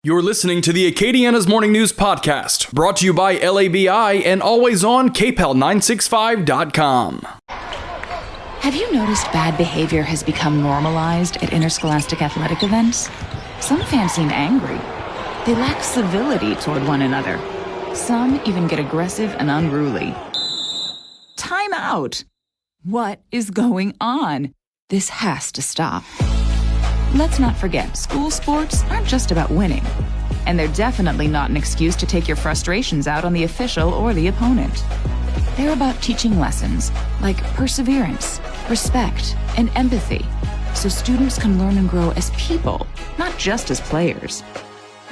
You're listening to the Acadiana's Morning News Podcast, brought to you by LABI and always on KPEL965.com. Have you noticed bad behavior has become normalized at interscholastic athletic events? Some fans seem angry. They lack civility toward one another. Some even get aggressive and unruly. Time out! What is going on? This has to stop. Let's not forget, school sports aren't just about winning. And they're definitely not an excuse to take your frustrations out on the official or the opponent. They're about teaching lessons like perseverance, respect, and empathy, so students can learn and grow as people, not just as players.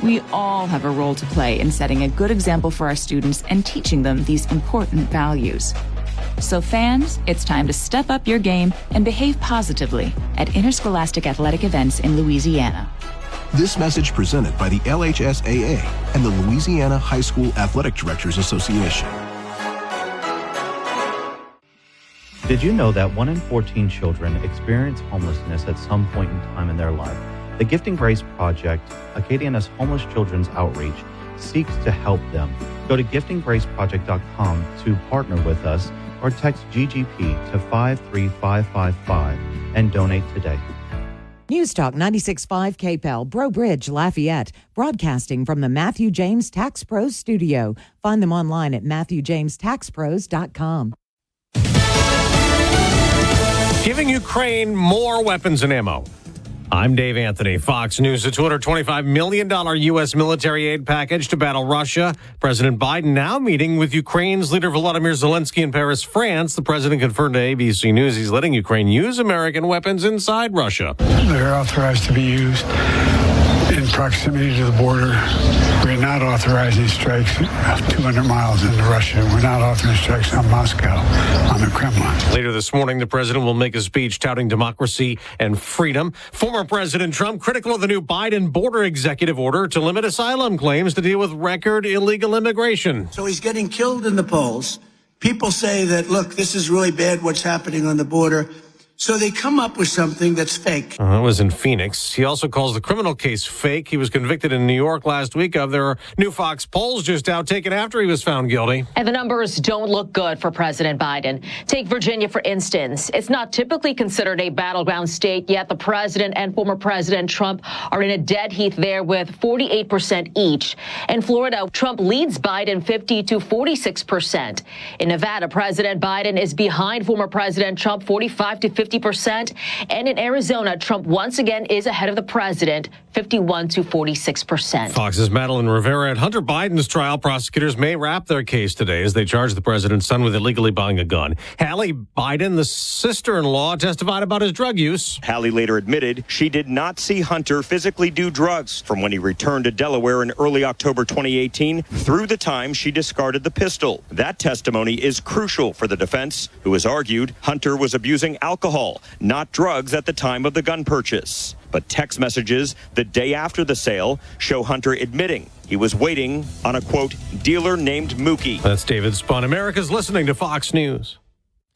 We all have a role to play in setting a good example for our students and teaching them these important values. So fans, it's time to step up your game and behave positively at interscholastic athletic events in Louisiana. This message presented by the LHSAA and the Louisiana High School Athletic Directors Association. Did you know that 1 in 14 children experience homelessness at some point in time in their life? The Gifting Grace Project, Acadiana's homeless children's outreach, seeks to help them. Go to giftinggraceproject.com to partner with us or text GGP to 53555 and donate today. News Talk 96.5 KPEL, Breaux Bridge, Lafayette, broadcasting from the Matthew James Tax Pros studio. Find them online at MatthewJamesTaxPros.com. Giving Ukraine more weapons and ammo. I'm Dave Anthony, Fox News. A $225 million U.S. military aid package to battle Russia. President Biden now meeting with Ukraine's leader Volodymyr Zelensky in Paris, France. The president confirmed to ABC News he's letting Ukraine use American weapons inside Russia. They're authorized to be used in proximity to the border. We're not authorizing strikes 200 miles into Russia. We're not authorizing strikes on Moscow, on the Kremlin. Later this morning, the president will make a speech touting democracy and freedom. Former President Trump critical of the new Biden border executive order to limit asylum claims to deal with record illegal immigration. So he's getting killed in the polls. People say that, look, this is really bad what's happening on the border. So they come up with something that's fake. It was in Phoenix. He also calls the criminal case fake. He was convicted in New York last week of. There are new Fox polls just out taken after he was found guilty. And the numbers don't look good for President Biden. Take Virginia, for instance. It's not typically considered a battleground state, yet the president and former President Trump are in a dead heat there with 48% each. In Florida, Trump leads Biden 50 to 46%. In Nevada, President Biden is behind former President Trump 45 to 50%. And in Arizona, Trump once again is ahead of the president, 51 to 46%. Fox's Madeline Rivera. At Hunter Biden's trial, prosecutors may wrap their case today as they charge the president's son with illegally buying a gun. Hallie Biden, the sister-in-law, testified about his drug use. Hallie later admitted she did not see Hunter physically do drugs from when he returned to Delaware in early October 2018 through the time she discarded the pistol. That testimony is crucial for the defense, who has argued Hunter was abusing alcohol, not drugs, at the time of the gun purchase. But text messages the day after the sale show Hunter admitting he was waiting on a, quote, dealer named Mookie. That's David Spun. America's listening to Fox News.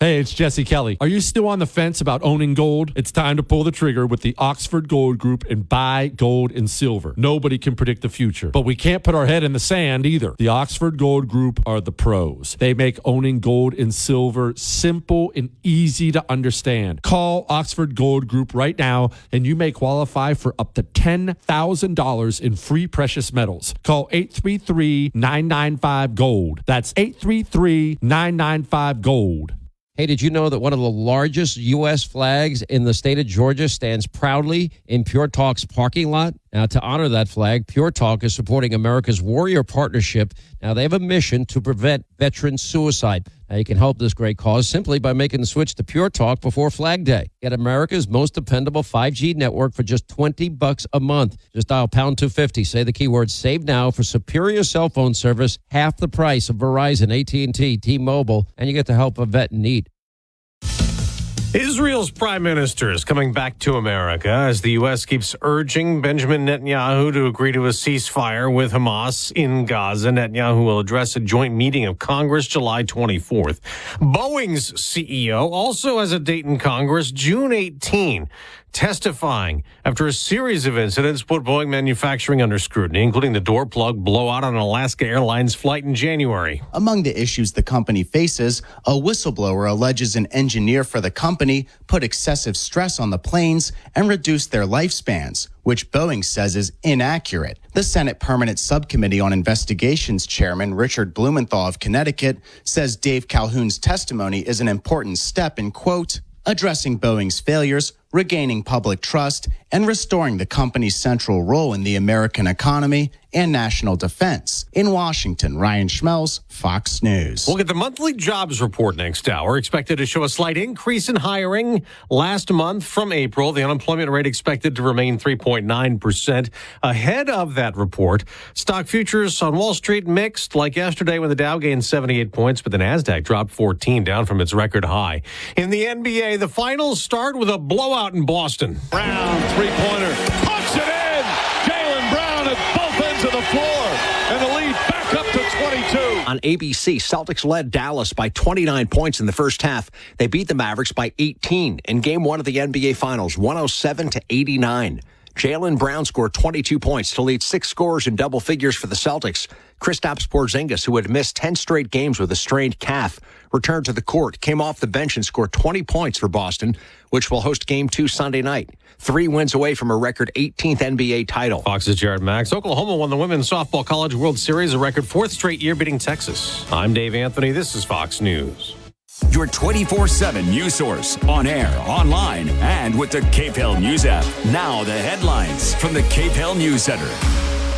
Hey, it's Jesse Kelly. Are you still on the fence about owning gold? It's time to pull the trigger with the Oxford Gold Group and buy gold and silver. Nobody can predict the future, but we can't put our head in the sand either. The Oxford Gold Group are the pros. They make owning gold and silver simple and easy to understand. Call Oxford Gold Group right now, and you may qualify for up to $10,000 in free precious metals. Call 833-995-GOLD. That's 833-995-GOLD. Hey, did you know that one of the largest U.S. flags in the state of Georgia stands proudly in Pure Talk's parking lot? Now, to honor that flag, Pure Talk is supporting America's Warrior Partnership. Now, they have a mission to prevent veteran suicide. Now, you can help this great cause simply by making the switch to Pure Talk before Flag Day. Get America's most dependable 5G network for just $20 a month. Just dial pound 250. Say the keyword SAVE NOW for superior cell phone service, half the price of Verizon, AT&T, T-Mobile, and you get to help a vet in need. Israel's prime minister is coming back to America as the U.S. keeps urging Benjamin Netanyahu to agree to a ceasefire with Hamas in Gaza. Netanyahu will address a joint meeting of Congress July 24th. Boeing's CEO also has a date in Congress, June 18, testifying after a series of incidents put Boeing manufacturing under scrutiny, including the door plug blowout on an Alaska Airlines flight in January. Among the issues the company faces, a whistleblower alleges an engineer for the company put excessive stress on the planes and reduced their lifespans, which Boeing says is inaccurate. The Senate Permanent Subcommittee on Investigations Chairman Richard Blumenthal of Connecticut says Dave Calhoun's testimony is an important step in, quote, addressing Boeing's failures, regaining public trust, and restoring the company's central role in the American economy and national defense. In Washington, Ryan Schmelz, Fox News. We'll get the monthly jobs report next hour, expected to show a slight increase in hiring last month from April. The unemployment rate expected to remain 3.9%. Ahead of that report, stock futures on Wall Street mixed, like yesterday when the Dow gained 78 points, but the Nasdaq dropped 14, down from its record high. In the NBA, the finals start with a blowout in Boston. Brown, three-pointer, puts it in! Jaylen Brown at both ends of the floor, and the lead back up to 22. On ABC, Celtics led Dallas by 29 points in the first half. They beat the Mavericks by 18 in Game 1 of the NBA Finals, 107-89. Jaylen Brown scored 22 points to lead 6 scorers in double figures for the Celtics. Kristaps Porzingis, who had missed 10 straight games with a strained calf, returned to the court, came off the bench and scored 20 points for Boston, which will host Game 2 Sunday night. 3 wins away from a record 18th NBA title. Fox's Jared Max. Oklahoma won the Women's Softball College World Series, a record 4th straight year, beating Texas. I'm Dave Anthony. This is Fox News. Your 24/7 news source, on air, online, and with the KPEL News app. Now the headlines from the KPEL News Center.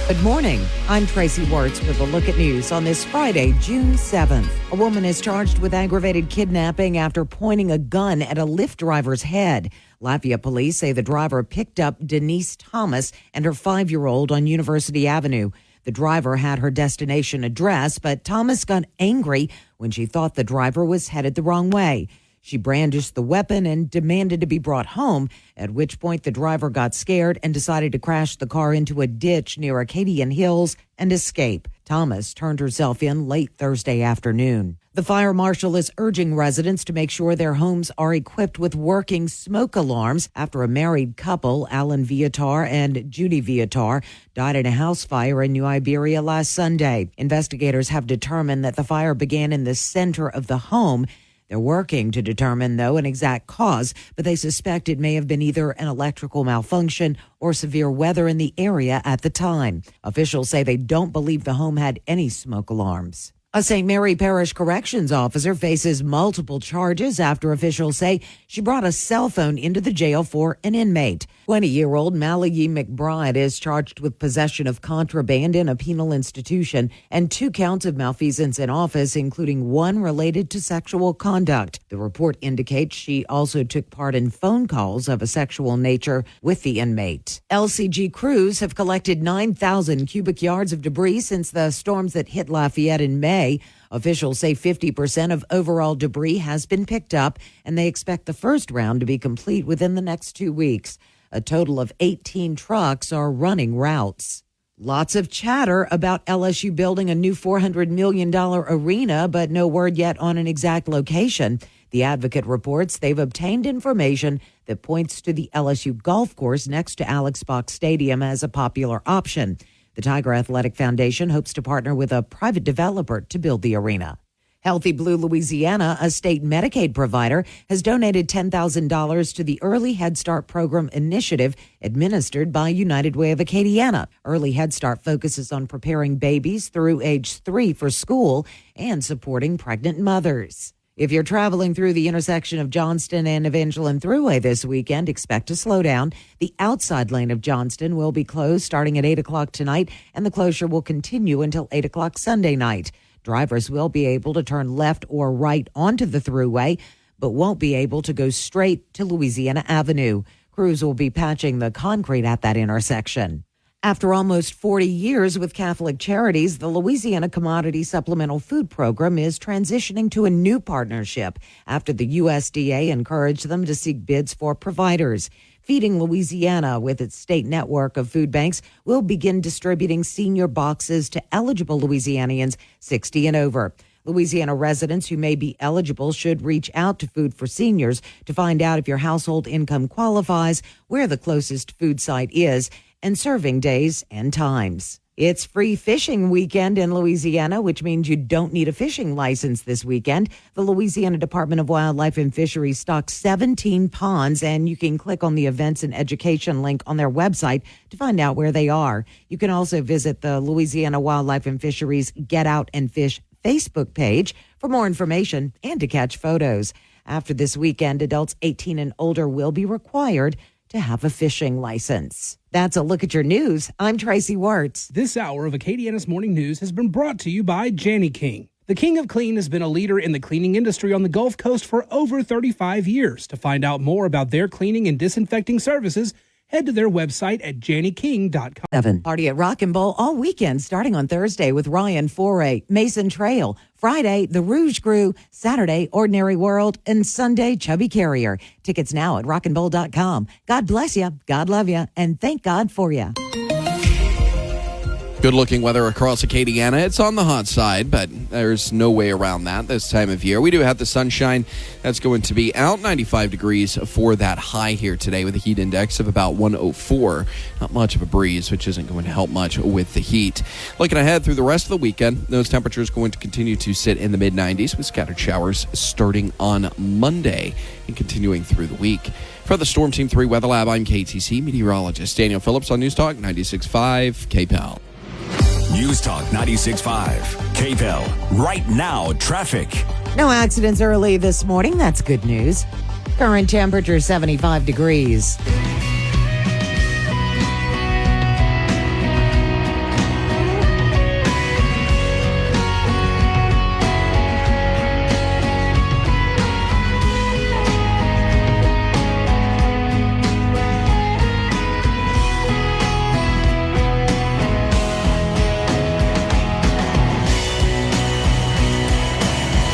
Good morning. I'm Tracy Wirtz with a look at news on this Friday, June 7th. A woman is charged with aggravated kidnapping after pointing a gun at a Lyft driver's head. Lafayette police say the driver picked up Denise Thomas and her 5-year-old on University Avenue. The driver had her destination address, but Thomas got angry when she thought the driver was headed the wrong way. She brandished the weapon and demanded to be brought home, at which point the driver got scared and decided to crash the car into a ditch near Acadiana Hills and escape. Thomas turned herself in late Thursday afternoon. The fire marshal is urging residents to make sure their homes are equipped with working smoke alarms after a married couple, Alan Viatar and Judy Viatar, died in a house fire in New Iberia last Sunday. Investigators have determined that the fire began in the center of the home. They're working to determine, though, an exact cause, but they suspect it may have been either an electrical malfunction or severe weather in the area at the time. Officials say they don't believe the home had any smoke alarms. A St. Mary Parish corrections officer faces multiple charges after officials say she brought a cell phone into the jail for an inmate. 20-year-old Malayi McBride is charged with possession of contraband in a penal institution and 2 counts of malfeasance in office, including 1 related to sexual conduct. The report indicates she also took part in phone calls of a sexual nature with the inmate. LCG crews have collected 9,000 cubic yards of debris since the storms that hit Lafayette in May. Officials say 50% of overall debris has been picked up, and they expect the first round to be complete within the next 2 weeks. A total of 18 trucks are running routes. Lots of chatter about LSU building a new $400 million arena, but no word yet on an exact location. The Advocate reports they've obtained information that points to the LSU golf course next to Alex Box Stadium as a popular option. The Tiger Athletic Foundation hopes to partner with a private developer to build the arena. Healthy Blue Louisiana, a state Medicaid provider, has donated $10,000 to the Early Head Start program initiative administered by United Way of Acadiana. Early Head Start focuses on preparing babies through age 3 for school and supporting pregnant mothers. If you're traveling through the intersection of Johnston and Evangeline Thruway this weekend, expect to slow down. The outside lane of Johnston will be closed starting at 8 o'clock tonight, and the closure will continue until 8 o'clock Sunday night. Drivers will be able to turn left or right onto the Thruway, but won't be able to go straight to Louisiana Avenue. Crews will be patching the concrete at that intersection. After almost 40 years with Catholic Charities, the Louisiana Commodity Supplemental Food Program is transitioning to a new partnership after the USDA encouraged them to seek bids for providers. Feeding Louisiana, with its state network of food banks, will begin distributing senior boxes to eligible Louisianians 60 and over. Louisiana residents who may be eligible should reach out to Food for Seniors to find out if your household income qualifies, where the closest food site is, and serving days and times. It's free fishing weekend in Louisiana, which means you don't need a fishing license this weekend. The Louisiana Department of Wildlife and Fisheries stocks 17 ponds, and you can click on the events and education link on their website to find out where they are. You can also visit the Louisiana Wildlife and Fisheries Get Out and Fish Facebook page for more information and to catch photos. After this weekend, adults 18 and older will be required to have a fishing license. That's a look at your news. I'm Tracy Wirtz. This hour of Acadiana's Morning News has been brought to you by Janny King. The King of Clean has been a leader in the cleaning industry on the Gulf Coast for over 35 years. To find out more about their cleaning and disinfecting services, head to their website at jannyking.com. Party at Rock and Bowl all weekend, starting on Thursday with Ryan Foray, Mason Trail. Friday, The Rouge Crew. Saturday, Ordinary World. And Sunday, Chubby Carrier. Tickets now at rockandbowl.com. God bless you, God love you, and thank God for you. Good-looking weather across Acadiana. It's on the hot side, but there's no way around that this time of year. We do have the sunshine. That's going to be out 95 degrees for that high here today with a heat index of about 104. Not much of a breeze, which isn't going to help much with the heat. Looking ahead through the rest of the weekend, those temperatures going to continue to sit in the mid-90s with scattered showers starting on Monday and continuing through the week. For the Storm Team 3 Weather Lab, I'm KTC meteorologist Daniel Phillips on News Talk 96.5 KPEL. News Talk 96.5 KPEL. Right now, traffic. No accidents early this morning. That's good news. Current temperature 75 degrees.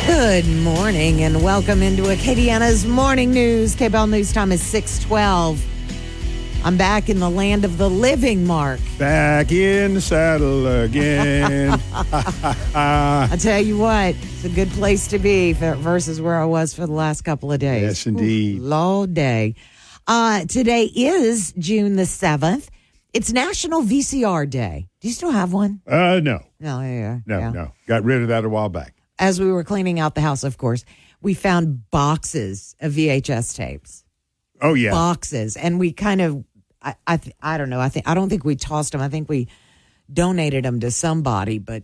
Good morning and welcome into Acadiana's Morning News. KBEL News Time is 6:12. I'm back in the land of the living, Mark. Back in the saddle again. I tell you what, it's a good place to be versus where I was for the last couple of days. Yes, indeed. All day. Today is June the 7th. It's National VCR Day. Do you still have one? No. No, yeah. No. Got rid of that a while back. As we were cleaning out the house, of course, we found boxes of VHS tapes. Oh, yeah. Boxes. And we kind of, I don't know. I don't think we tossed them. I think we donated them to somebody. But,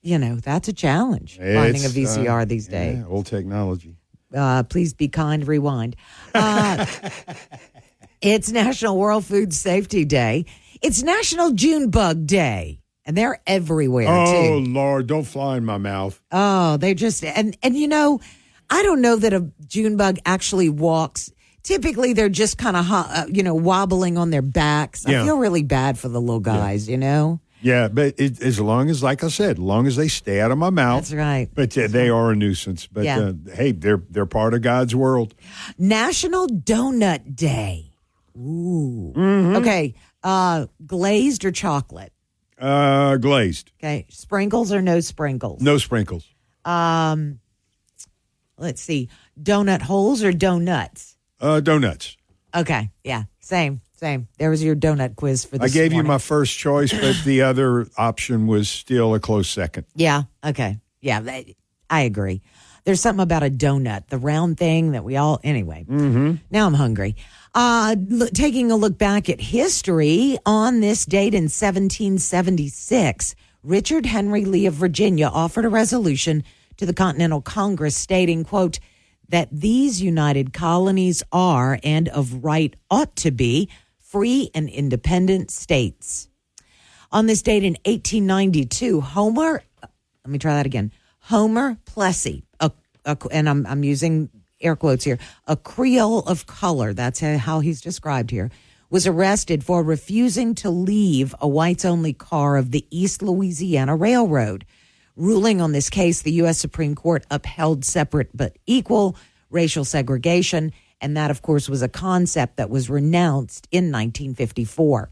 you know, that's a challenge, finding a VCR these days. Yeah, old technology. Please be kind, rewind. It's National World Food Safety Day. It's National June Bug Day. And they're everywhere, too. Oh, Lord, don't fly in my mouth. Oh, they just, and you know, I don't know that a June bug actually walks. Typically, they're just kind of, wobbling on their backs. Yeah. I feel really bad for the little guys, you know? Yeah, but as long as, like I said, as long as they stay out of my mouth. That's right. But they are a nuisance. But, hey, they're part of God's world. National Donut Day. Ooh. Mm-hmm. Okay, glazed or chocolate? Glazed. Okay. Sprinkles or no sprinkles? No sprinkles. Let's see. Donut holes or donuts? Donuts. Okay. Yeah. Same. There was your donut quiz for this I gave morning. you my first choice, but the other option was still a close second. Yeah. Okay. Yeah. I agree. There's something about a donut, the round thing that we all, anyway. Mm-hmm. Now I'm hungry. Taking a look back at history, on this date in 1776, Richard Henry Lee of Virginia offered a resolution to the Continental Congress stating, quote, that these united colonies are and of right ought to be free and independent states. On this date in 1892, Homer Plessy, and I'm using air quotes here, a Creole of color, that's how he's described here, was arrested for refusing to leave a whites-only car of the East Louisiana Railroad. Ruling on this case, the U.S. Supreme Court upheld separate but equal racial segregation, and that, of course, was a concept that was renounced in 1954.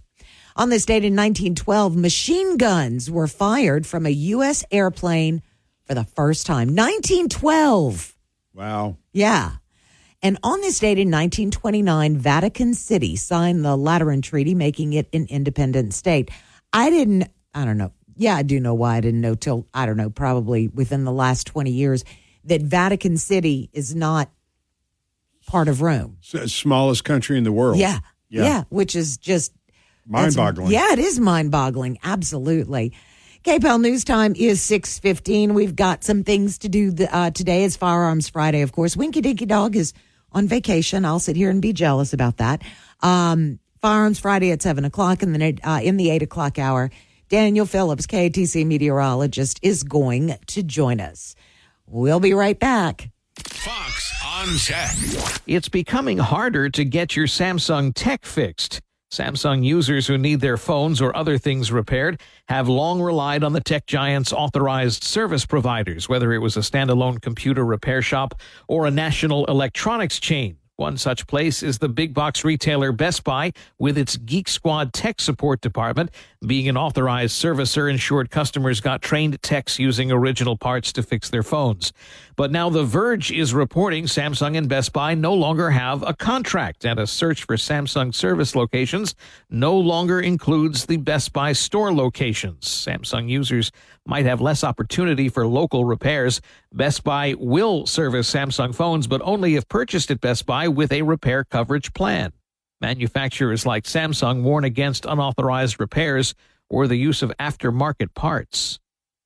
On this date in 1912, machine guns were fired from a U.S. airplane for the first time. 1912. Wow. Yeah. And on this date in 1929, Vatican City signed the Lateran Treaty, making it an independent state. I don't know. Yeah, I do know why I didn't know till, I don't know, probably within the last 20 years, that Vatican City is not part of Rome. It's the smallest country in the world. Yeah, which is just mind-boggling. Yeah, it is mind-boggling. Absolutely. KPEL News Time is 6:15. We've got some things to do today. It's Firearms Friday, of course. Winky Dinky Dog is on vacation. I'll sit here and be jealous about that. Firearms Friday at 7 o'clock, and then in the 8 o'clock hour, Daniel Phillips, KATC meteorologist, is going to join us. We'll be right back. Fox on Tech. It's becoming harder to get your Samsung tech fixed. Samsung users who need their phones or other things repaired have long relied on the tech giant's authorized service providers, whether it was a standalone computer repair shop or a national electronics chain. One such place is the big box retailer Best Buy, with its Geek Squad tech support department. Being an authorized servicer ensured customers got trained techs using original parts to fix their phones. But now The Verge is reporting Samsung and Best Buy no longer have a contract, and a search for Samsung service locations no longer includes the Best Buy store locations. Samsung users might have less opportunity for local repairs. Best Buy will service Samsung phones, but only if purchased at Best Buy with a repair coverage plan. Manufacturers like Samsung warn against unauthorized repairs or the use of aftermarket parts.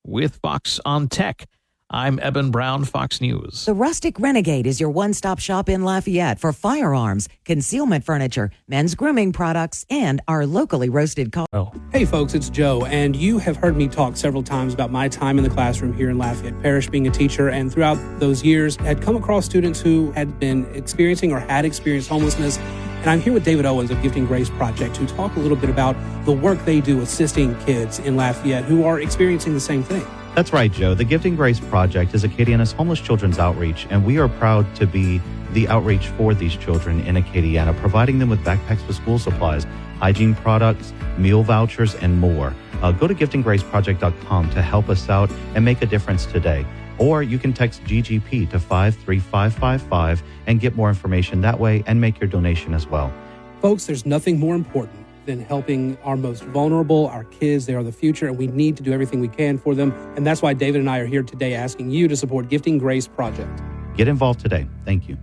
With Fox on Tech, I'm Eben Brown, Fox News. The Rustic Renegade is your one-stop shop in Lafayette for firearms, concealment furniture, men's grooming products, and our locally roasted coffee. Hey folks, it's Joe, and you have heard me talk several times about my time in the classroom here in Lafayette Parish being a teacher, and throughout those years had come across students who had been experiencing or had experienced homelessness. And I'm here with David Owens of Gifting Grace Project to talk a little bit about the work they do assisting kids in Lafayette who are experiencing the same thing. That's right, Joe. The Gifting Grace Project is Acadiana's homeless children's outreach, and we are proud to be the outreach for these children in Acadiana, providing them with backpacks with school supplies, hygiene products, meal vouchers, and more. Go to giftinggraceproject.com to help us out and make a difference today. Or you can text GGP to 53555 and get more information that way and make your donation as well. Folks, there's nothing more important than helping our most vulnerable, our kids. They are the future, and we need to do everything we can for them. And that's why David and I are here today asking you to support Gifting Grace Project. Get involved today. Thank you.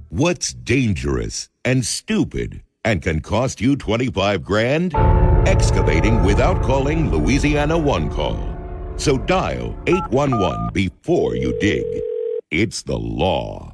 What's dangerous and stupid and can cost you $25,000? Excavating without calling Louisiana One Call. So dial 811 before you dig. It's the law.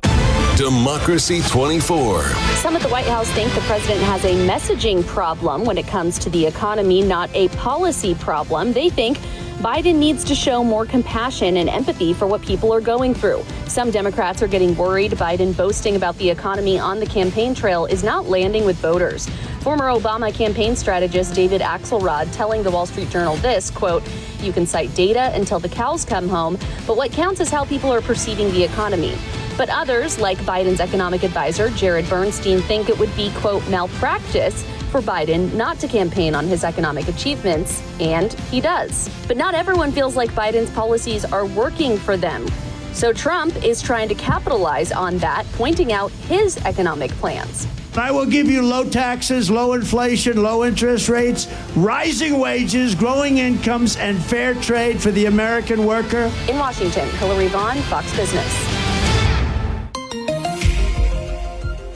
Democracy 24. Some at the White House think the president has a messaging problem when it comes to the economy, not a policy problem. They think Biden needs to show more compassion and empathy for what people are going through. Some Democrats are getting worried Biden boasting about the economy on the campaign trail is not landing with voters. Former Obama campaign strategist David Axelrod telling the Wall Street Journal this, quote, "You can cite data until the cows come home, but what counts is how people are perceiving the economy." But others, like Biden's economic advisor, Jared Bernstein, think it would be, quote, malpractice for Biden not to campaign on his economic achievements, and he does. But not everyone feels like Biden's policies are working for them. So Trump is trying to capitalize on that, pointing out his economic plans. I will give you low taxes, low inflation, low interest rates, rising wages, growing incomes, and fair trade for the American worker. In Washington, Hillary Vaughn, Fox Business.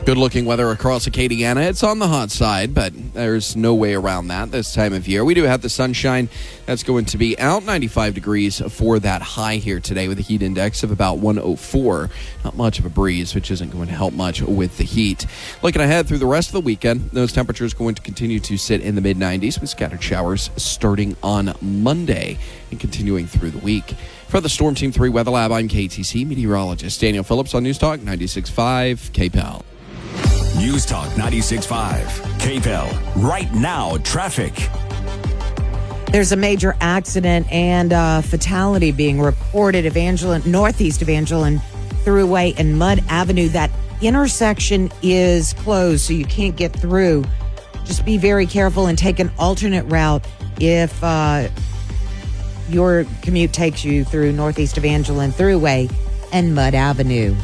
Good looking weather across Acadiana. It's on the hot side, but there's no way around that this time of year. We do have the sunshine. That's going to be out 95 degrees for that high here today with a heat index of about 104. Not much of a breeze, which isn't going to help much with the heat. Looking ahead through the rest of the weekend, those temperatures going to continue to sit in the mid-90s with scattered showers starting on Monday and continuing through the week. For the Storm Team 3 Weather Lab, I'm KTC meteorologist Daniel Phillips on News Talk 96.5 KPEL. News Talk 96.5 KPEL. Right now, traffic. There's a major accident and fatality being reported at Northeast Evangeline Thruway and Mud Avenue. That intersection is closed, so you can't get through. Just be very careful and take an alternate route if your commute takes you through Northeast Evangeline Thruway and Mud Avenue.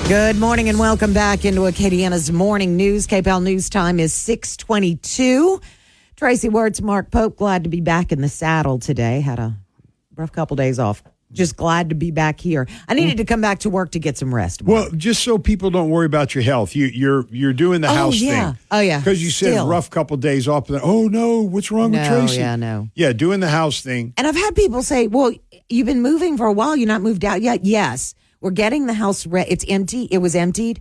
Good morning and welcome back into Acadiana's morning news. KPEL News Time is 6:22. Tracy Wertz, Mark Pope, glad to be back in the saddle today. Had a rough couple days off. Just glad to be back here. I needed to come back to work to get some rest. Well, just so people don't worry about your health, you're doing the house thing. Oh, yeah. Because you said rough couple days off. And oh, no, what's wrong with Tracy? Yeah, doing the house thing. And I've had people say, well, you've been moving for a while. You're not moved out yet. Yes. We're getting the house ready. It's empty. It was emptied.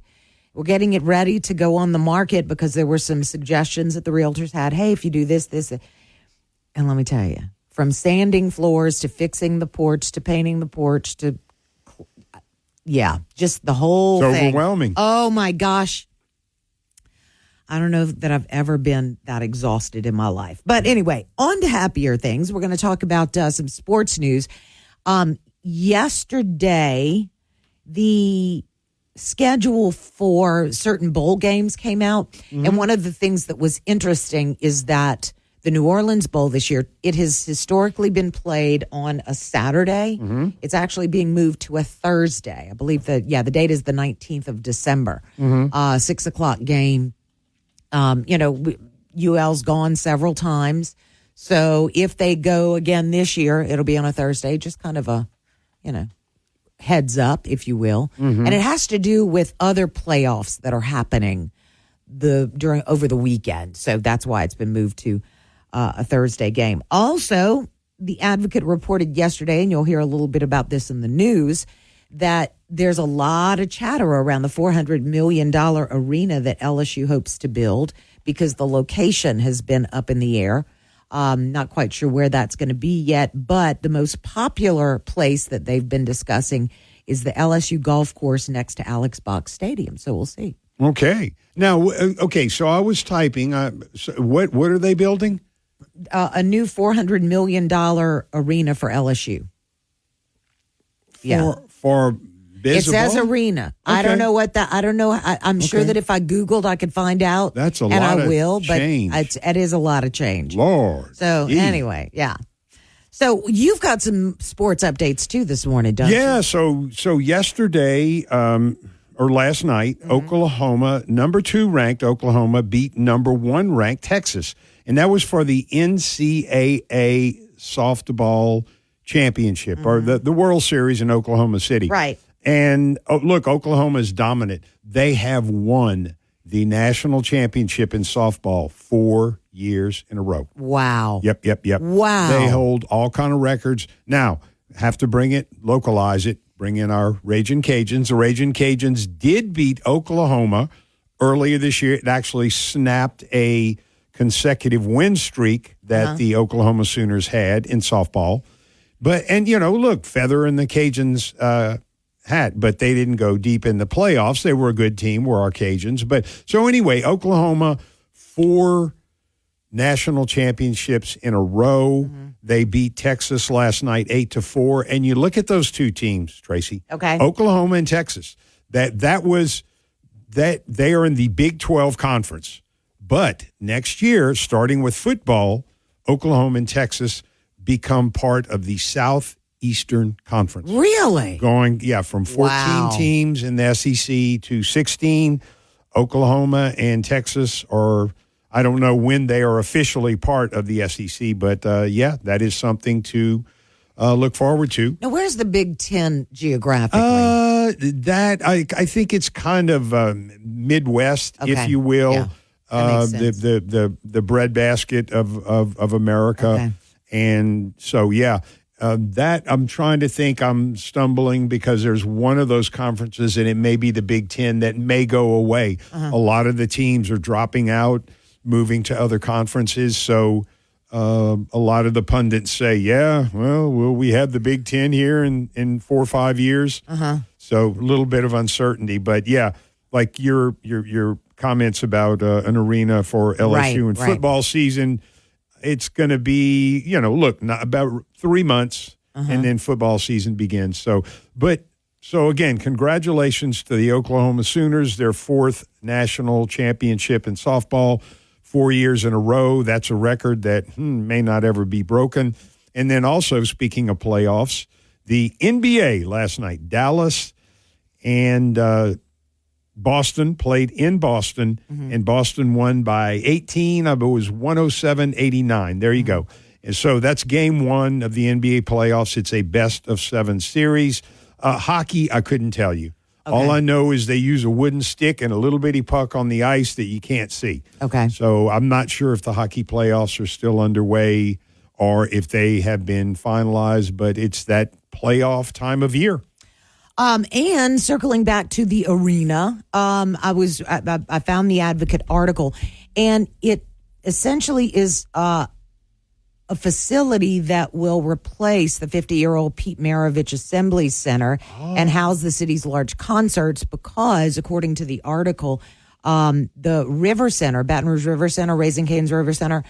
We're getting it ready to go on the market because there were some suggestions that the realtors had. Hey, if you do this. And let me tell you, from sanding floors to fixing the porch to painting the porch to, just the whole thing. It's overwhelming. Oh, my gosh. I don't know that I've ever been that exhausted in my life. But anyway, on to happier things. We're going to talk about some sports news. Yesterday, the schedule for certain bowl games came out. Mm-hmm. And one of the things that was interesting is that the New Orleans Bowl this year, it has historically been played on a Saturday. Mm-hmm. It's actually being moved to a Thursday. I believe the date is the 19th of December. Mm-hmm. 6 o'clock game. UL's gone several times. So if they go again this year, it'll be on a Thursday, just kind of a, heads up, if you will. Mm-hmm. And it has to do with other playoffs that are happening over the weekend. So that's why it's been moved to a Thursday game. Also, the Advocate reported yesterday, and you'll hear a little bit about this in the news, that there's a lot of chatter around the $400 million arena that LSU hopes to build because the location has been up in the air. Not quite sure where that's going to be yet, but the most popular place that they've been discussing is the LSU golf course next to Alex Box Stadium. So we'll see. Okay. Now, so I was typing. What are they building? A new $400 million arena for LSU. For it says arena. Okay. I don't know what that. I don't know. I'm sure that if I Googled, I could find out. That's a lot of change. But it is a lot of change. Lord. So anyway, yeah. So you've got some sports updates too this morning, don't you? Yeah. So yesterday or last night, mm-hmm. Oklahoma, number 2 ranked Oklahoma beat number 1 ranked Texas, and that was for the NCAA softball championship or the World Series in Oklahoma City. Right. And look, Oklahoma is dominant. They have won the national championship in softball 4 years in a row. Wow. Yep. Wow. They hold all kind of records. Now, have to localize it, bring in our Ragin' Cajuns. The Ragin' Cajuns did beat Oklahoma earlier this year. It actually snapped a consecutive win streak that the Oklahoma Sooners had in softball. Look, feather in the Cajuns' hat, but they didn't go deep in the playoffs. They were a good team, were our Cajuns. But so anyway, Oklahoma, 4 national championships in a row. Mm-hmm. They beat Texas last night 8-4. And you look at those two teams, Tracy. Okay. Oklahoma and Texas. That they are in the Big 12 conference. But next year, starting with football, Oklahoma and Texas become part of the Southeastern Conference. Really? Going, from 14 teams in the SEC to 16. Oklahoma and Texas are, I don't know when they are officially part of the SEC, but that is something to look forward to. Now, where's the Big Ten geographically? I think it's kind of Midwest, if you will. Yeah. The breadbasket of America. Okay. And so, that I'm trying to think. I'm stumbling because there's one of those conferences, and it may be the Big Ten, that may go away. Uh-huh. A lot of the teams are dropping out, moving to other conferences. So a lot of the pundits say, yeah, well, will we have the Big Ten here in 4 or 5 years? So a little bit of uncertainty. But, yeah, like your comments about an arena for LSU and football season, it's going to be, not about 3 months, and then football season begins. So again, congratulations to the Oklahoma Sooners, their 4th national championship in softball, 4 years in a row. That's a record that may not ever be broken. And then also, speaking of playoffs, the NBA last night, Dallas and Boston played in Boston, and Boston won by 18. It was 107-89. There you go. And so that's game 1 of the NBA playoffs. It's a best-of-7 series. Hockey, I couldn't tell you. Okay. All I know is they use a wooden stick and a little bitty puck on the ice that you can't see. Okay. So I'm not sure if the hockey playoffs are still underway or if they have been finalized, but it's that playoff time of year. And circling back to the arena, I found the Advocate article, and it essentially is a facility that will replace the 50-year-old Pete Maravich Assembly Center and house the city's large concerts because, according to the article, the River Center, Baton Rouge River Center, Raising Cane's River Center,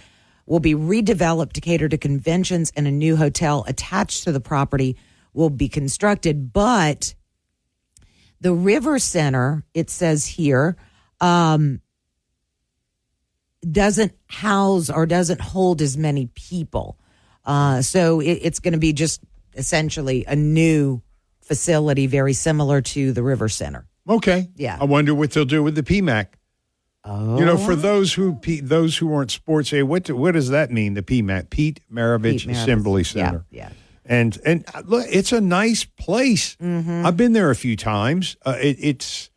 will be redeveloped to cater to conventions, and a new hotel attached to the property will be constructed. But the River Center, it says here, doesn't house or doesn't hold as many people. So it's going to be just essentially a new facility, very similar to the River Center. Okay. Yeah. I wonder what they'll do with the PMAC. Oh. For those who aren't sports, what does that mean, the PMAC? Pete Maravich Assembly Center. Yeah. And look, it's a nice place. I've been there a few times. It's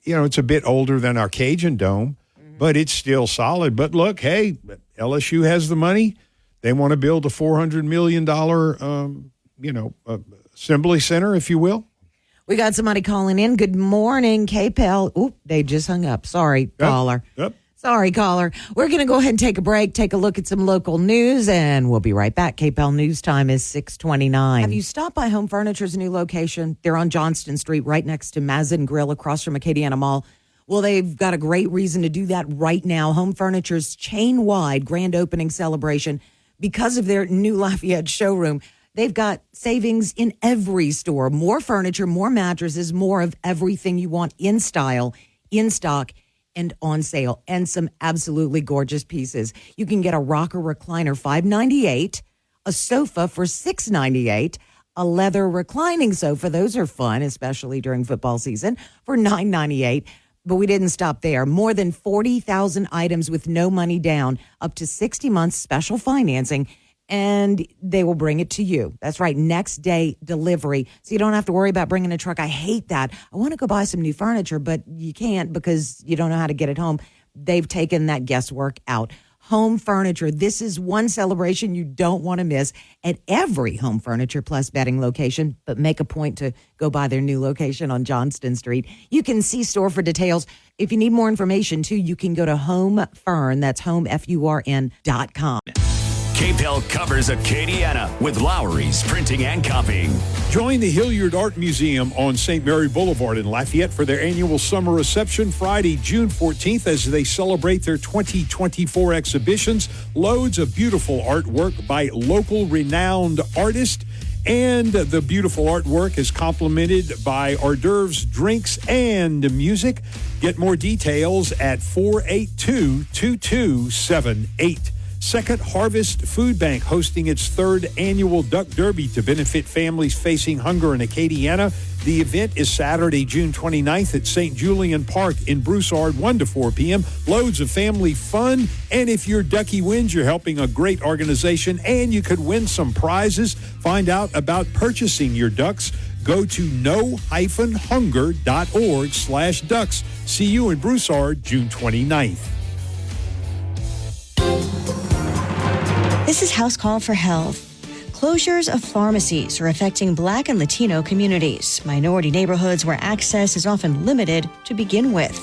a bit older than our Cajun Dome, but it's still solid. But look, hey, LSU has the money. They want to build a $400 million, assembly center, if you will. We got somebody calling in. Good morning, KPEL. Oop, they just hung up. Sorry, caller. Yep. Sorry, caller. We're going to go ahead and take a break, take a look at some local news, and we'll be right back. KPEL News Time is 6:29. Have you stopped by Home Furniture's new location? They're on Johnston Street, right next to Mazin Grill, across from Acadiana Mall. Well, they've got a great reason to do that right now. Home Furniture's chain-wide grand opening celebration, because of their new Lafayette showroom. They've got savings in every store. More furniture, more mattresses, more of everything you want in style, in stock, and on sale, and some absolutely gorgeous pieces. You can get a rocker recliner, $598, a sofa for $698, a leather reclining sofa. Those are fun, especially during football season, for $998. But we didn't stop there. More than 40,000 items with no money down, up to 60 months special financing, and they will bring it to you. That's right, next day delivery. So you don't have to worry about bringing a truck. I hate that. I want to go buy some new furniture, but you can't because you don't know how to get it home. They've taken that guesswork out. Home Furniture. This is one celebration you don't want to miss at every Home Furniture Plus bedding location, but make a point to go by their new location on Johnston Street. You can see store for details. If you need more information, too, you can go to HomeFurn. That's HomeFurn.com. KPEL covers Acadiana with Lowry's Printing and Copying. Join the Hilliard Art Museum on St. Mary Boulevard in Lafayette for their annual summer reception Friday, June 14th, as they celebrate their 2024 exhibitions. Loads of beautiful artwork by local renowned artists. And the beautiful artwork is complemented by hors d'oeuvres, drinks, and music. Get more details at 482-2278. Second Harvest Food Bank hosting its third annual Duck Derby to benefit families facing hunger in Acadiana. The event is Saturday, June 29th at St. Julian Park in Broussard, 1 to 4 p.m. Loads of family fun. And if your Ducky wins, you're helping a great organization and you could win some prizes. Find out about purchasing your ducks. Go to no-hunger.org/ducks. See you in Broussard, June 29th. This is House Call for Health. Closures of pharmacies are affecting Black and Latino communities, minority neighborhoods where access is often limited to begin with.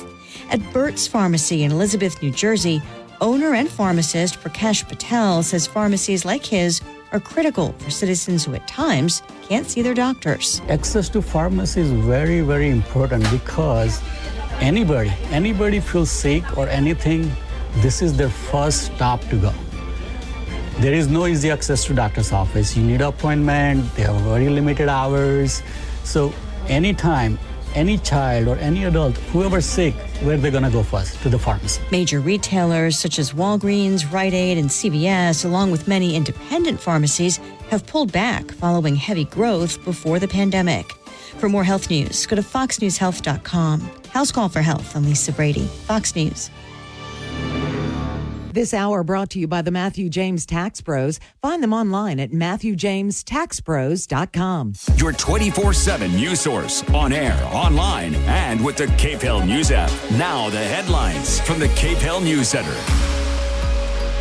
At Burt's Pharmacy in Elizabeth, New Jersey, Owner and pharmacist Prakash Patel says pharmacies like his are critical for citizens who at times can't see their doctors. Access to pharmacy is very, very important because anybody feels sick or anything, this is their first stop to go. There is no easy access to doctor's office. You need an appointment, they have very limited hours. So anytime, any child or any adult, whoever's sick, where they're going to go first? To the pharmacy. Major retailers such as Walgreens, Rite Aid, and CVS, along with many independent pharmacies, have pulled back following heavy growth before the pandemic. For more health news, go to foxnewshealth.com. House Call for Health. I'm Lisa Brady, Fox News. This hour brought to you by the Matthew James Tax Pros. Find them online at MatthewJamesTaxPros.com. Your 24/7 news source, on air, online, and with the Cape Hill News app. Now the headlines from the Cape Hill News Center.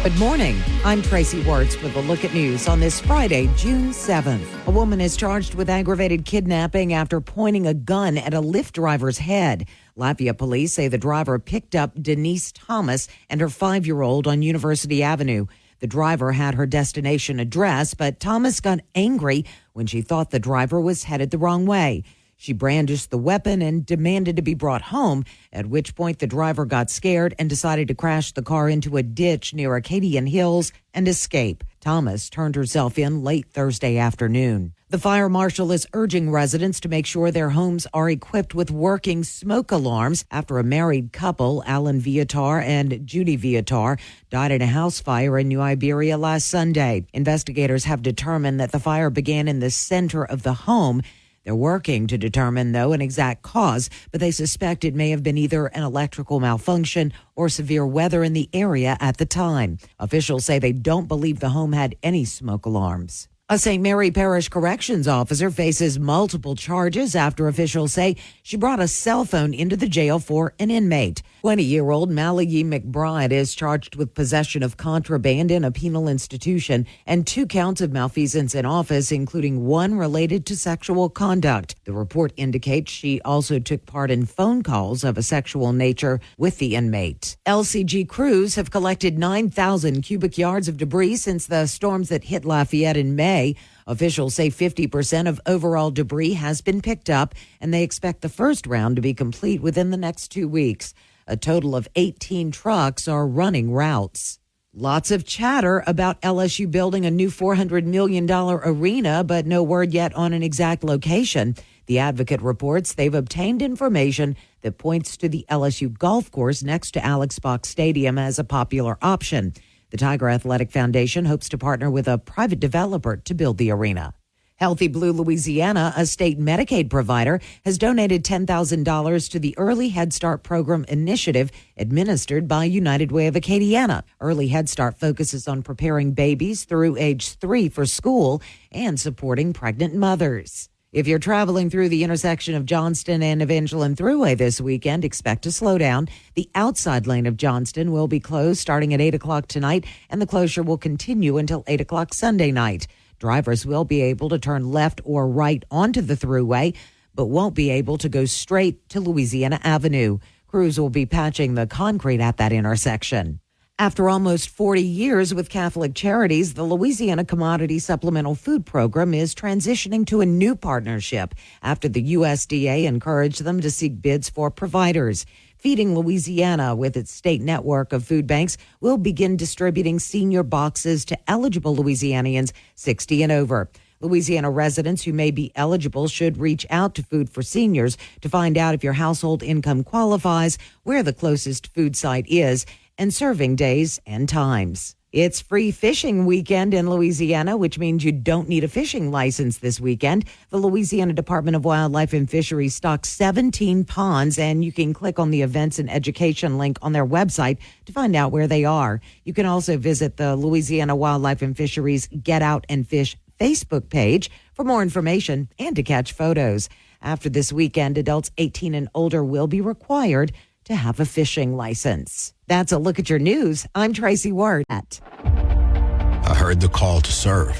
Good morning. I'm Tracy Wertz with a look at news on this Friday, June 7th. A woman is charged with aggravated kidnapping after pointing a gun at a Lyft driver's head. Lafayette police say the driver picked up Denise Thomas and her 5-year-old on University Avenue. The driver had her destination address, but Thomas got angry when she thought the driver was headed the wrong way. She brandished the weapon and demanded to be brought home, at which point the driver got scared and decided to crash the car into a ditch near Acadiana Hills and escape. Thomas turned herself in late Thursday afternoon. The fire marshal is urging residents to make sure their homes are equipped with working smoke alarms after a married couple, Alan Viatar and Judy Viatar, died in a house fire in New Iberia last Sunday. Investigators have determined that the fire began in the center of the home. They're working to determine, though, an exact cause, but they suspect it may have been either an electrical malfunction or severe weather in the area at the time. Officials say they don't believe the home had any smoke alarms. A St. Mary Parish corrections officer faces multiple charges after officials say she brought a cell phone into the jail for an inmate. 20-year-old Malayi McBride is charged with possession of contraband in a penal institution and 2 counts of malfeasance in office, including 1 related to sexual conduct. The report indicates she also took part in phone calls of a sexual nature with the inmate. LCG crews have collected 9,000 cubic yards of debris since the storms that hit Lafayette in May. Officials say 50% of overall debris has been picked up, and they expect the first round to be complete within the next 2 weeks. A total of 18 trucks are running routes. Lots of chatter about LSU building a new $400 million arena, but no word yet on an exact location. The Advocate reports they've obtained information that points to the LSU golf course next to Alex Box Stadium as a popular option. The Tiger Athletic Foundation hopes to partner with a private developer to build the arena. Healthy Blue Louisiana, a state Medicaid provider, has donated $10,000 to the Early Head Start program initiative administered by United Way of Acadiana. Early Head Start focuses on preparing babies through age 3 for school and supporting pregnant mothers. If you're traveling through the intersection of Johnston and Evangeline Thruway this weekend, expect to slow down. The outside lane of Johnston will be closed starting at 8 o'clock tonight, and the closure will continue until 8 o'clock Sunday night. Drivers will be able to turn left or right onto the Thruway, but won't be able to go straight to Louisiana Avenue. Crews will be patching the concrete at that intersection. After almost 40 years with Catholic Charities, the Louisiana Commodity Supplemental Food Program is transitioning to a new partnership after the USDA encouraged them to seek bids for providers. Feeding Louisiana, with its state network of food banks, will begin distributing senior boxes to eligible Louisianians 60 and over. Louisiana residents who may be eligible should reach out to Food for Seniors to find out if your household income qualifies, where the closest food site is, and serving days and times. It's free fishing weekend in Louisiana, which means you don't need a fishing license this weekend. The Louisiana Department of Wildlife and Fisheries stocks 17 ponds, and you can click on the events and education link on their website to find out where they are. You can also visit the Louisiana Wildlife and Fisheries Get Out and Fish Facebook page for more information and to catch photos. After this weekend, adults 18 and older will be required to have a fishing license. That's a look at your news. I'm Tracy Ward. I heard the call to serve,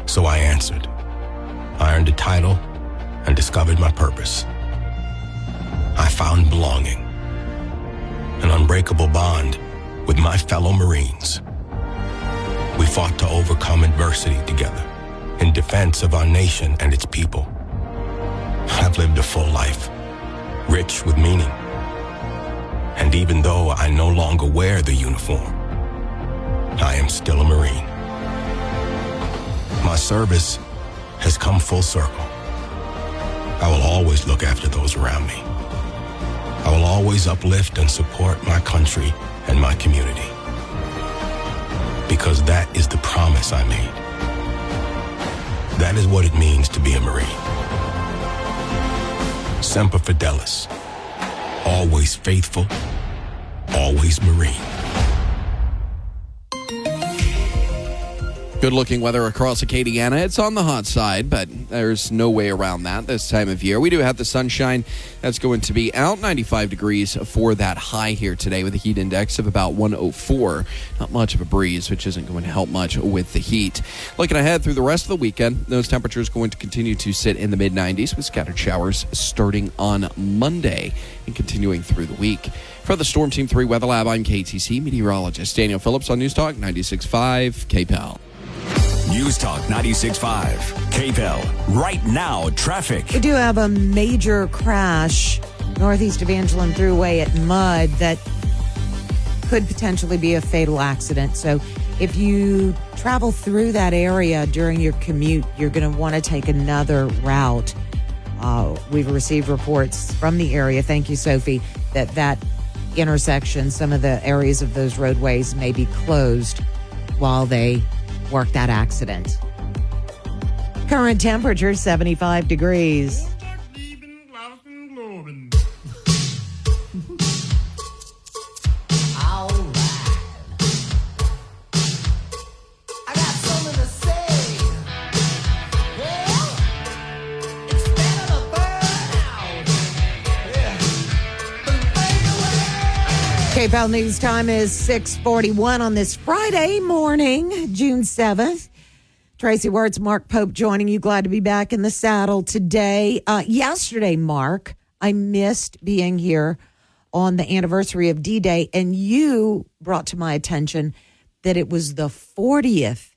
so I answered. I earned a title and discovered my purpose. I found belonging, an unbreakable bond with my fellow Marines. We fought to overcome adversity together in defense of our nation and its people. I've lived a full life, rich with meaning. And even though I no longer wear the uniform, I am still a Marine. My service has come full circle. I will always look after those around me. I will always uplift and support my country and my community. Because that is the promise I made. That is what it means to be a Marine. Semper Fidelis. Always faithful, always Marine. Good looking weather across Acadiana. It's on the hot side, but there's no way around that this time of year. We do have the sunshine. That's going to be out 95 degrees for that high here today with a heat index of about 104. Not much of a breeze, which isn't going to help much with the heat. Looking ahead through the rest of the weekend, those temperatures going to continue to sit in the mid-90s with scattered showers starting on Monday and continuing through the week. For the Storm Team 3 Weather Lab, I'm KTC meteorologist Daniel Phillips on News Talk 96.5 KPEL. News Talk 96.5 KPEL. Right now, traffic. We do have a major crash northeast of Angelin Thruway at Mudd that could potentially be a fatal accident. So if you travel through that area during your commute, you're going to want to take another route. We've received reports from the area, thank you, Sophie, that intersection, some of the areas of those roadways may be closed while they work that accident. Current temperature 75 degrees. KPEL News Time is 6:41 on this Friday morning, June 7th. Tracy Wertz, Mark Pope joining you. Glad to be back in the saddle today. Yesterday, Mark, I missed being here on the anniversary of D-Day, and you brought to my attention that it was the 40th,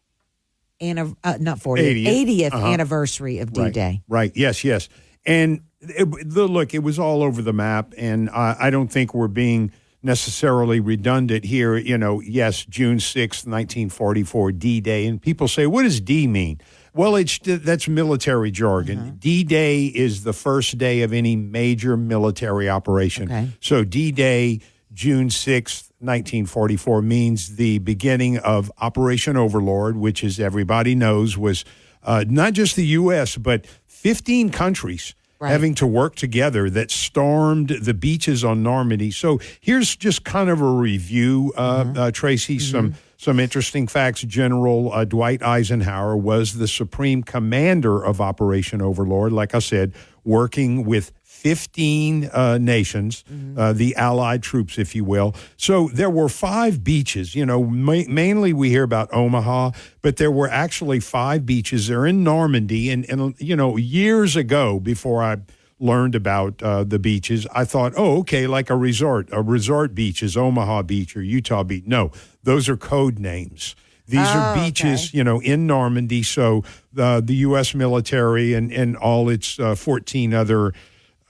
80th anniversary of D-Day. Right. Yes. And look, it was all over the map, and I don't think we're being necessarily redundant here. Yes, June 6th, 1944, D-Day. And people say, what does D mean? Well, that's military jargon. D-Day is the first day of any major military operation. Okay. So D-Day, June 6th, 1944, means the beginning of Operation Overlord, which, as everybody knows, was not just the U.S., but 15 countries having to work together that stormed the beaches on Normandy. So here's just kind of a review, Tracy, some interesting facts. General Dwight Eisenhower was the supreme commander of Operation Overlord, like I said, working with 15 nations, the Allied troops, if you will. So there were 5 beaches. Mainly we hear about Omaha, but there were actually 5 beaches. They're in Normandy. And years ago, before I learned about the beaches, I thought, okay, like a resort beach is Omaha Beach or Utah Beach. No, those are code names. These are beaches, in Normandy. So the U.S. military and all its 14 other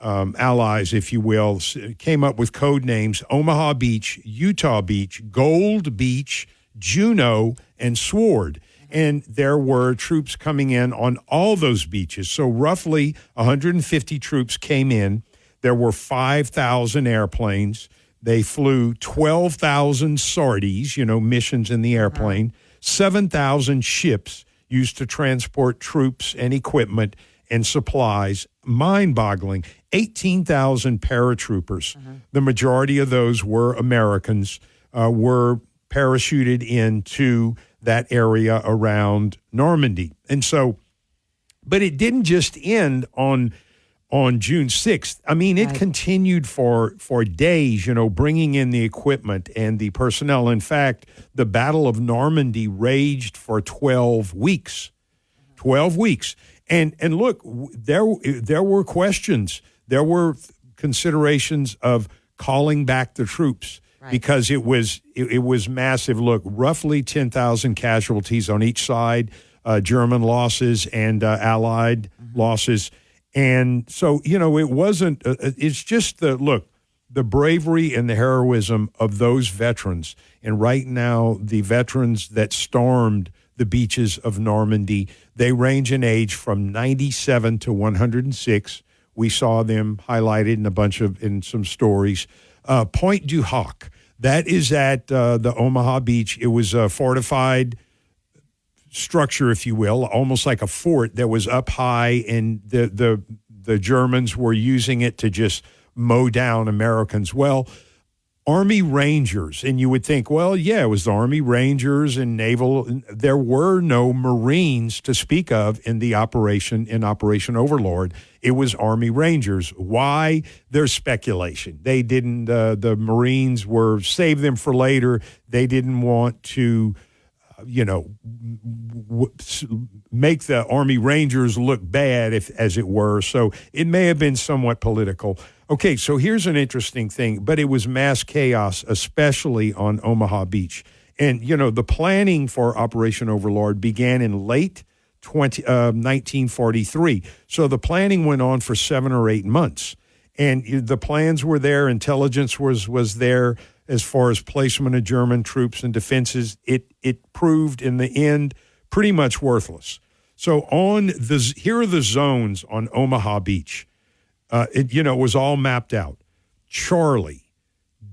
allies, if you will, came up with code names: Omaha Beach, Utah Beach, Gold Beach, Juneau, and Sword. And there were troops coming in on all those beaches. So roughly 150 troops came in. There were 5,000 airplanes. They flew 12,000 sorties, missions in the airplane, 7,000 ships used to transport troops and equipment and supplies. Mind-boggling. 18,000 paratroopers. The majority of those were Americans, were parachuted into that area around Normandy. And so, but it didn't just end on June 6th. I mean, it continued for days, bringing in the equipment and the personnel. In fact, the Battle of Normandy raged for 12 weeks. 12 weeks. And look, there were questions. There were considerations of calling back the troops. because it was massive. Look, roughly 10,000 casualties on each side, German losses and Allied losses. And so, it wasn't, it's just the bravery and the heroism of those veterans. And right now, the veterans that stormed the beaches of Normandy, they range in age from 97 to 106. We saw them highlighted in some stories. Point du Hoc, that is at the Omaha Beach. It was a fortified structure, if you will, almost like a fort that was up high, and the Germans were using it to just mow down Americans. Well, Army Rangers, and you would think, well, yeah, it was the Army Rangers and Naval. There were no Marines to speak of in Operation Overlord. It was Army Rangers. Why? There's speculation. They didn't, the Marines save them for later. They didn't want to, make the Army Rangers look bad, as it were. So it may have been somewhat political. Okay, so here's an interesting thing, but it was mass chaos, especially on Omaha Beach. And, the planning for Operation Overlord began in late 1943. So the planning went on for 7 or 8 months. And the plans were there. Intelligence was there as far as placement of German troops and defenses. It proved in the end pretty much worthless. So here are the zones on Omaha Beach. It was all mapped out. Charlie,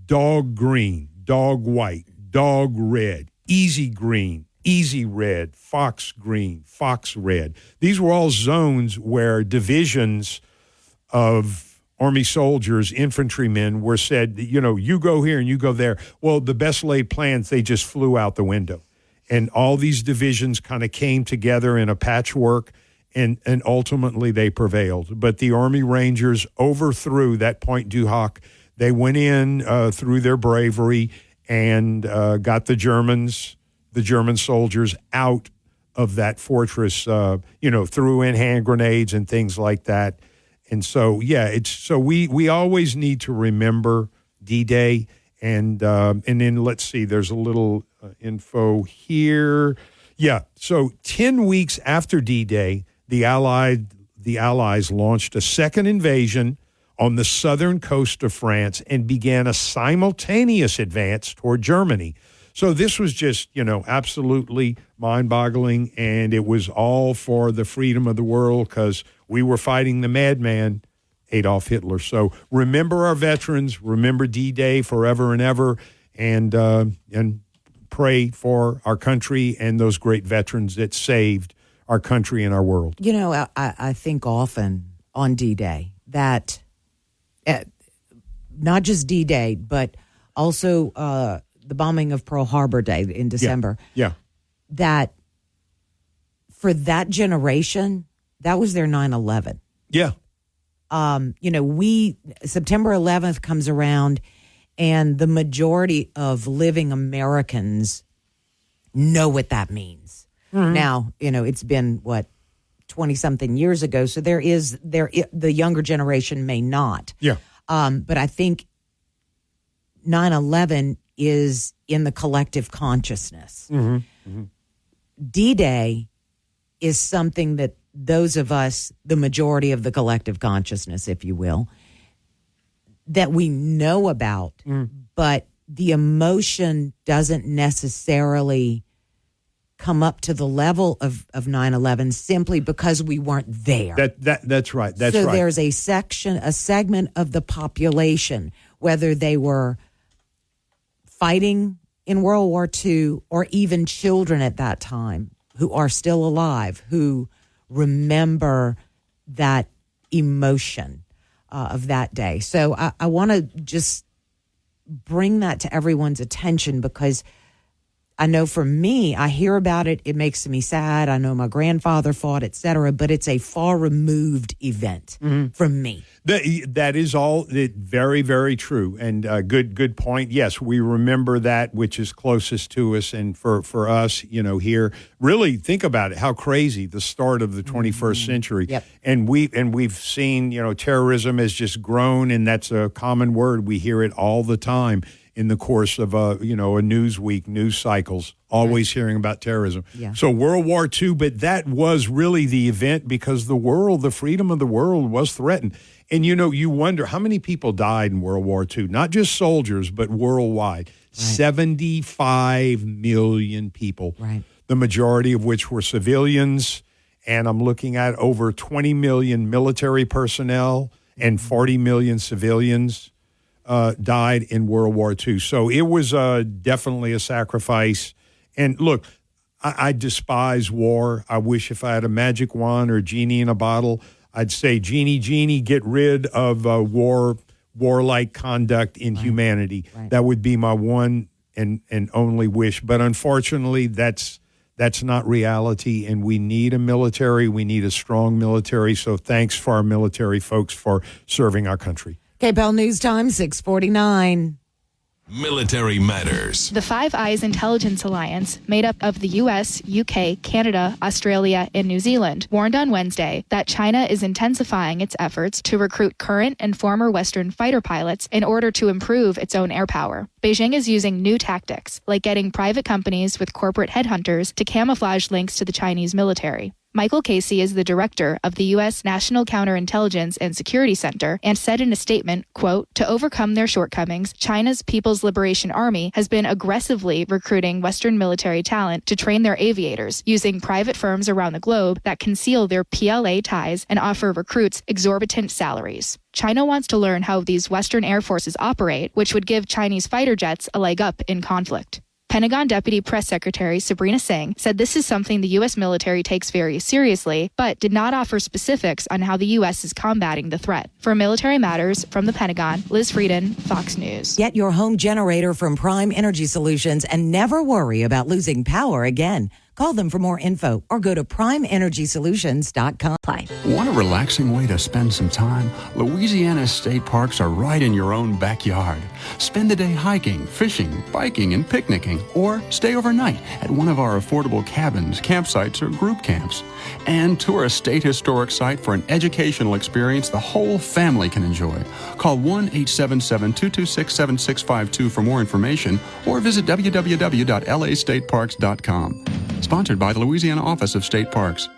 dog green, dog white, dog red, easy green, easy red, fox green, fox red. These were all zones where divisions of Army soldiers, infantrymen were said, you go here and you go there. Well, the best laid plans, they just flew out the window. And all these divisions kind of came together in a patchwork, and ultimately they prevailed. But the Army Rangers overthrew that Point du Hoc. They went in through their bravery and got the German soldiers out of that fortress, threw in hand grenades and things like that. And so, we always need to remember D-Day. And then let's see, there's a little info here. Yeah, so 10 weeks after D-Day, the Allies launched a second invasion on the southern coast of France and began a simultaneous advance toward Germany. So this was just, absolutely mind-boggling, and it was all for the freedom of the world because we were fighting the madman, Adolf Hitler. So remember our veterans, remember D-Day forever and ever, and pray for our country and those great veterans that saved our country and our world. I think often on D-Day that not just D-Day, but also the bombing of Pearl Harbor Day in December. Yeah. That for that generation, that was their 9/11. Yeah. September 11th comes around, and the majority of living Americans know what that means. Mm-hmm. Now, it's been 20-something years ago, so the younger generation may not. Yeah. But I think 9/11 is in the collective consciousness. Mm-hmm. Mm-hmm. D-Day is something that those of us, the majority of the collective consciousness, if you will, that we know about, but the emotion doesn't necessarily come up to the level of 9/11 simply because we weren't there. That's right. So there's a segment of the population, whether they were fighting in World War II or even children at that time who are still alive, who remember that emotion of that day. So I want to just bring that to everyone's attention because I know for me, I hear about it, it makes me sad. I know my grandfather fought, et cetera, but it's a far removed event from me. That is all very, very true. And good point. Yes, we remember that which is closest to us. And for us, here, really think about it, how crazy the start of the 21st century. Yep. And we've seen, terrorism has just grown, and that's a common word. We hear it all the time in the course of a news week, news cycles, always hearing about terrorism. Yeah. So World War II, but that was really the event because the freedom of the world was threatened. And, you wonder how many people died in World War II, not just soldiers, but worldwide. 75 million people, the majority of which were civilians. And I'm looking at over 20 million military personnel and 40 million civilians died in World War II. So it was definitely a sacrifice. And look, I despise war. I wish if I had a magic wand or a genie in a bottle, I'd say, Genie, get rid of warlike conduct in humanity. That would be my one and only wish. But unfortunately, that's not reality, and we need a military. We need a strong military. So thanks for our military folks for serving our country. KPEL News Time, 6:49. Military Matters. The Five Eyes Intelligence Alliance, made up of the U.S., UK, Canada, Australia, and New Zealand, warned on Wednesday that China is intensifying its efforts to recruit current and former Western fighter pilots in order to improve its own air power. Beijing is using new tactics, like getting private companies with corporate headhunters to camouflage links to the Chinese military. Michael Casey is the director of the U.S. National Counterintelligence and Security Center and said in a statement, quote, "To overcome their shortcomings, China's People's Liberation Army has been aggressively recruiting Western military talent to train their aviators, using private firms around the globe that conceal their PLA ties and offer recruits exorbitant salaries. China wants to learn how these Western air forces operate, which would give Chinese fighter jets a leg up in conflict." Pentagon Deputy Press Secretary Sabrina Singh said this is something the U.S. military takes very seriously, but did not offer specifics on how the U.S. is combating the threat. For Military Matters from the Pentagon, Liz Frieden, Fox News. Get your home generator from Prime Energy Solutions and never worry about losing power again. Call them for more info or go to primeenergysolutions.com. Want a relaxing way to spend some time? Louisiana state parks are right in your own backyard. Spend the day hiking, fishing, biking, and picnicking, or stay overnight at one of our affordable cabins, campsites, or group camps. And tour a state historic site for an educational experience the whole family can enjoy. Call 1-877-226-7652 for more information or visit www.lastateparks.com. Sponsored by the Louisiana Office of State Parks.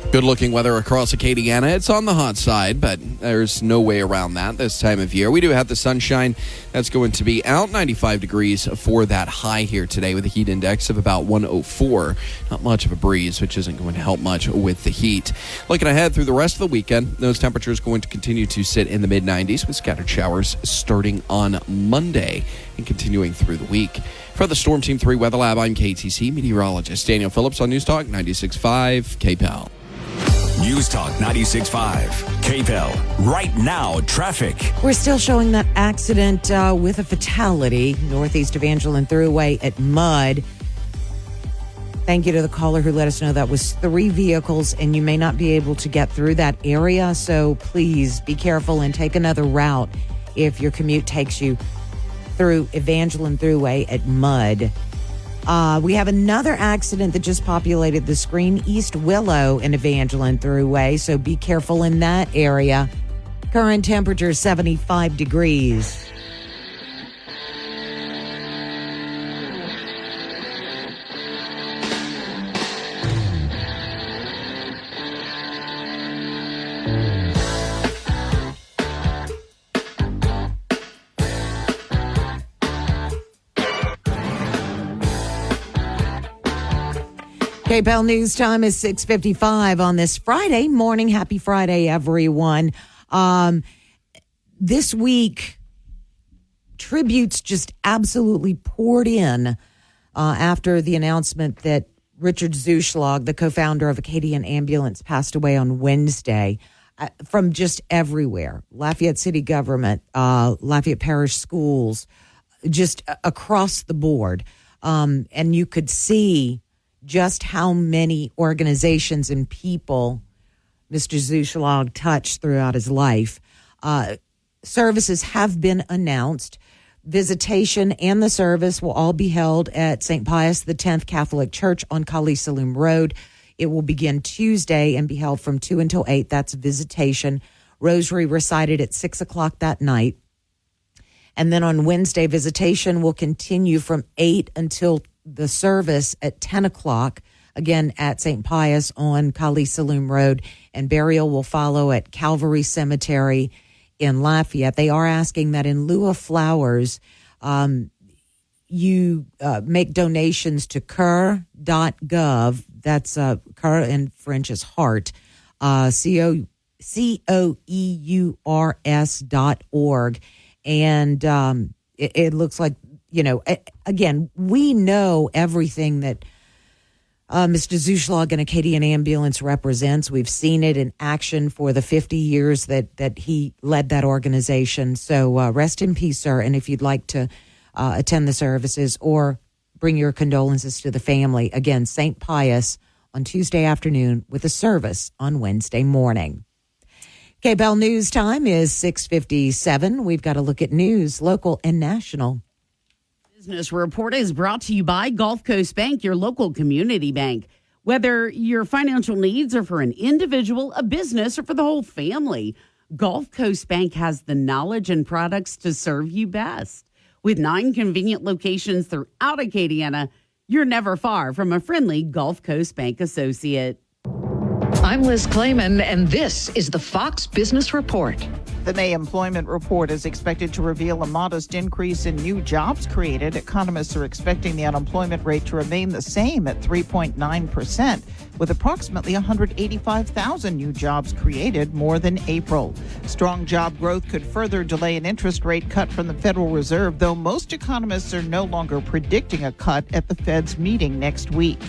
Good looking weather across Acadiana. It's on the hot side, but there's no way around that this time of year. We do have the sunshine. That's going to be out 95 degrees for that high here today with a heat index of about 104. Not much of a breeze, which isn't going to help much with the heat. Looking ahead through the rest of the weekend, those temperatures going to continue to sit in the mid-90s with scattered showers starting on Monday and continuing through the week. For the Storm Team 3 Weather Lab, I'm KTC meteorologist Daniel Phillips on News Talk 96.5 KPEL. News Talk 96.5 KPEL. Right now, traffic. We're still showing that accident with a fatality, northeast Evangeline Thruway at Mudd. Thank you to the caller who let us know that was 3 vehicles, and you may not be able to get through that area, so please be careful and take another route if your commute takes you through Evangeline Thruway at Mudd. We have another accident that just populated the screen, East Willow and Evangeline Thruway, so be careful in that area. Current temperature 75 degrees. KPEL News Time is 6:55 on this Friday morning. Happy Friday, everyone. This week, tributes just absolutely poured in after the announcement that Richard Zuschlag, the co-founder of Acadian Ambulance, passed away on Wednesday. From just everywhere, Lafayette City Government, Lafayette Parish Schools, just across the board. And you could see just how many organizations and people Mr. Zuschlag touched throughout his life. Services have been announced. Visitation and the service will all be held at St. Pius X Catholic Church on Kali Saloom Road. It will begin Tuesday and be held from 2 until 8. That's visitation. Rosary recited at 6 o'clock that night. And then on Wednesday, visitation will continue from 8 until the service at 10 o'clock, again at St. Pius on Kali Saloom Road. And burial will follow at Calvary Cemetery in Lafayette. They are asking that in lieu of flowers, you make donations to cur.gov. That's cur in French is heart, COEURS.org. And it looks like, again, we know everything that Mr. Zuschlag and Acadian Ambulance represents. We've seen it in action for the 50 years that he led that organization. So rest in peace, sir. And if you'd like to attend the services or bring your condolences to the family, again, St. Pius on Tuesday afternoon with a service on Wednesday morning. KBEL News time is 6:57. We've got a look at news, local and national. Business Report is brought to you by Gulf Coast Bank, your local community bank. Whether your financial needs are for an individual, a business, or for the whole family, Gulf Coast Bank has the knowledge and products to serve you best. With 9 convenient locations throughout Acadiana, you're never far from a friendly Gulf Coast Bank associate. I'm Liz Clayman, and this is the Fox Business Report. The May employment report is expected to reveal a modest increase in new jobs created. Economists are expecting the unemployment rate to remain the same at 3.9%, with approximately 185,000 new jobs created, more than April. Strong job growth could further delay an interest rate cut from the Federal Reserve, though most economists are no longer predicting a cut at the Fed's meeting next week.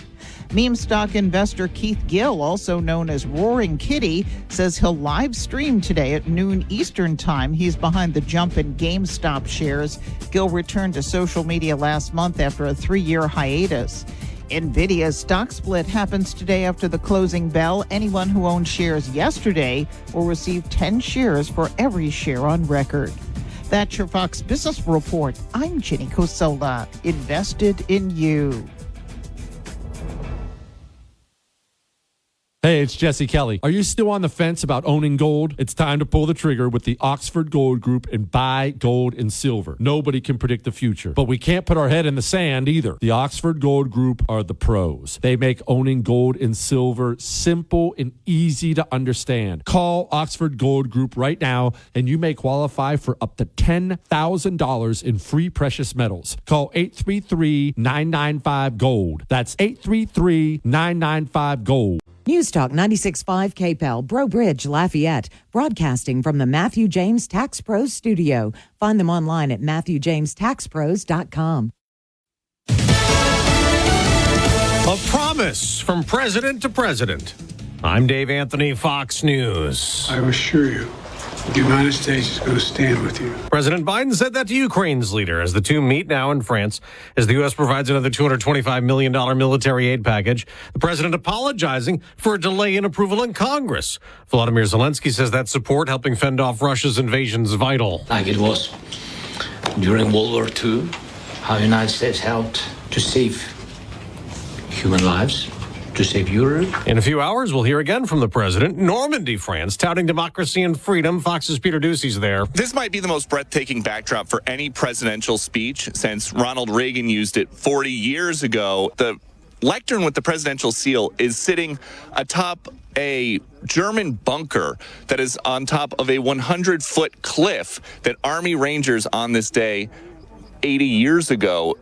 Meme stock investor Keith Gill, also known as Roaring Kitty, says he'll live stream today at noon Eastern time. He's behind the jump in GameStop shares. Gill returned to social media last month after a 3-year hiatus. NVIDIA's stock split happens today after the closing bell. Anyone who owned shares yesterday will receive 10 shares for every share on record. That's your Fox Business Report. I'm Jenny Cosola, invested in you. Hey, it's Jesse Kelly. Are you still on the fence about owning gold? It's time to pull the trigger with the Oxford Gold Group and buy gold and silver. Nobody can predict the future, but we can't put our head in the sand either. The Oxford Gold Group are the pros. They make owning gold and silver simple and easy to understand. Call Oxford Gold Group right now and you may qualify for up to $10,000 in free precious metals. Call 833-995-GOLD. That's 833-995-GOLD. News Talk 96.5 KPEL, Breaux Bridge, Lafayette, broadcasting from the Matthew James Tax Pros studio. Find them online at MatthewJamesTaxPros.com. A promise from president to president. I'm Dave Anthony, Fox News. I assure you, the United States is going to stand with you. President Biden said that to Ukraine's leader as the two meet now in France as the U.S. provides another $225 million military aid package. The president apologizing for a delay in approval in Congress. Volodymyr Zelensky says that support helping fend off Russia's invasion is vital. Like it was during World War II, how the United States helped to save human lives, to save Europe. In a few hours, we'll hear again from the president. Normandy, France, touting democracy and freedom. Fox's Peter Ducey's there. This might be the most breathtaking backdrop for any presidential speech since Ronald Reagan used it 40 years ago. The lectern with the presidential seal is sitting atop a German bunker that is on top of a 100-foot cliff that Army Rangers on this day 80 years ago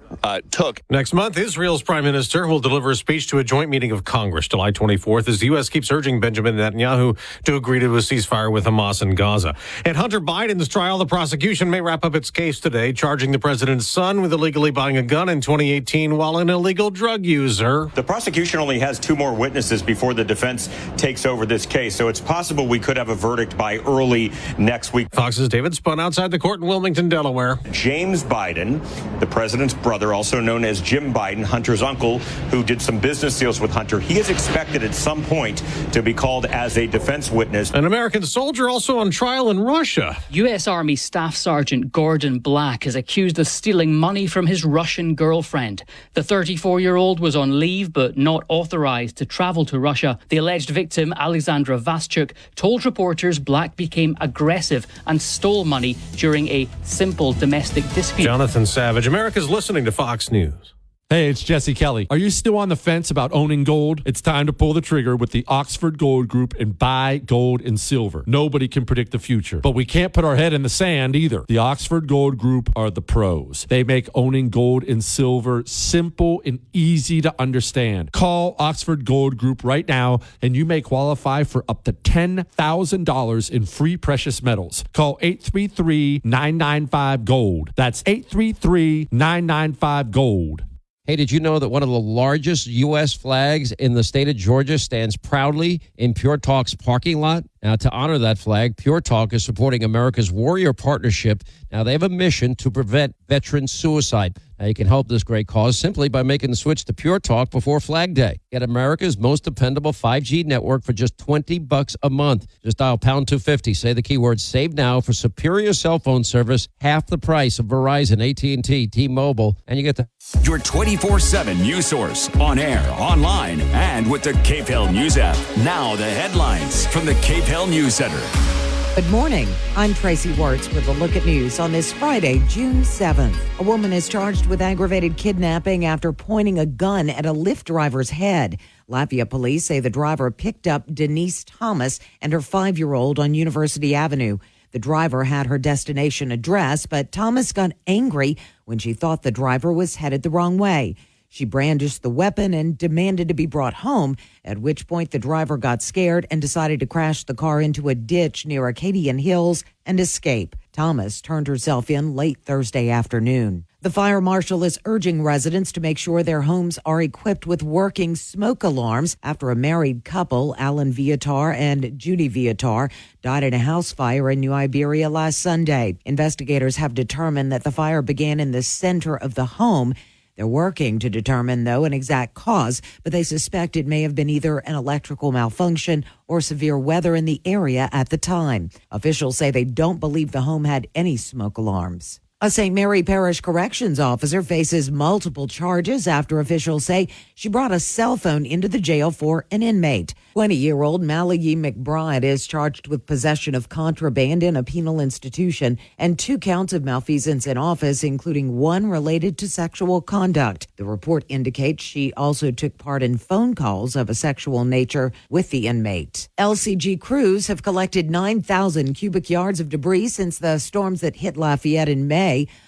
took. Next month, Israel's prime minister will deliver a speech to a joint meeting of Congress July 24th as the U.S. keeps urging Benjamin Netanyahu to agree to a ceasefire with Hamas in Gaza. At Hunter Biden's trial, the prosecution may wrap up its case today, charging the president's son with illegally buying a gun in 2018 while an illegal drug user. The prosecution only has 2 more witnesses before the defense takes over this case, so it's possible we could have a verdict by early next week. Fox's David Spun outside the court in Wilmington, Delaware. James Biden Biden, the president's brother, also known as Jim Biden, Hunter's uncle, who did some business deals with Hunter. He is expected at some point to be called as a defense witness. An American soldier also on trial in Russia. U.S. Army Staff Sergeant Gordon Black is accused of stealing money from his Russian girlfriend. The 34-year-old was on leave but not authorized to travel to Russia. The alleged victim, Alexandra Vaschuk, told reporters Black became aggressive and stole money during a simple domestic dispute. Jonathan Savage, America's listening to Fox News. Hey, it's Jesse Kelly. Are you still on the fence about owning gold? It's time to pull the trigger with the Oxford Gold Group and buy gold and silver. Nobody can predict the future, but we can't put our head in the sand either. The Oxford Gold Group are the pros. They make owning gold and silver simple and easy to understand. Call Oxford Gold Group right now, and you may qualify for up to $10,000 in free precious metals. Call 833-995-GOLD. That's 833-995-GOLD. Hey, did you know that one of the largest U.S. flags in the state of Georgia stands proudly in Pure Talk's parking lot? Now, to honor that flag, Pure Talk is supporting America's Warrior Partnership. Now, they have a mission to prevent veteran suicide. Now, you can help this great cause simply by making the switch to Pure Talk before Flag Day. Get America's most dependable 5G network for just $20 a month. Just dial pound 250. Say the keyword SAVE NOW for superior cell phone service, half the price of Verizon, AT&T, T-Mobile, and you get the... Your 24/7 news source, on air, online, and with the Cape Hill News app. Now the headlines from the Cape Hill News Center. Good morning. I'm Tracy Wertz with a look at news on this Friday, June 7th. A woman is charged with aggravated kidnapping after pointing a gun at a Lyft driver's head. Lafayette police say the driver picked up Denise Thomas and her 5-year-old on University Avenue. The driver had her destination address, but Thomas got angry when she thought the driver was headed the wrong way. She brandished the weapon and demanded to be brought home, at which point the driver got scared and decided to crash the car into a ditch near Acadiana Hills and escape. Thomas turned herself in late Thursday afternoon. The fire marshal is urging residents to make sure their homes are equipped with working smoke alarms after a married couple, Alan Viatar and Judy Viatar, died in a house fire in New Iberia last Sunday. Investigators have determined that the fire began in the center of the home. They're working to determine, though, an exact cause, but they suspect it may have been either an electrical malfunction or severe weather in the area at the time. Officials say they don't believe the home had any smoke alarms. A St. Mary Parish corrections officer faces multiple charges after officials say she brought a cell phone into the jail for an inmate. 20-year-old Malayi McBride is charged with possession of contraband in a penal institution and 2 counts of malfeasance in office, including one related to sexual conduct. The report indicates she also took part in phone calls of a sexual nature with the inmate. LCG crews have collected 9,000 cubic yards of debris since the storms that hit Lafayette in May.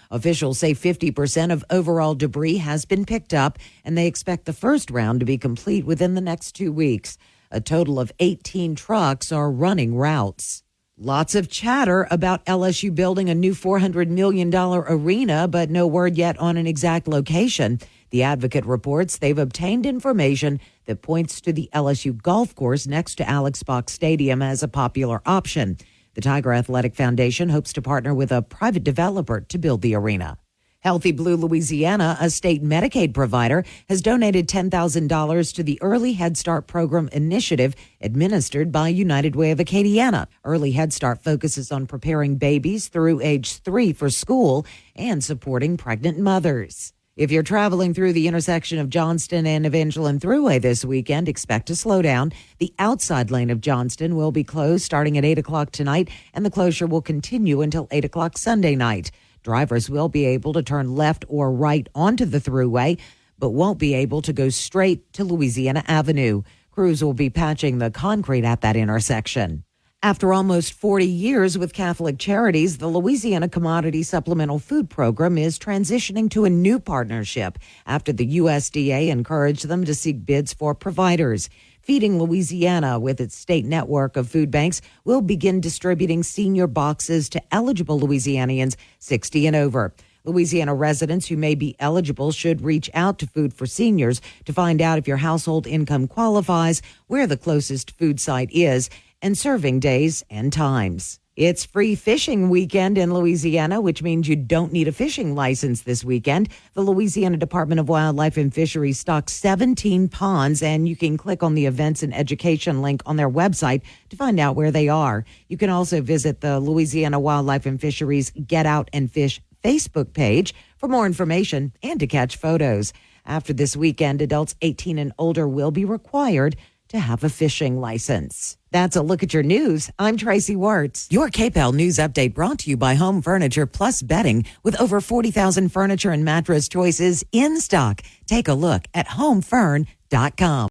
Officials say 50% of overall debris has been picked up, and they expect the first round to be complete within the next 2 weeks. A total of 18 trucks are running routes. Lots of chatter about LSU building a new $400 million arena, but no word yet on an exact location. The Advocate reports they've obtained information that points to the LSU golf course next to Alex Box Stadium as a popular option. The Tiger Athletic Foundation hopes to partner with a private developer to build the arena. Healthy Blue Louisiana, a state Medicaid provider, has donated $10,000 to the Early Head Start program initiative administered by United Way of Acadiana. Early Head Start focuses on preparing babies through age 3 for school and supporting pregnant mothers. If you're traveling through the intersection of Johnston and Evangeline Thruway this weekend, expect to slow down. The outside lane of Johnston will be closed starting at 8 o'clock tonight, and the closure will continue until 8 o'clock Sunday night. Drivers will be able to turn left or right onto the Thruway, but won't be able to go straight to Louisiana Avenue. Crews will be patching the concrete at that intersection. After almost 40 years with Catholic Charities, the Louisiana Commodity Supplemental Food Program is transitioning to a new partnership after the USDA encouraged them to seek bids for providers. Feeding Louisiana, with its state network of food banks, will begin distributing senior boxes to eligible Louisianians 60 and over. Louisiana residents who may be eligible should reach out to Food for Seniors to find out if your household income qualifies, where the closest food site is, and serving days and times. It's free fishing weekend in Louisiana, which means you don't need a fishing license this weekend. The Louisiana Department of Wildlife and Fisheries stocks 17 ponds, and you can click on the events and education link on their website to find out where they are. You can also visit the Louisiana Wildlife and Fisheries Get Out and Fish Facebook page for more information and to catch photos. After this weekend, adults 18 and older will be required to have a fishing license. That's a look at your news. I'm Tracy Wirtz. Your KPEL news update brought to you by Home Furniture Plus Bedding with over 40,000 furniture and mattress choices in stock. Take a look at homefern.com.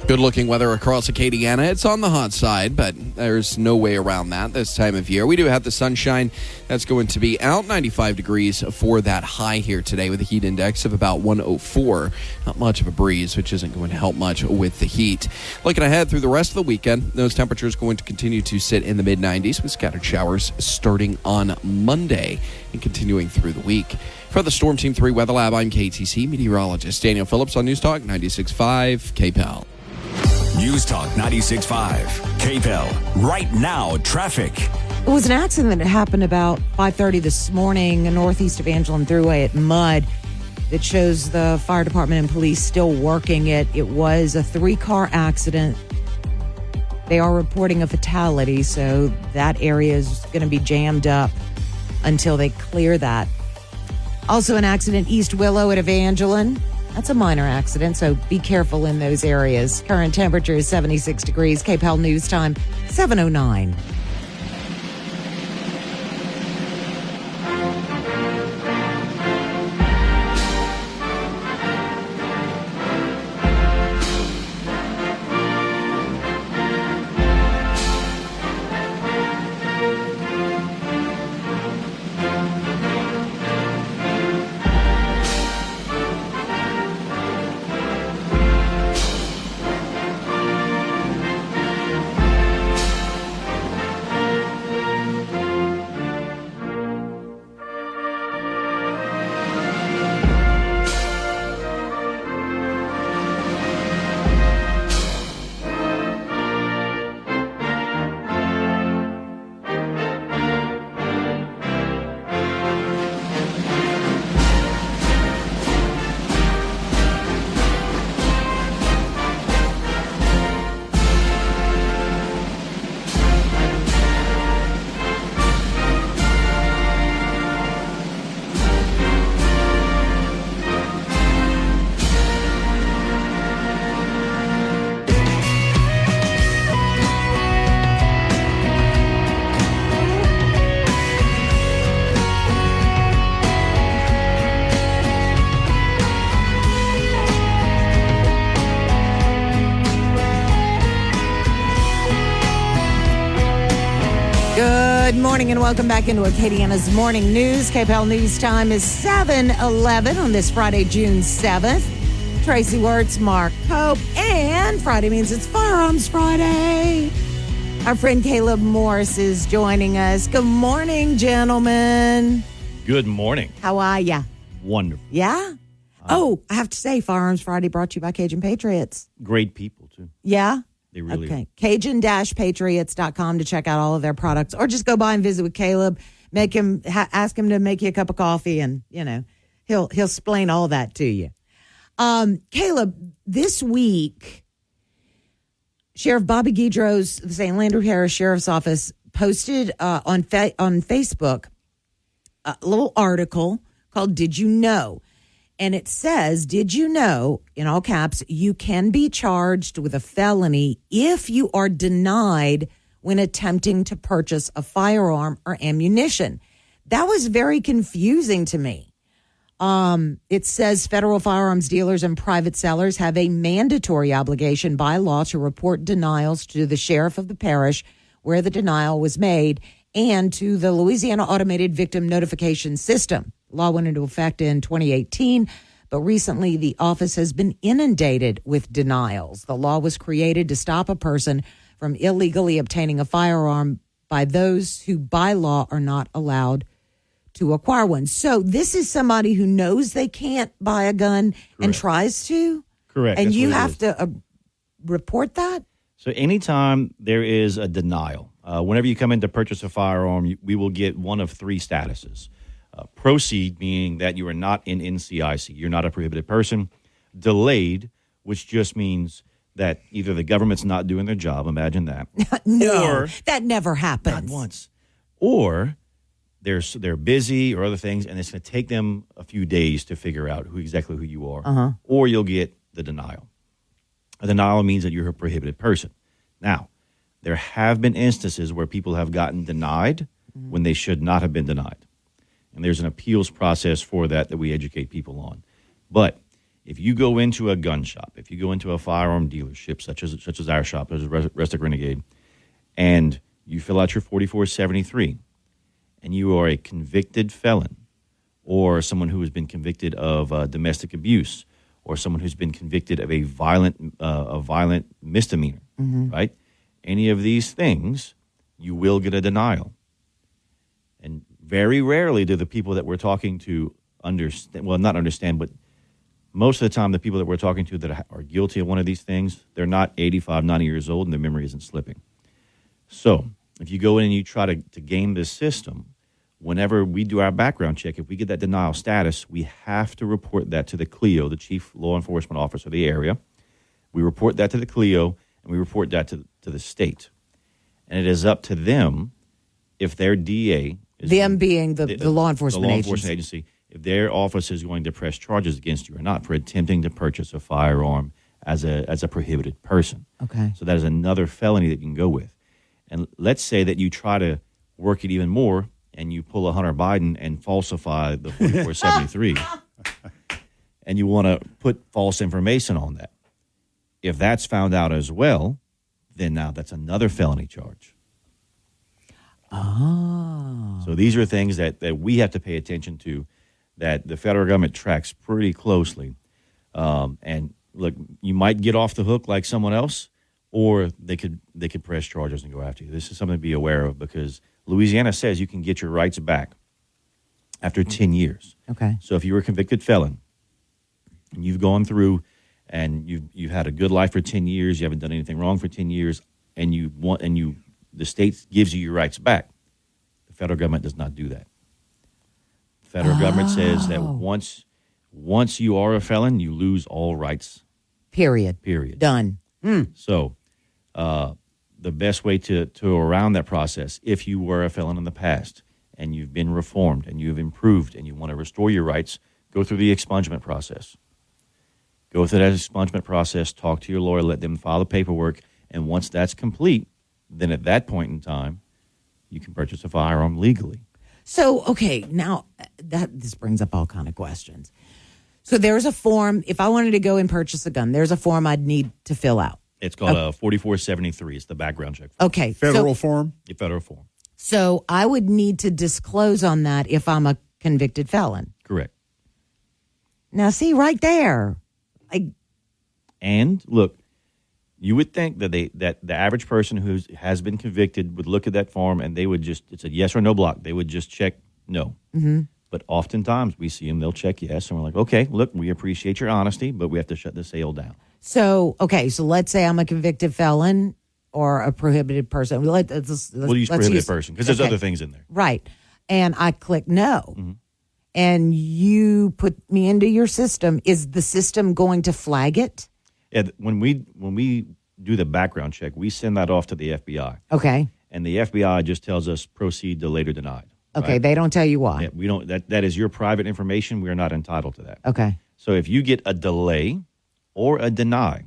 Good looking weather across Acadiana. It's on the hot side, but there's no way around that this time of year. We do have the sunshine. That's going to be out 95 degrees for that high here today with a heat index of about 104. Not much of a breeze, which isn't going to help much with the heat. Looking ahead through the rest of the weekend, those temperatures going to continue to sit in the mid-90s with scattered showers starting on Monday and continuing through the week. For the Storm Team 3 Weather Lab, I'm KTC meteorologist Daniel Phillips on News Talk 96.5 KPEL. News Talk 96.5 KPEL. Right now, traffic. It was an accident that happened about 5:30 this morning northeast of Angelin Thruway at Mudd that shows the fire department and police still working it. It was a 3-car accident. They are reporting a fatality, so that area is going to be jammed up until they clear that. Also an accident East Willow at Evangeline. That's a minor accident, so be careful in those areas. Current temperature is 76 degrees. KPEL News Time, 7:09. Good morning and welcome back into Acadiana's Morning News. KPEL News Time is 7:11 on this Friday, June 7th. Tracy Wirtz, Mark Pope, and Friday means it's Firearms Friday. Our friend Caleb Morris is joining us. Good morning, gentlemen. Good morning. How are ya? Wonderful. Yeah? I have to say, Firearms Friday brought to you by Cajun Patriots. Great people, too. Yeah? They really okay. Cajun-patriots.com to check out all of their products, or just go by and visit with Caleb. Make him ask him to make you a cup of coffee, and he'll explain all that to you. Caleb, this week, Sheriff Bobby Guidro's the St. Landry Parish Sheriff's Office posted on Facebook a little article called "Did You Know?" And it says, did you know, in all caps, you can be charged with a felony if you are denied when attempting to purchase a firearm or ammunition. That was very confusing to me. It says federal firearms dealers and private sellers have a mandatory obligation by law to report denials to the sheriff of the parish where the denial was made and to the Louisiana Automated Victim Notification System. Law went into effect in 2018, but recently the office has been inundated with denials. The law was created to stop a person from illegally obtaining a firearm by those who by law are not allowed to acquire one. So this is somebody who knows they can't buy a gun and tries to? Correct. And That's you what it have is. to report that? So anytime there is a denial, whenever you come in to purchase a firearm, we will get one of three statuses. Proceed, meaning that you are not in NCIC. You're not a prohibited person. Delayed, which just means that either the government's not doing their job, imagine that. No, or, that never happens. Not once. Or they're busy or other things, and it's going to take them a few days to figure out exactly who you are. Uh-huh. Or you'll get the denial. A denial means that you're a prohibited person. Now, there have been instances where people have gotten denied when they should not have been denied. And there's an appeals process for that we educate people on. But if you go into a gun shop, if you go into a firearm dealership, such as our shop, as Rustic Renegade, and you fill out your 4473, and you are a convicted felon, or someone who has been convicted of domestic abuse, or someone who's been convicted of a violent misdemeanor, right? Any of these things, you will get a denial. And very rarely do the people that we're talking to understand, well, not understand, but most of the time the people that we're talking to that are guilty of one of these things, they're not 85, 90 years old and their memory isn't slipping. So if you go in and you try to game this system, whenever we do our background check, if we get that denial status, we have to report that to the CLEO, the Chief Law Enforcement Officer of the area. We report that to the CLEO, and we report that to the state. And it is up to them if their DA is... Them being the law enforcement agency. If their office is going to press charges against you or not for attempting to purchase a firearm as a prohibited person. Okay. So that is another felony that you can go with. And let's say that you try to work it even more, and you pull a Hunter Biden and falsify the 4473, and you want to put false information on that. If that's found out as well, then now that's another felony charge. Oh. So these are things that we have to pay attention to, that the federal government tracks pretty closely. And look, you might get off the hook like someone else, or they could press charges and go after you. This is something to be aware of, because Louisiana says you can get your rights back after 10 years. Okay. So if you were a convicted felon and you've gone through and you've had a good life for 10 years, you haven't done anything wrong for 10 years, and the state gives you your rights back, the federal government does not do that. The federal government says that once you are a felon, you lose all rights. Period. Done. So the best way to around that process, if you were a felon in the past and you've been reformed and you've improved and you want to restore your rights, go through the expungement process. Go through that expungement process, talk to your lawyer, let them file the paperwork, and once that's complete, then at that point in time, you can purchase a firearm legally. So, okay, now this brings up all kind of questions. So there's a form, if I wanted to go and purchase a gun, there's a form I'd need to fill out. It's called a 4473. It's the background check form. Okay. Federal form? The federal form. So I would need to disclose on that if I'm a convicted felon. Correct. Now, see, right there. And look, you would think that the average person who has been convicted would look at that form and they would just, it's a yes or no block. They would just check no. Mm-hmm. But oftentimes we see them, they'll check yes. And we're like, okay, look, we appreciate your honesty, but we have to shut the sale down. So, okay, so let's say I'm a convicted felon or a prohibited person. We'll use prohibited person because there's other things in there. Right. And I click no. Mm-hmm. And you put me into your system. Is the system going to flag it? Yeah, when we do the background check, we send that off to the FBI. Okay. And the FBI just tells us proceed, delayed, or denied. Okay, right? they don't tell you why. Yeah, we don't. That is your private information. We are not entitled to that. Okay. So if you get a delay or a deny,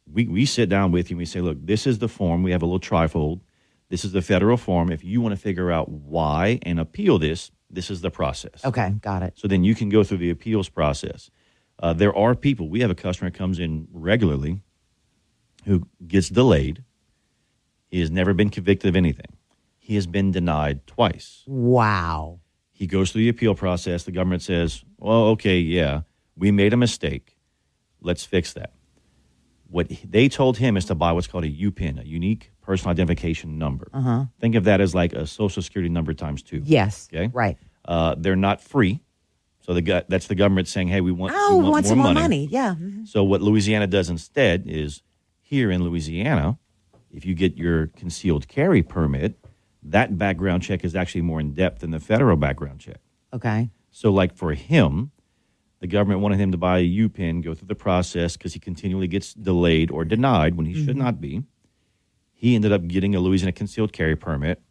we sit down with you and we say, look, this is the form. We have a little trifold. This is the federal form. If you want to figure out why and appeal this, this is the process. Okay, got it. So then you can go through the appeals process. There are people. We have a customer that comes in regularly who gets delayed. He has never been convicted of anything. He has been denied twice. Wow. He goes through the appeal process. The government says, well, okay, yeah, we made a mistake. Let's fix that. What they told him is to buy what's called a UPIN, a unique personal identification number. Uh-huh. Think of that as like a Social Security number times 2. Yes. Okay. Right. They're not free. So that's the government saying, hey, we want some more money. Yeah. Mm-hmm. So what Louisiana does instead is Here in Louisiana, if you get your concealed carry permit, that background check is actually more in depth than the federal background check. Okay. So, like for him, the government wanted him to buy a U-Pin, go through the process because he continually gets delayed or denied when he should not be. He ended up getting a Louisiana concealed carry permit,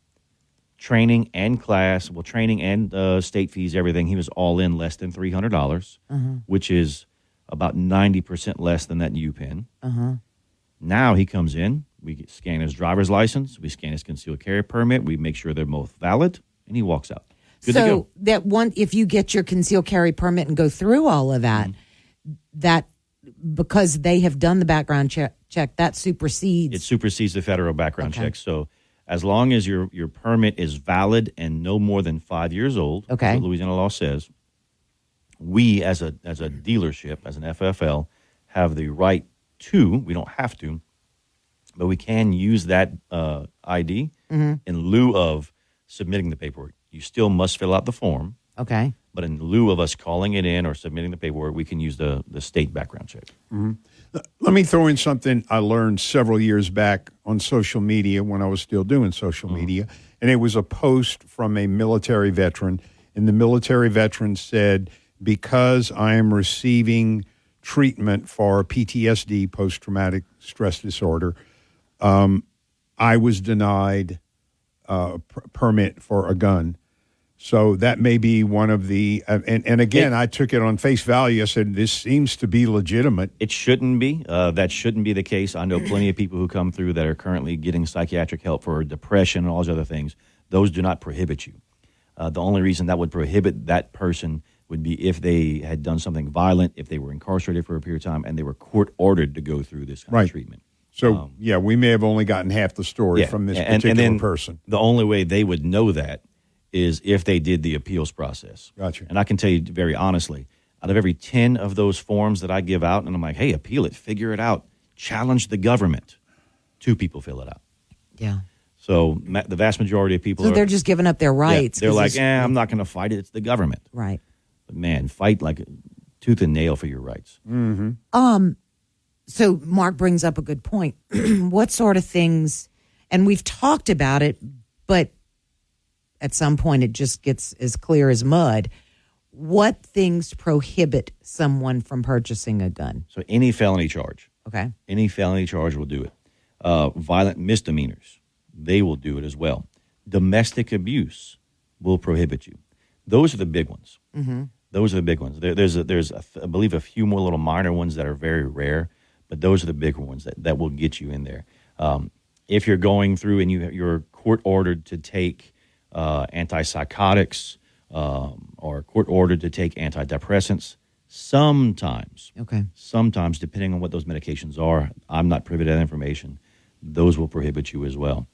training and class, training and state fees, everything. He was all in less than $300, which is about 90% less than that U-Pin. Now he comes in, we scan his driver's license, we scan his concealed carry permit, we make sure they're both valid, and he walks out. Good to go. So that one, if you get your concealed carry permit and go through all of that, that because they have done the background check, that supersedes. It supersedes the federal background check. So as long as your permit is valid and no more than 5 years old, that's what Louisiana law says, we as a dealership, as an FFL, have the right to, we don't have to, but we can use that ID in lieu of submitting the paperwork. You still must fill out the form. Okay. But in lieu of us calling it in or submitting the paperwork, we can use the state background check. Let me throw in something I learned several years back on social media when I was still doing social media. And it was a post from a military veteran. And the military veteran said, because I am receiving treatment for PTSD, post-traumatic stress disorder, I was denied a permit for a gun. So that may be one of the, and again, I took it on face value. I said, this seems to be legitimate. It shouldn't be. That shouldn't be the case. I know plenty of people who come through that are currently getting psychiatric help for depression and all those other things. Those do not prohibit you. The only reason that would prohibit that person would be if they had done something violent, if they were incarcerated for a period of time, and they were court-ordered to go through this kind of treatment. So, we may have only gotten half the story from this particular and then person. The only way they would know that is if they did the appeals process. Gotcha. And I can tell you very honestly, out of every 10 of those forms that I give out, and I'm like, hey, appeal it, figure it out, challenge the government, 2 people fill it out. Yeah. So the vast majority of people they're just giving up their rights. they're like, I'm not going to fight it. It's the government. Right. But man, fight like tooth and nail for your rights. So Mark brings up a good point. What sort of things, and we've talked about it, but at some point it just gets as clear as mud. What things prohibit someone from purchasing a gun? So any felony charge. Okay. Any felony charge will do it. Violent misdemeanors, they will do it as well. Domestic abuse will prohibit you. Those are the big ones. Those are the big ones. There's I believe, a few more little minor ones that are very rare, but those are the bigger ones that will get you in there. If you're going through and you're court-ordered to take antipsychotics or court-ordered to take antidepressants, sometimes, depending on what those medications are, I'm not privy to that information, those will prohibit you as well.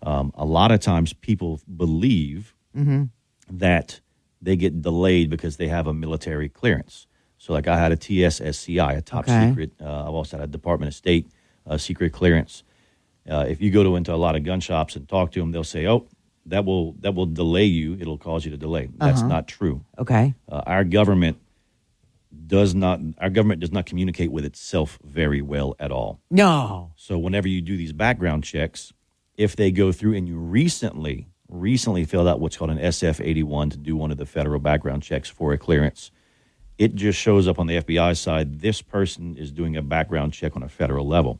A lot of times people believe that they get delayed because they have a military clearance. So like I had a TSSCI, a top secret. I've also had a Department of State secret clearance. If you go into a lot of gun shops and talk to them, they'll say, oh, that will delay you. It'll cause you to delay. That's not true. Okay. Our government does not communicate with itself very well at all. No. So whenever you do these background checks, if they go through and you recently filled out what's called an SF-81 to do one of the federal background checks for a clearance, it just shows up on the FBI side, this person is doing a background check on a federal level.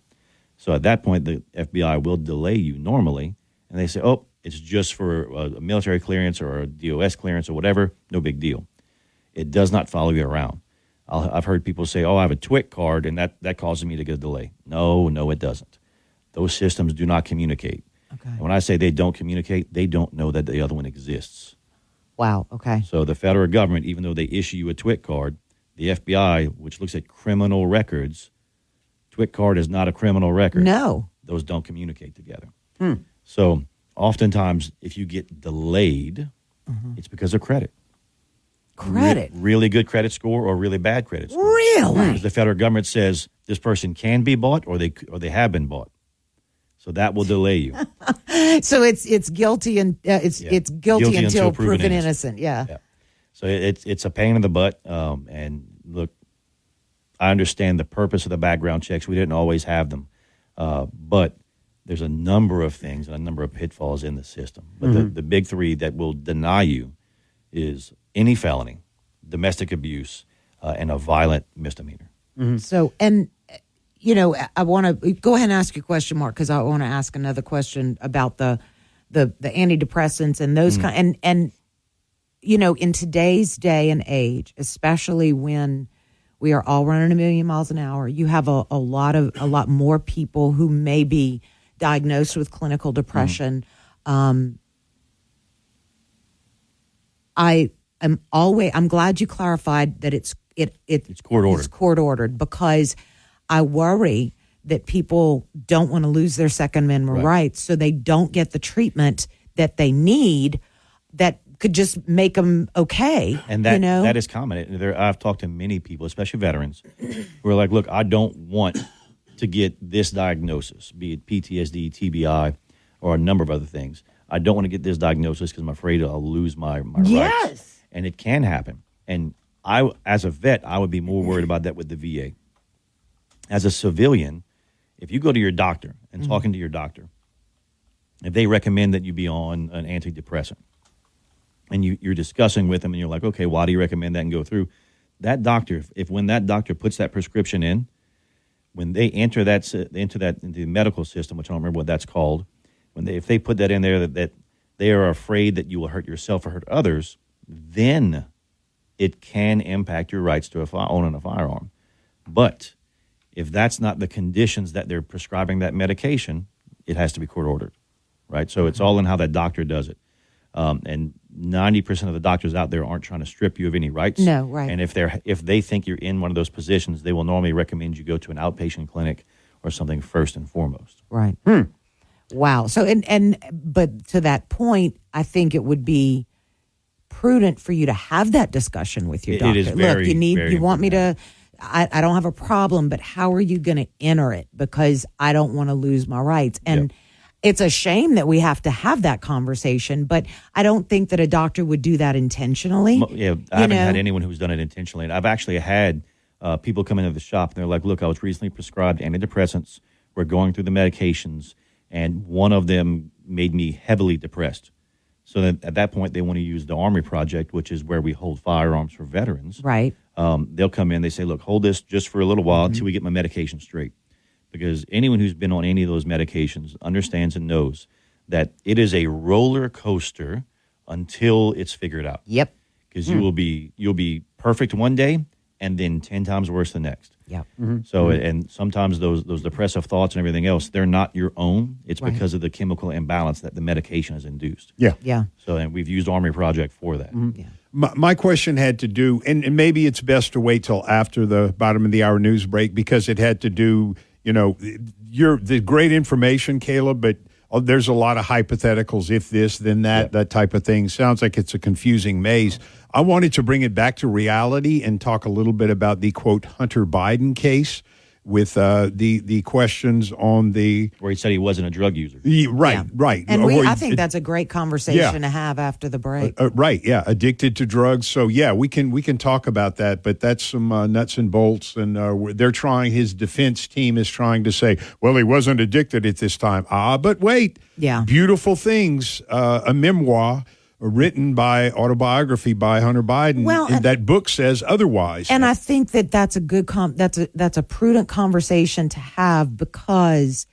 So at that point, the FBI will delay you normally, and they say, oh, it's just for a military clearance or a DOS clearance or whatever, no big deal. It does not follow you around. I've heard people say, oh, I have a TWIC card, and that causes me to get a delay. No, it doesn't. Those systems do not communicate. Okay. And when I say they don't communicate, they don't know that the other one exists. Wow, okay. So the federal government, even though they issue you a TWIC card, the FBI, which looks at criminal records, TWIC card is not a criminal record. No. Those don't communicate together. So oftentimes, if you get delayed, it's because of credit. Credit? Really good credit score or really bad credit score. Really? Because the federal government says this person can be bought or they have been bought. So that will delay you. So it's guilty and it's guilty until proven innocent. Yeah. So it's a pain in the butt. And look, I understand the purpose of the background checks. We didn't always have them. But there's a number of things and a number of pitfalls in the system. But the big three that will deny you is any felony, domestic abuse, and a violent misdemeanor. So, and, you know, I want to go ahead and ask you a question, Mark, because I want to ask another question about the antidepressants and those kind. And, you know, in today's day and age, especially when we are all running a million miles an hour, you have a lot more people who may be diagnosed with clinical depression. I'm glad you clarified that it's court ordered. It's court ordered, because I worry that people don't want to lose their Second Amendment rights, so they don't get the treatment that they need that could just make them okay. And that, you know? that is common. I've talked to many people, especially veterans, who are like, look, I don't want to get this diagnosis, be it PTSD, TBI, or a number of other things. I don't want to get this diagnosis because I'm afraid I'll lose my rights. And it can happen. And I, as a vet, I would be more worried about that with the VA. As a civilian, if you go to your doctor and talking to your doctor, if they recommend that you be on an antidepressant, and you're discussing with them, and you're like, okay, why do you recommend that, and go through, that doctor, if when that doctor puts that prescription in, when they enter into the medical system, which I don't remember what that's called, if they put that in there that they are afraid that you will hurt yourself or hurt others, then it can impact your rights to owning a firearm. But if that's not the conditions that they're prescribing that medication, it has to be court ordered, right? So it's all in how that doctor does it. And 90% of the doctors out there aren't trying to strip you of any rights. No, right. And if they think you're in one of those positions, they will normally recommend you go to an outpatient clinic or something first and foremost. Right. Wow. So but to that point, I think it would be prudent for you to have that discussion with your doctor. It is very, Look, you want me to. I don't have a problem, but how are you going to enter it? Because I don't want to lose my rights. And it's a shame that we have to have that conversation, but I don't think that a doctor would do that intentionally. Yeah, I haven't had anyone who's done it intentionally. And I've actually had people come into the shop and they're like, look, I was recently prescribed antidepressants. We're going through the medications, and one of them made me heavily depressed. So then at that point, they want to use the Armory Project, which is where we hold firearms for veterans. Right. They'll come in, they say, look, hold this just for a little while until we get my medication straight. Because anyone who's been on any of those medications understands and knows that it is a roller coaster until it's figured out. Yep. Because you'll be perfect one day and then 10 times worse the next. Yep. So and sometimes those depressive thoughts and everything else, they're not your own. It's because of the chemical imbalance that the medication has induced. Yeah. So and we've used Armory Project for that. Yeah. My question had to do, and maybe it's best to wait till after the bottom of the hour news break, because it had to do, you know, the great information, Caleb, but there's a lot of hypotheticals, if this, then that, that type of thing. Sounds like it's a confusing maze. I wanted to bring it back to reality and talk a little bit about the, quote, Hunter Biden case with the questions on the... Where he said he wasn't a drug user. Right. And I think that's a great conversation to have after the break. Right, addicted to drugs. So, we can talk about that, but that's some nuts and bolts, and his defense team is trying to say, well, he wasn't addicted at this time. But wait. Yeah. Beautiful Things, a memoir written by autobiography by Hunter Biden. Well, and that book says otherwise. And I think that's a good that's a prudent conversation to have, because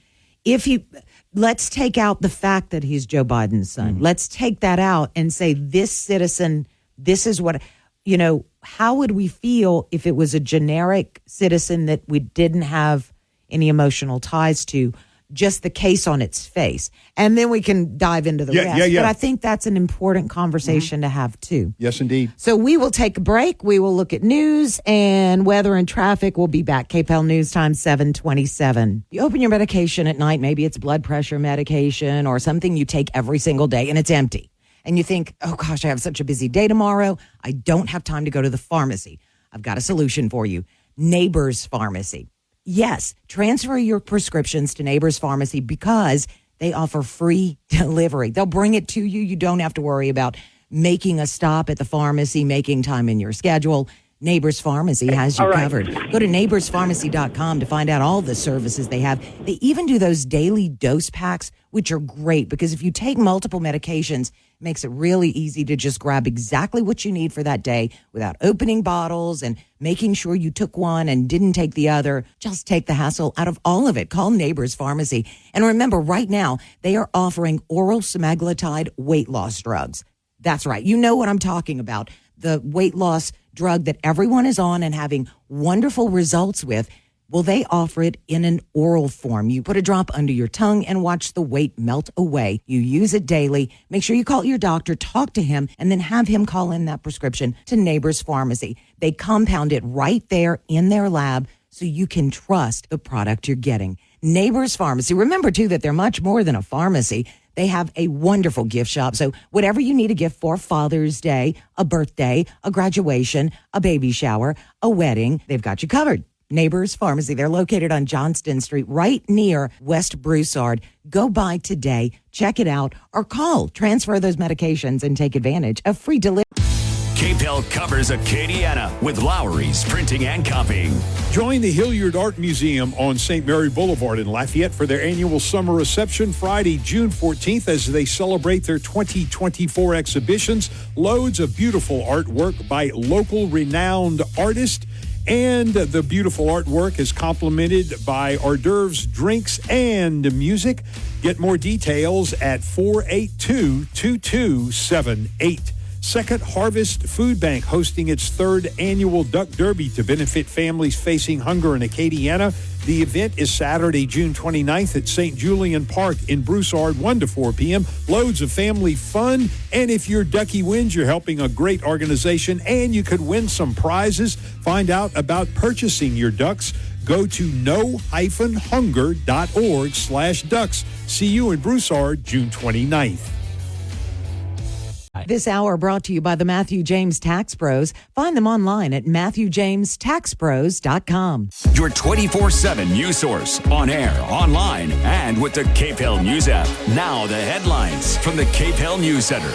let's take out the fact that he's Joe Biden's son. Let's take that out and say, this citizen, this is what, how would we feel if it was a generic citizen that we didn't have any emotional ties to? Just the case on its face. And then we can dive into the rest. But I think that's an important conversation to have, too. Yes, indeed. So we will take a break. We will look at news and weather and traffic. We'll be back. KPEL News Time, 7:27. You open your medication at night. Maybe it's blood pressure medication or something you take every single day, and it's empty. And you think, oh, gosh, I have such a busy day tomorrow. I don't have time to go to the pharmacy. I've got a solution for you. Neighbor's Pharmacy. Yes, transfer your prescriptions to Neighbor's Pharmacy because they offer free delivery. They'll bring it to you. You don't have to worry about making a stop at the pharmacy, making time in your schedule. Neighbors Pharmacy has you covered. Go to neighborspharmacy.com to find out all the services they have. They even do those daily dose packs, which are great because if you take multiple medications, it makes it really easy to just grab exactly what you need for that day without opening bottles and making sure you took one and didn't take the other. Just take the hassle out of all of it. Call Neighbors Pharmacy. And remember, right now, they are offering oral semaglutide weight loss drugs. That's right. You know what I'm talking about. The weight loss drug that everyone is on and having wonderful results with. Well, they offer it in an oral form. You put a drop under your tongue and watch the weight melt away. You use it daily. Make sure you call your doctor, talk to him, and then have him call in that prescription to Neighbors Pharmacy. They compound it right there in their lab so you can trust the product you're getting. Neighbors Pharmacy. Remember, too, that they're much more than a pharmacy. They have a wonderful gift shop. So whatever you need a gift for, Father's Day, a birthday, a graduation, a baby shower, a wedding, they've got you covered. Neighbors Pharmacy. They're located on Johnston Street, right near West Broussard. Go by today, check it out, or call. Transfer those medications and take advantage of free delivery. KPEL covers Acadiana with Lowry's Printing and Copying. Join the Hilliard Art Museum on St. Mary Boulevard in Lafayette for their annual summer reception Friday, June 14th as they celebrate their 2024 exhibitions. Loads of beautiful artwork by local renowned artists. And the beautiful artwork is complemented by hors d'oeuvres, drinks, and music. Get more details at 482-2278. Second Harvest Food Bank hosting its third annual Duck Derby to benefit families facing hunger in Acadiana. The event is Saturday, June 29th at St. Julian Park in Broussard, 1 to 4 p.m. Loads of family fun. And if your ducky wins, you're helping a great organization and you could win some prizes. Find out about purchasing your ducks. Go to no-hunger.org/ducks. See you in Broussard, June 29th. This hour brought to you by the Matthew James Tax Pros. Find them online at MatthewJamesTaxPros.com. Your 24/7 news source, on air, online, and with the KPEL News app. Now the headlines from the KPEL News Center.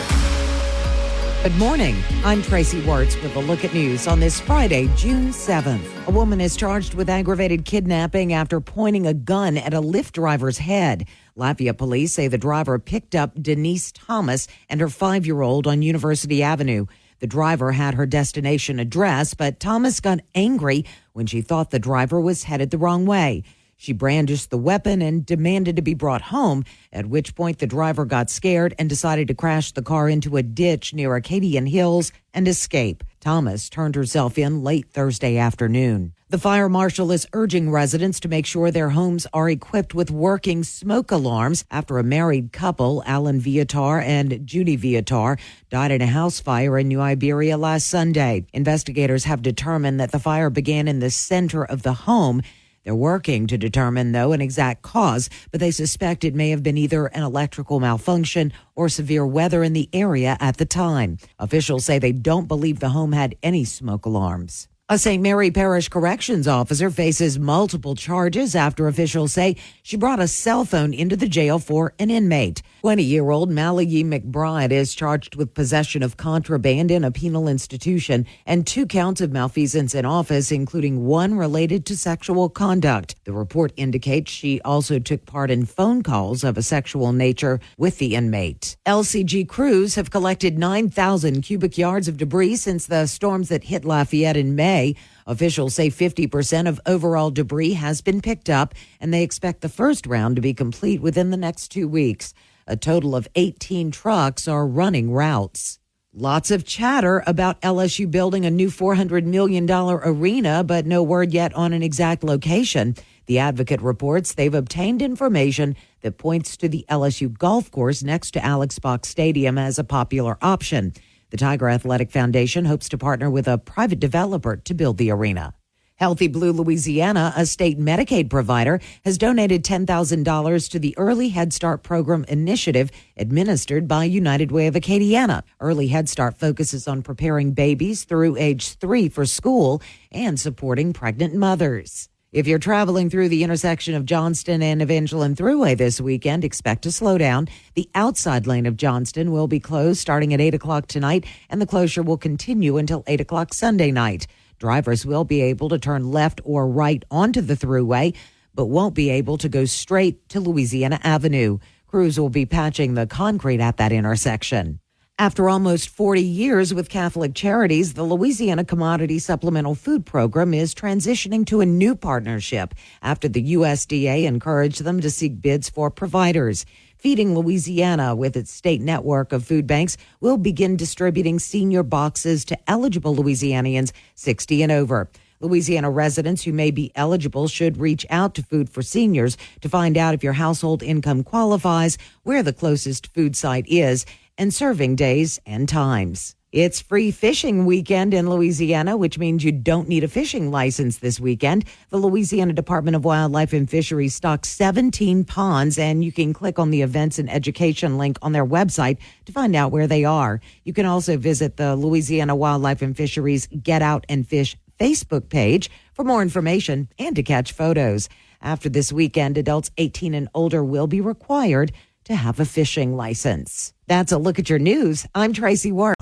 Good morning. I'm Tracy Wertz with a look at news on this Friday, June 7th. A woman is charged with aggravated kidnapping after pointing a gun at a Lyft driver's head. Lafayette police say the driver picked up Denise Thomas and her 5-year-old on University Avenue. The driver had her destination address, but Thomas got angry when she thought the driver was headed the wrong way. She brandished the weapon and demanded to be brought home, at which point the driver got scared and decided to crash the car into a ditch near Acadian Hills and escape. Thomas turned herself in late Thursday afternoon. The fire marshal is urging residents to make sure their homes are equipped with working smoke alarms after a married couple, Alan Viatar and Judy Viatar, died in a house fire in New Iberia last Sunday. Investigators have determined that the fire began in the center of the home. They're working to determine, though, an exact cause, but they suspect it may have been either an electrical malfunction or severe weather in the area at the time. Officials say they don't believe the home had any smoke alarms. A St. Mary Parish corrections officer faces multiple charges after officials say she brought a cell phone into the jail for an inmate. 20-year-old Malayi McBride is charged with possession of contraband in a penal institution and 2 counts of malfeasance in office, including one related to sexual conduct. The report indicates she also took part in phone calls of a sexual nature with the inmate. LCG crews have collected 9,000 cubic yards of debris since the storms that hit Lafayette in May. Officials say 50% of overall debris has been picked up, and they expect the first round to be complete within the next 2 weeks. A total of 18 trucks are running routes. Lots of chatter about LSU building a new $400 million arena, but no word yet on an exact location. The Advocate reports they've obtained information that points to the LSU golf course next to Alex Box Stadium as a popular option. The Tiger Athletic Foundation hopes to partner with a private developer to build the arena. Healthy Blue Louisiana, a state Medicaid provider, has donated $10,000 to the Early Head Start program initiative administered by United Way of Acadiana. Early Head Start focuses on preparing babies through age 3 for school and supporting pregnant mothers. If you're traveling through the intersection of Johnston and Evangeline Thruway this weekend, expect to slow down. The outside lane of Johnston will be closed starting at 8 o'clock tonight, and the closure will continue until 8 o'clock Sunday night. Drivers will be able to turn left or right onto the thruway, but won't be able to go straight to Louisiana Avenue. Crews will be patching the concrete at that intersection. After almost 40 years with Catholic Charities, the Louisiana Commodity Supplemental Food Program is transitioning to a new partnership after the USDA encouraged them to seek bids for providers. Feeding Louisiana, with its state network of food banks, will begin distributing senior boxes to eligible Louisianians 60 and over. Louisiana residents who may be eligible should reach out to Food for Seniors to find out if your household income qualifies, where the closest food site is, and serving days and times. It's free fishing weekend in Louisiana, which means you don't need a fishing license this weekend. The Louisiana Department of Wildlife and Fisheries stocks 17 ponds, and you can click on the events and education link on their website to find out where they are. You can also visit the Louisiana Wildlife and Fisheries Get Out and Fish Facebook page for more information and to catch photos. After this weekend, adults 18 and older will be required to have a fishing license. That's a look at your news. I'm Tracy Ward.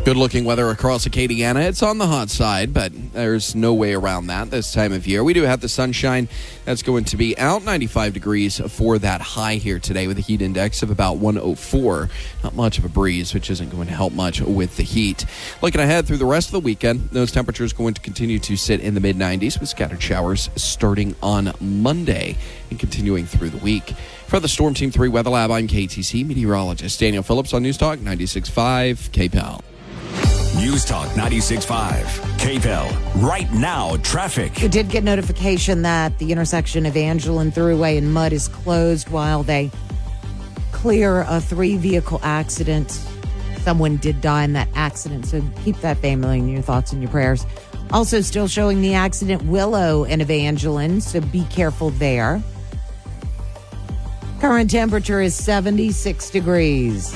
Good looking weather across Acadiana. It's on the hot side, but there's no way around that this time of year. We do have the sunshine. That's going to be out 95 degrees for that high here today with a heat index of about 104. Not much of a breeze, which isn't going to help much with the heat. Looking ahead through the rest of the weekend, those temperatures going to continue to sit in the mid-90s with scattered showers starting on Monday and continuing through the week. For the Storm Team 3 Weather Lab, I'm KTC meteorologist Daniel Phillips on News Talk 96.5 KPEL. News Talk 96.5 KPEL. Right now, traffic. We did get notification that the intersection of Angelin Thruway and Mudd is closed while they clear a 3-vehicle accident. Someone did die in that accident, so keep that family in your thoughts and your prayers. Also still showing the accident, Willow and Evangeline, so be careful there. Current temperature is 76 degrees.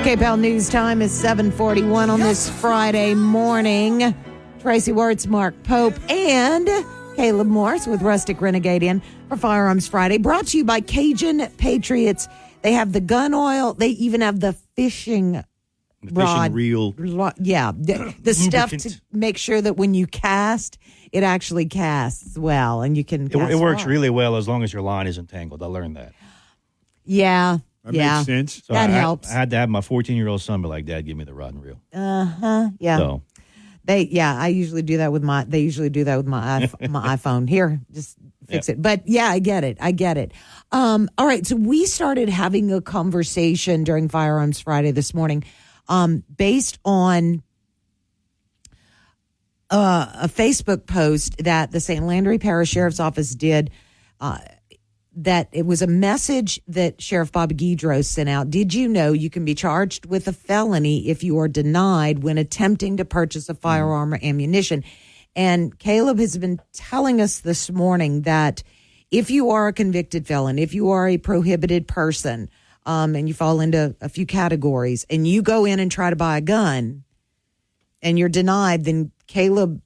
KPEL News Time is 7:41 on this Friday morning. Tracy Wertz, Mark Pope, and Caleb Morris with Rustic Renegade in for Firearms Friday. Brought to you by Cajun Patriots. They have the gun oil. They even have the fishing rod. Reel. Yeah. The stuff to make sure that when you cast, it actually casts well and you can cast It works far. really well as long as your line isn't tangled. I learned that. Yeah. That makes sense. So That helps. I had to have my 14-year-old son be like, Dad, give me the rod and reel. Yeah. So I usually do that with my iPhone. Here, just fix it. But yeah, I get it. All right. So we started having a conversation during Firearms Friday this morning, based on a Facebook post that the St. Landry Parish Sheriff's Office did, that it was a message that Sheriff Bob Guidro sent out. Did you know you can be charged with a felony if you are denied when attempting to purchase a firearm or ammunition? And Caleb has been telling us this morning that if you are a convicted felon, if you are a prohibited person, and you fall into a few categories, and you go in and try to buy a gun and you're denied, then Caleb,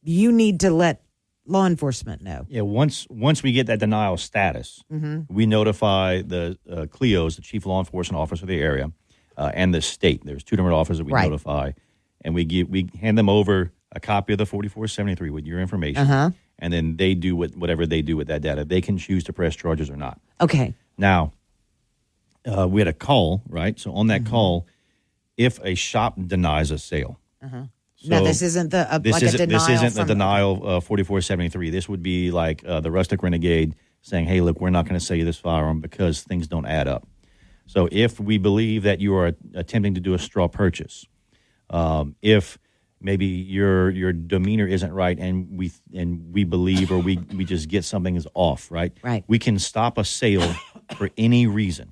you need to let law enforcement know. Yeah, once we get that denial status, we notify the CLEOs, the Chief Law Enforcement Officer of the area, and the state. There's 2 different officers that we notify, and we hand them over a copy of the 4473 with your information, and then they do whatever they do with that data. They can choose to press charges or not. Okay. Now, we had a call, right? So on that call, if a shop denies a sale. So now, this isn't a denial. This isn't the denial of 4473. This would be like the Rustic Renegade saying, hey, look, we're not going to sell you this firearm because things don't add up. So if we believe that you are attempting to do a straw purchase, if maybe your demeanor isn't right and we believe or we just get something is off, right? Right. We can stop a sale for any reason.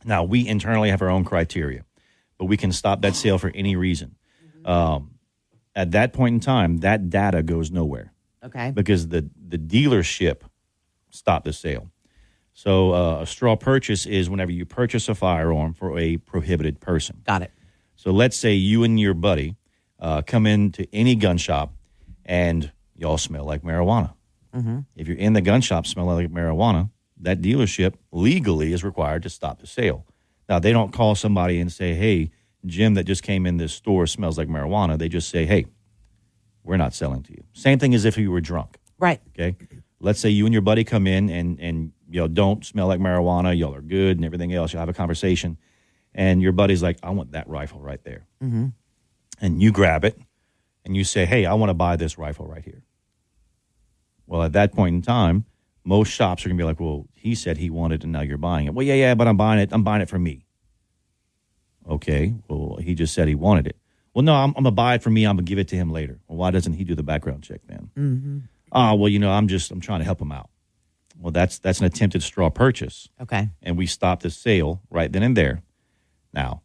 Now, we internally have our own criteria, but we can stop that sale for any reason. At that point in time, that data goes nowhere. Okay. Because the dealership stopped the sale. So a straw purchase is whenever you purchase a firearm for a prohibited person. Got it. So let's say you and your buddy come into any gun shop and y'all smell like marijuana. Mm-hmm. If you're in the gun shop smelling like marijuana, that dealership legally is required to stop the sale. Now, they don't call somebody and say, hey, Jim that just came in this store smells like marijuana. They just say, hey, we're not selling to you. Same thing as if you were drunk. Right. Okay. Let's say you and your buddy come in and y'all don't smell like marijuana. Y'all are good and everything else. You'll have a conversation. And your buddy's like, I want that rifle right there. Mm-hmm. And you grab it and you say, hey, I want to buy this rifle right here. Well, at that point in time, most shops are going to be like, well, he said he wanted it and now you're buying it. Well, yeah, but I'm buying it. I'm buying it for me. Okay. Well, he just said he wanted it. Well, no, I'm going to buy it for me. I'm going to give it to him later. Well, why doesn't he do the background check then? Mm-hmm. Well, I'm trying to help him out. Well, that's an attempted straw purchase. Okay. And we stopped the sale right then and there. Now,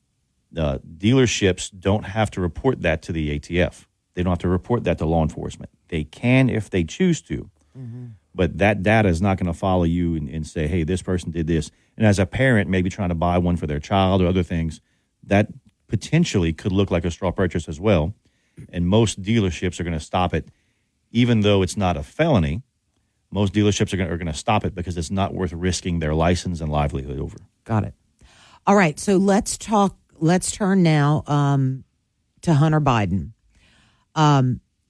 the dealerships don't have to report that to the ATF. They don't have to report that to law enforcement. They can if they choose to. Mm-hmm. But that data is not going to follow you and say, hey, this person did this. And as a parent, maybe trying to buy one for their child or other things, that potentially could look like a straw purchase as well. And most dealerships are going to stop it, even though it's not a felony. Most dealerships are going to stop it because it's not worth risking their license and livelihood over. Got it. All right. So let's turn now to Hunter Biden.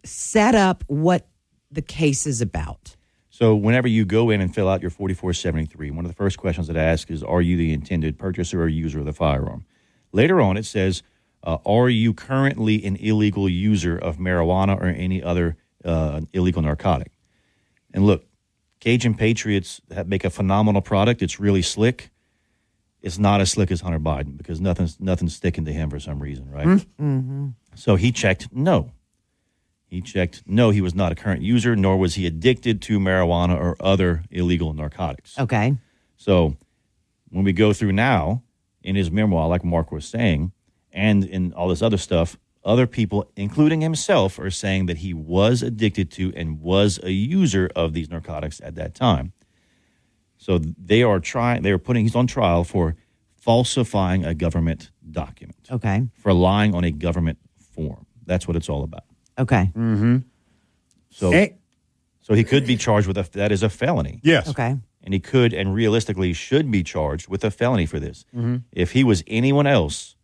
Set up what the case is about. So whenever you go in and fill out your 4473, one of the first questions it asks is, are you the intended purchaser or user of the firearm? Later on, it says, are you currently an illegal user of marijuana or any other illegal narcotic? And look, Cajun Patriots make a phenomenal product. It's really slick. It's not as slick as Hunter Biden because nothing's sticking to him for some reason, right? Mm-hmm. So he checked no. He checked no, he was not a current user, nor was he addicted to marijuana or other illegal narcotics. Okay. So when we go through now, in his memoir, like Mark was saying, and in all this other stuff, other people, including himself, are saying that he was addicted to and was a user of these narcotics at that time. So he's on trial for falsifying a government document. Okay. For lying on a government form. That's what it's all about. Okay. Mm-hmm. So he could be charged with that is a felony. Yes. Okay. And he could and realistically should be charged with a felony for this. Mm-hmm. If he was anyone else,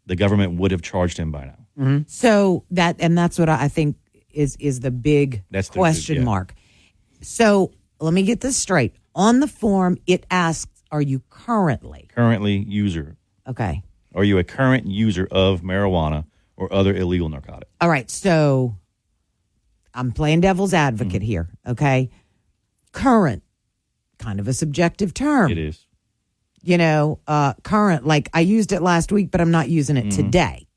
the government would have charged him by now. Mm-hmm. So that's what I think is the big question mark. So let me get this straight. On the form, it asks, are you currently user? Okay. Are you a current user of marijuana or other illegal narcotics? All right. So I'm playing devil's advocate here. Okay. Current, kind of a subjective term. It is. Current, like I used it last week, but I'm not using it today.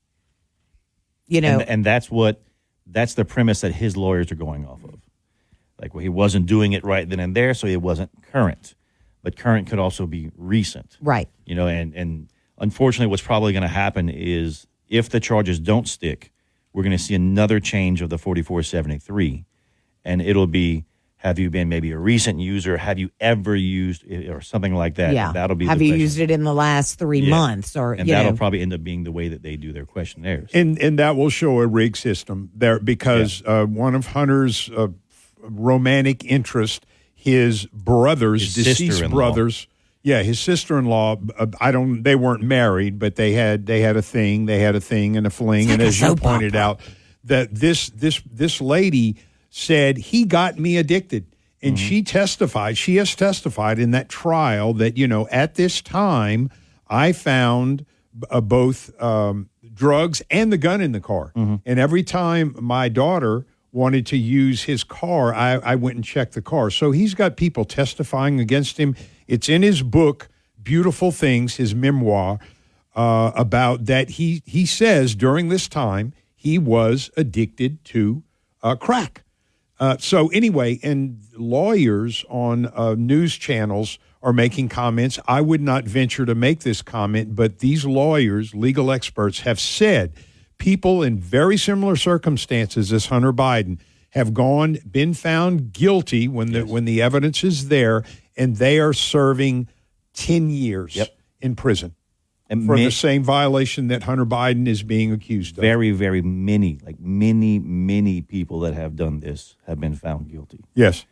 And that's the premise that his lawyers are going off of. Like, well, he wasn't doing it right then and there, so it wasn't current. But current could also be recent. Right. And unfortunately what's probably going to happen is if the charges don't stick, we're going to see another change of the 4473. And it'll be, have you been maybe a recent user? Have you ever used it or something like that? Yeah. And that'll be have the you question. used it in the last 3 months? That'll probably end up being the way that they do their questionnaires. And that will show a rigged system there because one of Hunter's romantic interest, his deceased brothers. Yeah, his sister-in-law. They weren't married, but they had a thing. They had a thing and a fling. And as you pointed out, that this lady said he got me addicted, and she testified. She has testified in that trial that at this time I found both drugs and the gun in the car, and every time my daughter wanted to use his car, I went and checked the car. So he's got people testifying against him. It's in his book, Beautiful Things, his memoir, about that he says during this time he was addicted to crack. So anyway, and lawyers on news channels are making comments. I would not venture to make this comment, but these lawyers, legal experts, have said people in very similar circumstances as Hunter Biden have been found guilty when the evidence is there, and they are serving 10 years in prison. for the same violation that Hunter Biden is being accused of. Very, very many, like many people that have done this have been found guilty. Yes.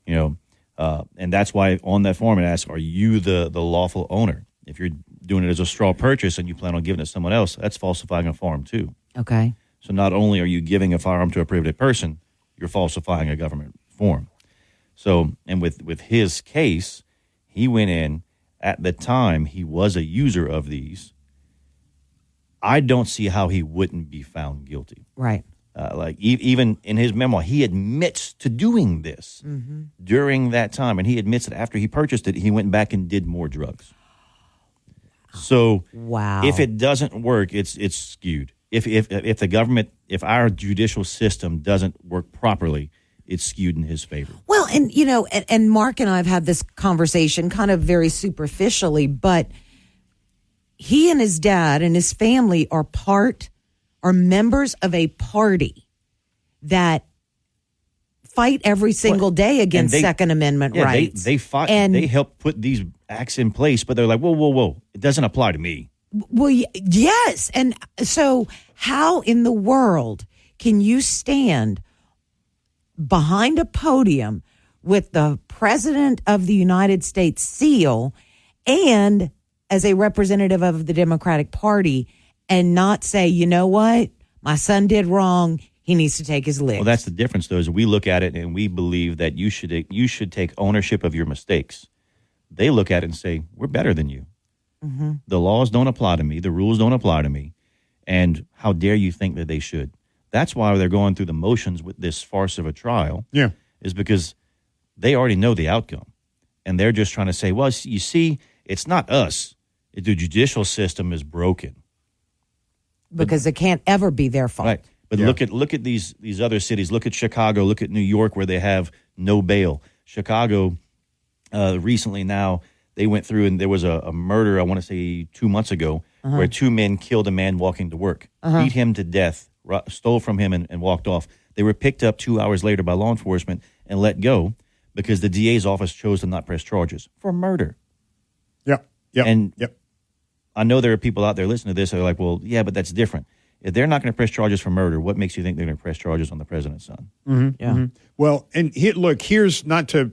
And that's why on that form it asks, are you the lawful owner? If you're doing it as a straw purchase and you plan on giving it to someone else, that's falsifying a firearm too. Okay. So not only are you giving a firearm to a prohibited person, you're falsifying a government form. So, and with his case, he went in at the time he was a user of these. I don't see how he wouldn't be found guilty. Right. Even in his memoir, he admits to doing this during that time. And he admits that after he purchased it, he went back and did more drugs. So wow. If it doesn't work, it's skewed. If the government, if our judicial system doesn't work properly, it's skewed in his favor. Well, and and Mark and I have had this conversation kind of very superficially, but he and his dad and his family are members of a party that fight every single day against Second Amendment rights. They fought and they helped put these acts in place, but they're like, whoa, it doesn't apply to me. Well, yes. And so how in the world can you stand behind a podium with the President of the United States seal and as a representative of the Democratic Party and not say, you know what, my son did wrong, he needs to take his licks? Well, that's the difference, though, is we look at it and we believe that you should take ownership of your mistakes. They look at it and say, we're better than you. Mm-hmm. The laws don't apply to me. The rules don't apply to me. And how dare you think that they should? That's why they're going through the motions with this farce of a trial. Yeah. Is because they already know the outcome. And they're just trying to say, well, you see, it's not us. The judicial system is broken. Because it can't ever be their fault. Right. But look at these other cities. Look at Chicago. Look at New York, where they have no bail. Chicago, recently now, they went through and there was a murder, I want to say 2 months ago, where two men killed a man walking to work, beat him to death, stole from him and walked off. They were picked up 2 hours later by law enforcement and let go because the DA's office chose to not press charges for murder. Yep. I know there are people out there listening to this that are like, well, yeah, but that's different. If they're not going to press charges for murder, what makes you think they're going to press charges on the president's son? Mm-hmm. Yeah. Mm-hmm. Well, and here's not to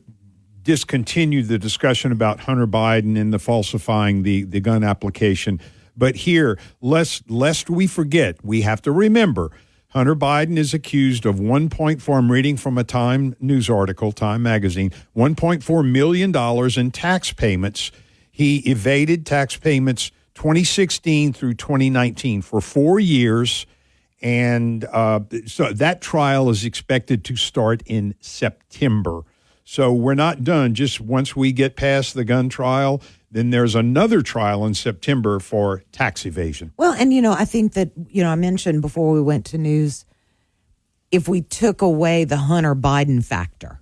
discontinue the discussion about Hunter Biden and the falsifying the gun application, but here, lest we forget, we have to remember Hunter Biden is accused of I'm reading from a Time news article, Time magazine, $1.4 million in tax payments. He evaded tax payments 2016 through 2019 for 4 years. And so that trial is expected to start in September. So we're not done. Just once we get past the gun trial, then there's another trial in September for tax evasion. Well, and, I think that, I mentioned before we went to news, if we took away the Hunter Biden factor,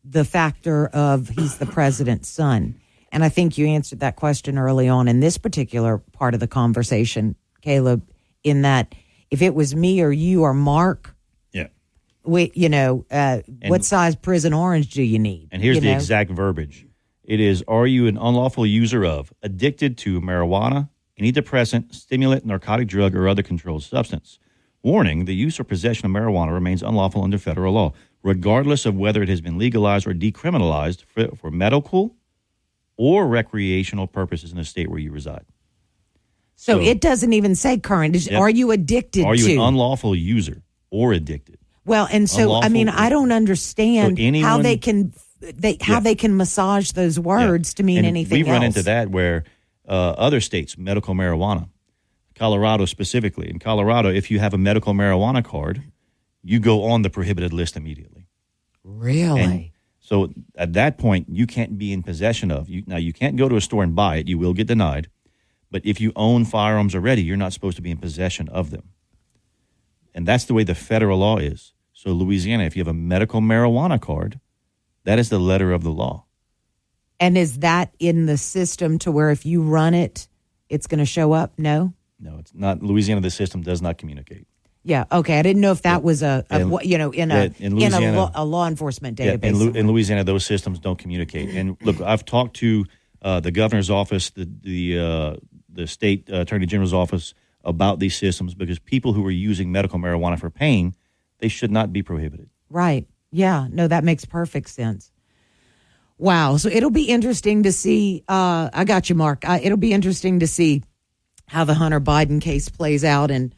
the factor of he's the president's son, and I think you answered that question early on in this particular part of the conversation, Caleb, in that if it was me or you or Mark, what size prison orange do you need? And here's the exact verbiage. It is, are you an unlawful user of, addicted to marijuana, any depressant, stimulant, narcotic drug, or other controlled substance? Warning, the use or possession of marijuana remains unlawful under federal law, regardless of whether it has been legalized or decriminalized for medical or recreational purposes in the state where you reside. So it doesn't even say current. Are you addicted to? Are you an unlawful user or addicted? Well, and so, I don't understand how they can massage those words to mean anything else. We've run into that where other states, medical marijuana, Colorado specifically. In Colorado, if you have a medical marijuana card, you go on the prohibited list immediately. Really? And so at that point, you can't be in possession of. Now, you can't go to a store and buy it. You will get denied. But if you own firearms already, you're not supposed to be in possession of them. And that's the way the federal law is. So Louisiana, if you have a medical marijuana card, that is the letter of the law. And is that in the system to where if you run it, it's going to show up? No? No, it's not. Louisiana, the system does not communicate. Yeah, okay. I didn't know if that was a law enforcement database. In Louisiana, those systems don't communicate. And look, I've talked to the governor's office, the the state attorney general's office about these systems, because people who are using medical marijuana for pain, they should not be prohibited. Right. Yeah. No, that makes perfect sense. Wow. So it'll be interesting to see. I got you, Mark. It'll be interesting to see how the Hunter Biden case plays out, and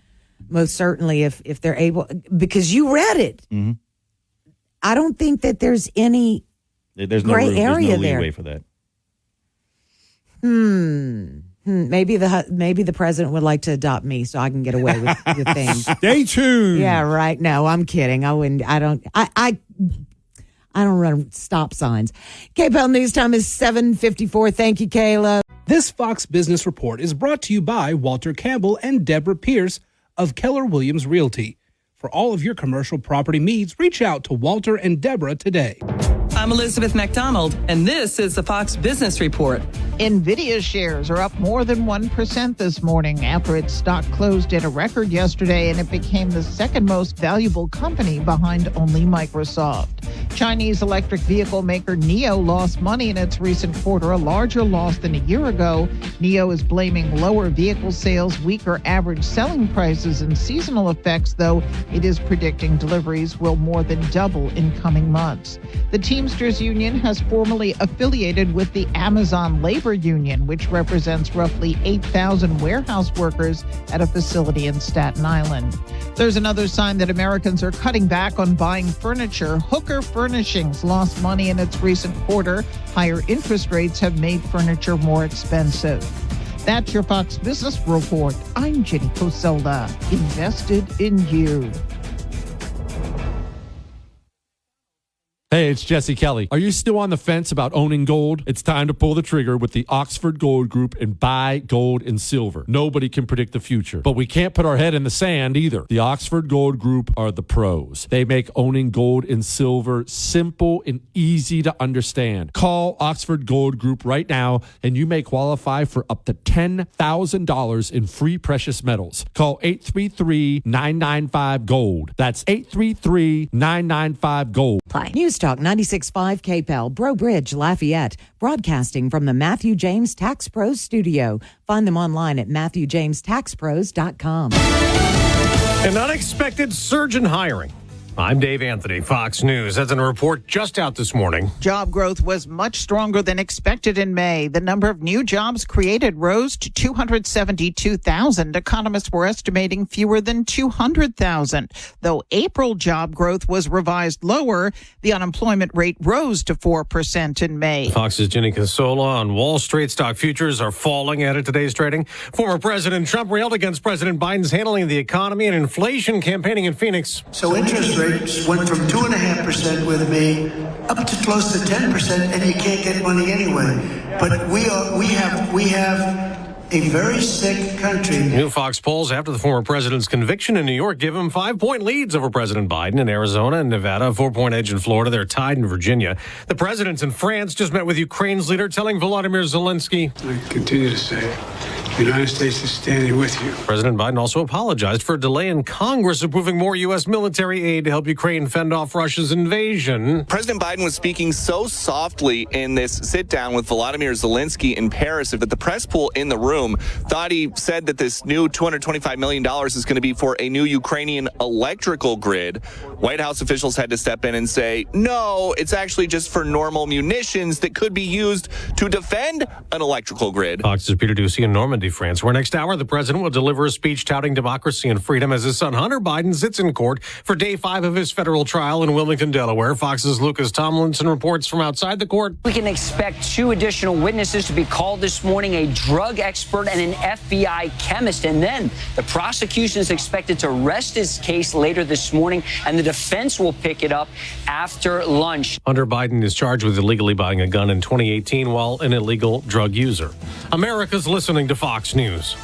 most certainly if they're able, because you read it. Mm-hmm. I don't think that there's any gray area there's no there. leeway for that. Maybe the president would like to adopt me so I can get away with things. Stay tuned. Yeah, right. No, I'm kidding. I wouldn't. I don't run stop signs. KPEL News Time is 7:54. Thank you, Kayla. This Fox Business Report is brought to you by Walter Campbell and Deborah Pierce of Keller Williams Realty. For all of your commercial property needs, reach out to Walter and Deborah today. I'm Elizabeth McDonald, and this is the Fox Business Report. NVIDIA shares are up more than 1% this morning after its stock closed at a record yesterday, and it became the second most valuable company behind only Microsoft. Chinese electric vehicle maker NIO lost money in its recent quarter, a larger loss than a year ago. NIO is blaming lower vehicle sales, weaker average selling prices, and seasonal effects, though it is predicting deliveries will more than double in coming months. The Teamsters Union has formally affiliated with the Amazon Labor Union, which represents roughly 8,000 warehouse workers at a facility in Staten Island. There's another sign that Americans are cutting back on buying furniture. Hooker Furnishings lost money in its recent quarter. Higher interest rates have made furniture more expensive. That's your Fox Business Report. I'm Jenny Cosola, invested in you. Hey, it's Jesse Kelly. Are you still on the fence about owning gold? It's time to pull the trigger with the Oxford Gold Group and buy gold and silver. Nobody can predict the future, but we can't put our head in the sand either. The Oxford Gold Group are the pros. They make owning gold and silver simple and easy to understand. Call Oxford Gold Group right now, and you may qualify for up to $10,000 in free precious metals. Call 833-995-GOLD. That's 833-995-GOLD. News Talk 96.5 KPEL, Bro Bridge, Lafayette, broadcasting from the Matthew James Tax Pros studio. Find them online at MatthewJamesTaxPros.com. An unexpected surge in hiring. I'm Dave Anthony, Fox News. That's a report just out this morning. Job growth was much stronger than expected in May. The number of new jobs created rose to 272,000. Economists were estimating fewer than 200,000. Though April job growth was revised lower, the unemployment rate rose to 4% in May. Fox's Jenny Casola. On Wall Street, stock futures are falling ahead of today's trading. Former President Trump railed against President Biden's handling the economy and inflation campaigning in Phoenix. So interest rates went from 2.5% with me up to close to 10%, and you can't get money anyway. But we have a very sick country. New Fox polls after the former president's conviction in New York give him 5-point leads over President Biden in Arizona and Nevada, a 4-point edge in Florida. They're tied in Virginia. The presidents in France just met with Ukraine's leader, telling Volodymyr Zelensky, I continue to say, the United States is standing with you. President Biden also apologized for a delay in Congress approving more U.S. military aid to help Ukraine fend off Russia's invasion. President Biden was speaking so softly in this sit-down with Volodymyr Zelensky in Paris that the press pool in the room thought he said that this new $225 million is going to be for a new Ukrainian electrical grid. White House officials had to step in and say, no, it's actually just for normal munitions that could be used to defend an electrical grid. Fox's Peter Ducey in Normandy, France, where next hour the president will deliver a speech touting democracy and freedom as his son Hunter Biden sits in court for day 5 of his federal trial in Wilmington, Delaware. Fox's Lucas Tomlinson reports from outside the court. We can expect 2 additional witnesses to be called this morning, a drug expert and an FBI chemist. And then the prosecution is expected to rest his case later this morning, and the defense will pick it up after lunch. Hunter Biden is charged with illegally buying a gun in 2018 while an illegal drug user. America's listening to Fox News.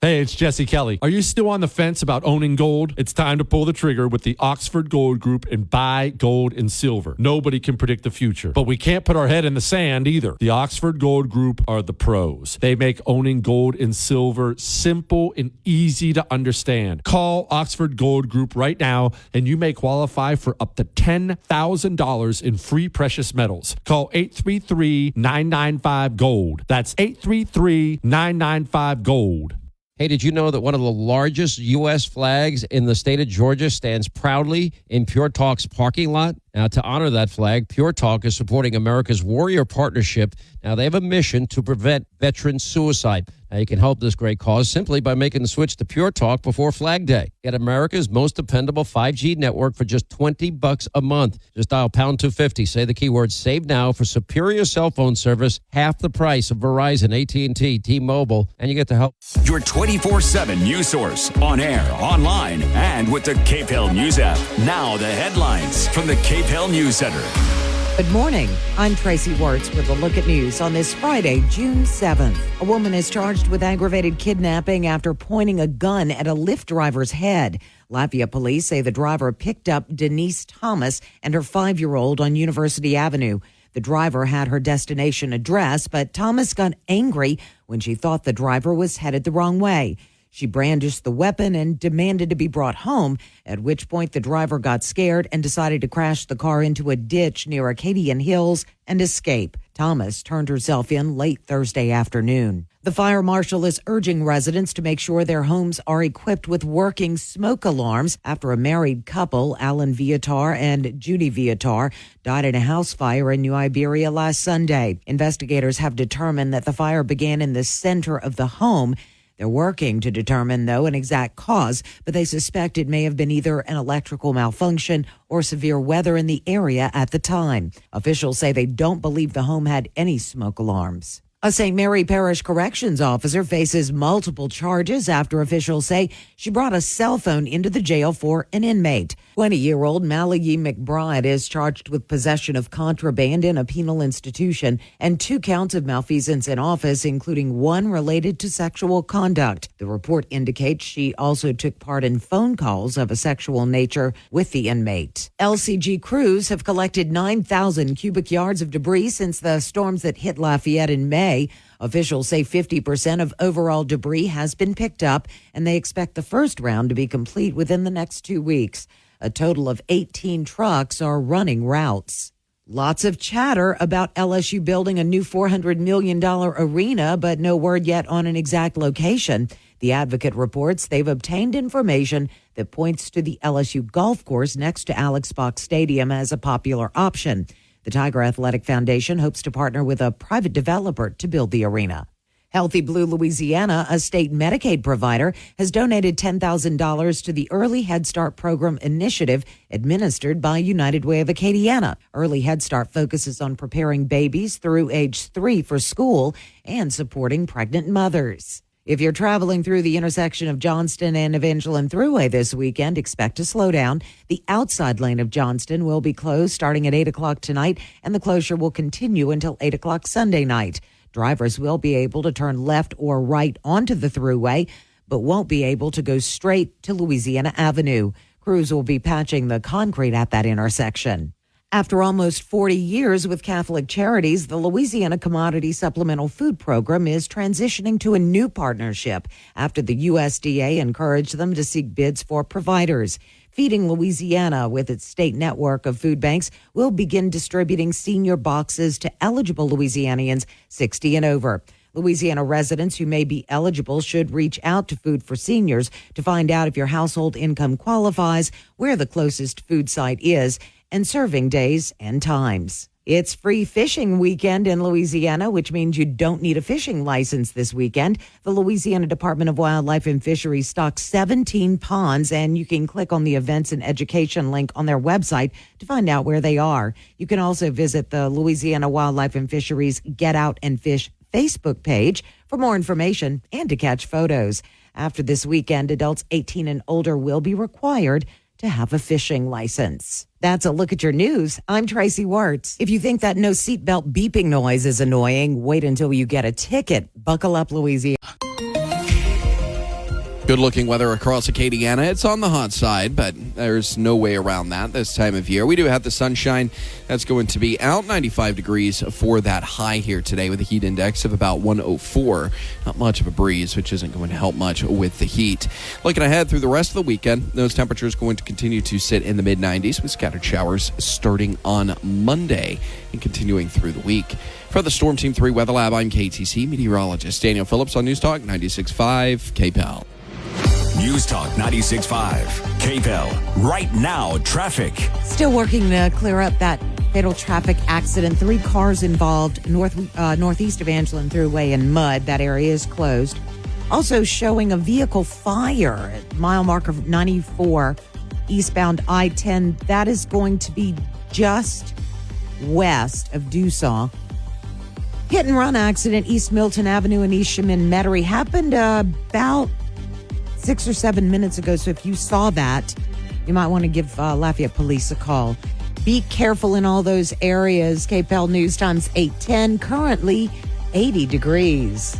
Hey, it's Jesse Kelly. Are you still on the fence about owning gold? It's time to pull the trigger with the Oxford Gold Group and buy gold and silver. Nobody can predict the future, but we can't put our head in the sand either. The Oxford Gold Group are the pros. They make owning gold and silver simple and easy to understand. Call Oxford Gold Group right now and you may qualify for up to $10,000 in free precious metals. Call 833-995-GOLD. That's 833-995-GOLD. Hey, did you know that one of the largest U.S. flags in the state of Georgia stands proudly in Pure Talk's parking lot? Now, to honor that flag, Pure Talk is supporting America's Warrior Partnership. Now, they have a mission to prevent veteran suicide. Now, you can help this great cause simply by making the switch to Pure Talk before Flag Day. Get America's most dependable 5G network for just $20 a month. Just dial pound 250. Say the keyword SAVE NOW for superior cell phone service, half the price of Verizon, AT&T, T-Mobile, and you get the help. Your 24/7 news source, on air, online, and with the Cape Hill News app. Now the headlines from the Cape Hill News Center. Good morning. I'm Tracy Wertz with a look at news on this Friday, June 7th. A woman is charged with aggravated kidnapping after pointing a gun at a Lyft driver's head. Lafayette police say the driver picked up Denise Thomas and her 5-year-old on University Avenue. The driver had her destination address, but Thomas got angry when she thought the driver was headed the wrong way. She brandished the weapon and demanded to be brought home, at which point the driver got scared and decided to crash the car into a ditch near Acadiana Hills and escape. Thomas turned herself in late Thursday afternoon. The fire marshal is urging residents to make sure their homes are equipped with working smoke alarms after a married couple, Alan Viatar and Judy Viatar, died in a house fire in New Iberia last Sunday. Investigators have determined that the fire began in the center of the home. They're working to determine, though, an exact cause, but they suspect it may have been either an electrical malfunction or severe weather in the area at the time. Officials say they don't believe the home had any smoke alarms. A St. Mary Parish corrections officer faces multiple charges after officials say she brought a cell phone into the jail for an inmate. 20-year-old Malayi McBride is charged with possession of contraband in a penal institution and 2 counts of malfeasance in office, including 1 related to sexual conduct. The report indicates she also took part in phone calls of a sexual nature with the inmate. LCG crews have collected 9,000 cubic yards of debris since the storms that hit Lafayette in May. Officials say 50% of overall debris has been picked up, and they expect the first round to be complete within the next 2 weeks. A total of 18 trucks are running routes. Lots of chatter about LSU building a new $400 million arena, but no word yet on an exact location. The Advocate reports they've obtained information that points to the LSU golf course next to Alex Box Stadium as a popular option. The Tiger Athletic Foundation hopes to partner with a private developer to build the arena. Healthy Blue Louisiana, a state Medicaid provider, has donated $10,000 to the Early Head Start program initiative administered by United Way of Acadiana. Early Head Start focuses on preparing babies through age 3 for school and supporting pregnant mothers. If you're traveling through the intersection of Johnston and Evangeline Thruway this weekend, expect to slow down. The outside lane of Johnston will be closed starting at 8 o'clock tonight, and the closure will continue until 8 o'clock Sunday night. Drivers will be able to turn left or right onto the Thruway, but won't be able to go straight to Louisiana Avenue. Crews will be patching the concrete at that intersection. After almost 40 years with Catholic Charities, the Louisiana Commodity Supplemental Food Program is transitioning to a new partnership after the USDA encouraged them to seek bids for providers. Feeding Louisiana, with its state network of food banks, will begin distributing senior boxes to eligible Louisianians 60 and over. Louisiana residents who may be eligible should reach out to Food for Seniors to find out if your household income qualifies, where the closest food site is, and serving days and times. It's free fishing weekend in Louisiana, which means you don't need a fishing license this weekend. The Louisiana Department of Wildlife and Fisheries stocks 17 ponds, and you can click on the events and education link on their website to find out where they are. You can also visit the Louisiana Wildlife and Fisheries Get Out and Fish Facebook page for more information and to catch photos. After this weekend, adults 18 and older will be required to have a fishing license. That's a look at your news. I'm Tracy Wertz. If you think that no seatbelt beeping noise is annoying, wait until you get a ticket. Buckle up, Louisiana. Good looking weather across Acadiana. It's on the hot side, but there's no way around that this time of year. We do have the sunshine. That's going to be out 95 degrees for that high here today with a heat index of about 104. Not much of a breeze, which isn't going to help much with the heat. Looking ahead through the rest of the weekend, those temperatures going to continue to sit in the mid-90s with scattered showers starting on Monday and continuing through the week. For the Storm Team 3 Weather Lab, I'm KTC meteorologist Daniel Phillips on News Talk 96.5 KPEL. News Talk 96.5 KPEL. Right now, traffic. Still working to clear up that fatal traffic accident. 3 cars involved northeast of Angelin Thruway in mud. That area is closed. Also showing a vehicle fire at mile marker 94 eastbound I-10. That is going to be just west of Dussault. Hit and run accident East Milton Avenue and East Chemin Metairie happened about 6 or 7 minutes ago. So if you saw that, you might want to give Lafayette Police a call. Be careful in all those areas. KPEL News Times 8:10, currently 80 degrees.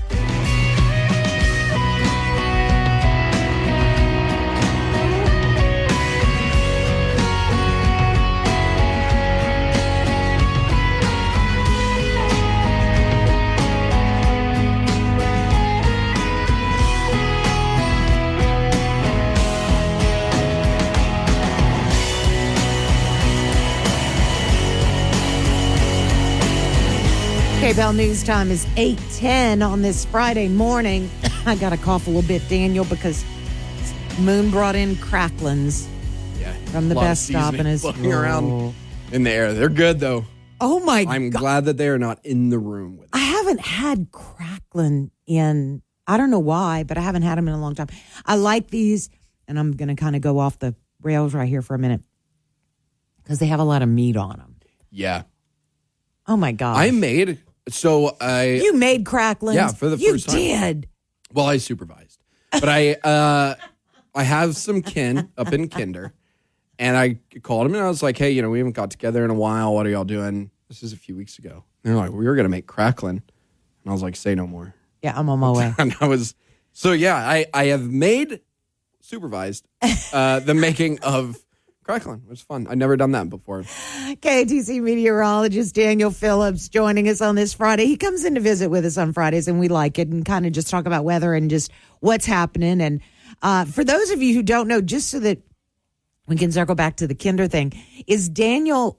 KPEL News Time is 8:10 on this Friday morning. I got to cough a little bit, Daniel, because Moon brought in cracklins from the best stop in his floating around in the air. They're good, though. Oh, my God. I'm glad that they're not in the room with us. I haven't had cracklin in, I don't know why, but I haven't had them in a long time. I like these, and I'm going to kind of go off the rails right here for a minute because they have a lot of meat on them. Yeah. Oh, my God. You made cracklins. Yeah, for the first time. You did. Well, I supervised. But I have some kin up in Kinder, and I called him, and I was like, hey, we haven't got together in a while. What are y'all doing? This is a few weeks ago. And they're like, we were going to make cracklin. And I was like, say no more. Yeah, I'm on my way. And I have supervised the making of cracklin. It was fun. I'd never done that before. KTC meteorologist Daniel Phillips joining us on this Friday. He comes in to visit with us on Fridays, and we like it and kind of just talk about weather and just what's happening. And for those of you who don't know, just so that we can circle back to the Kinder thing, is Daniel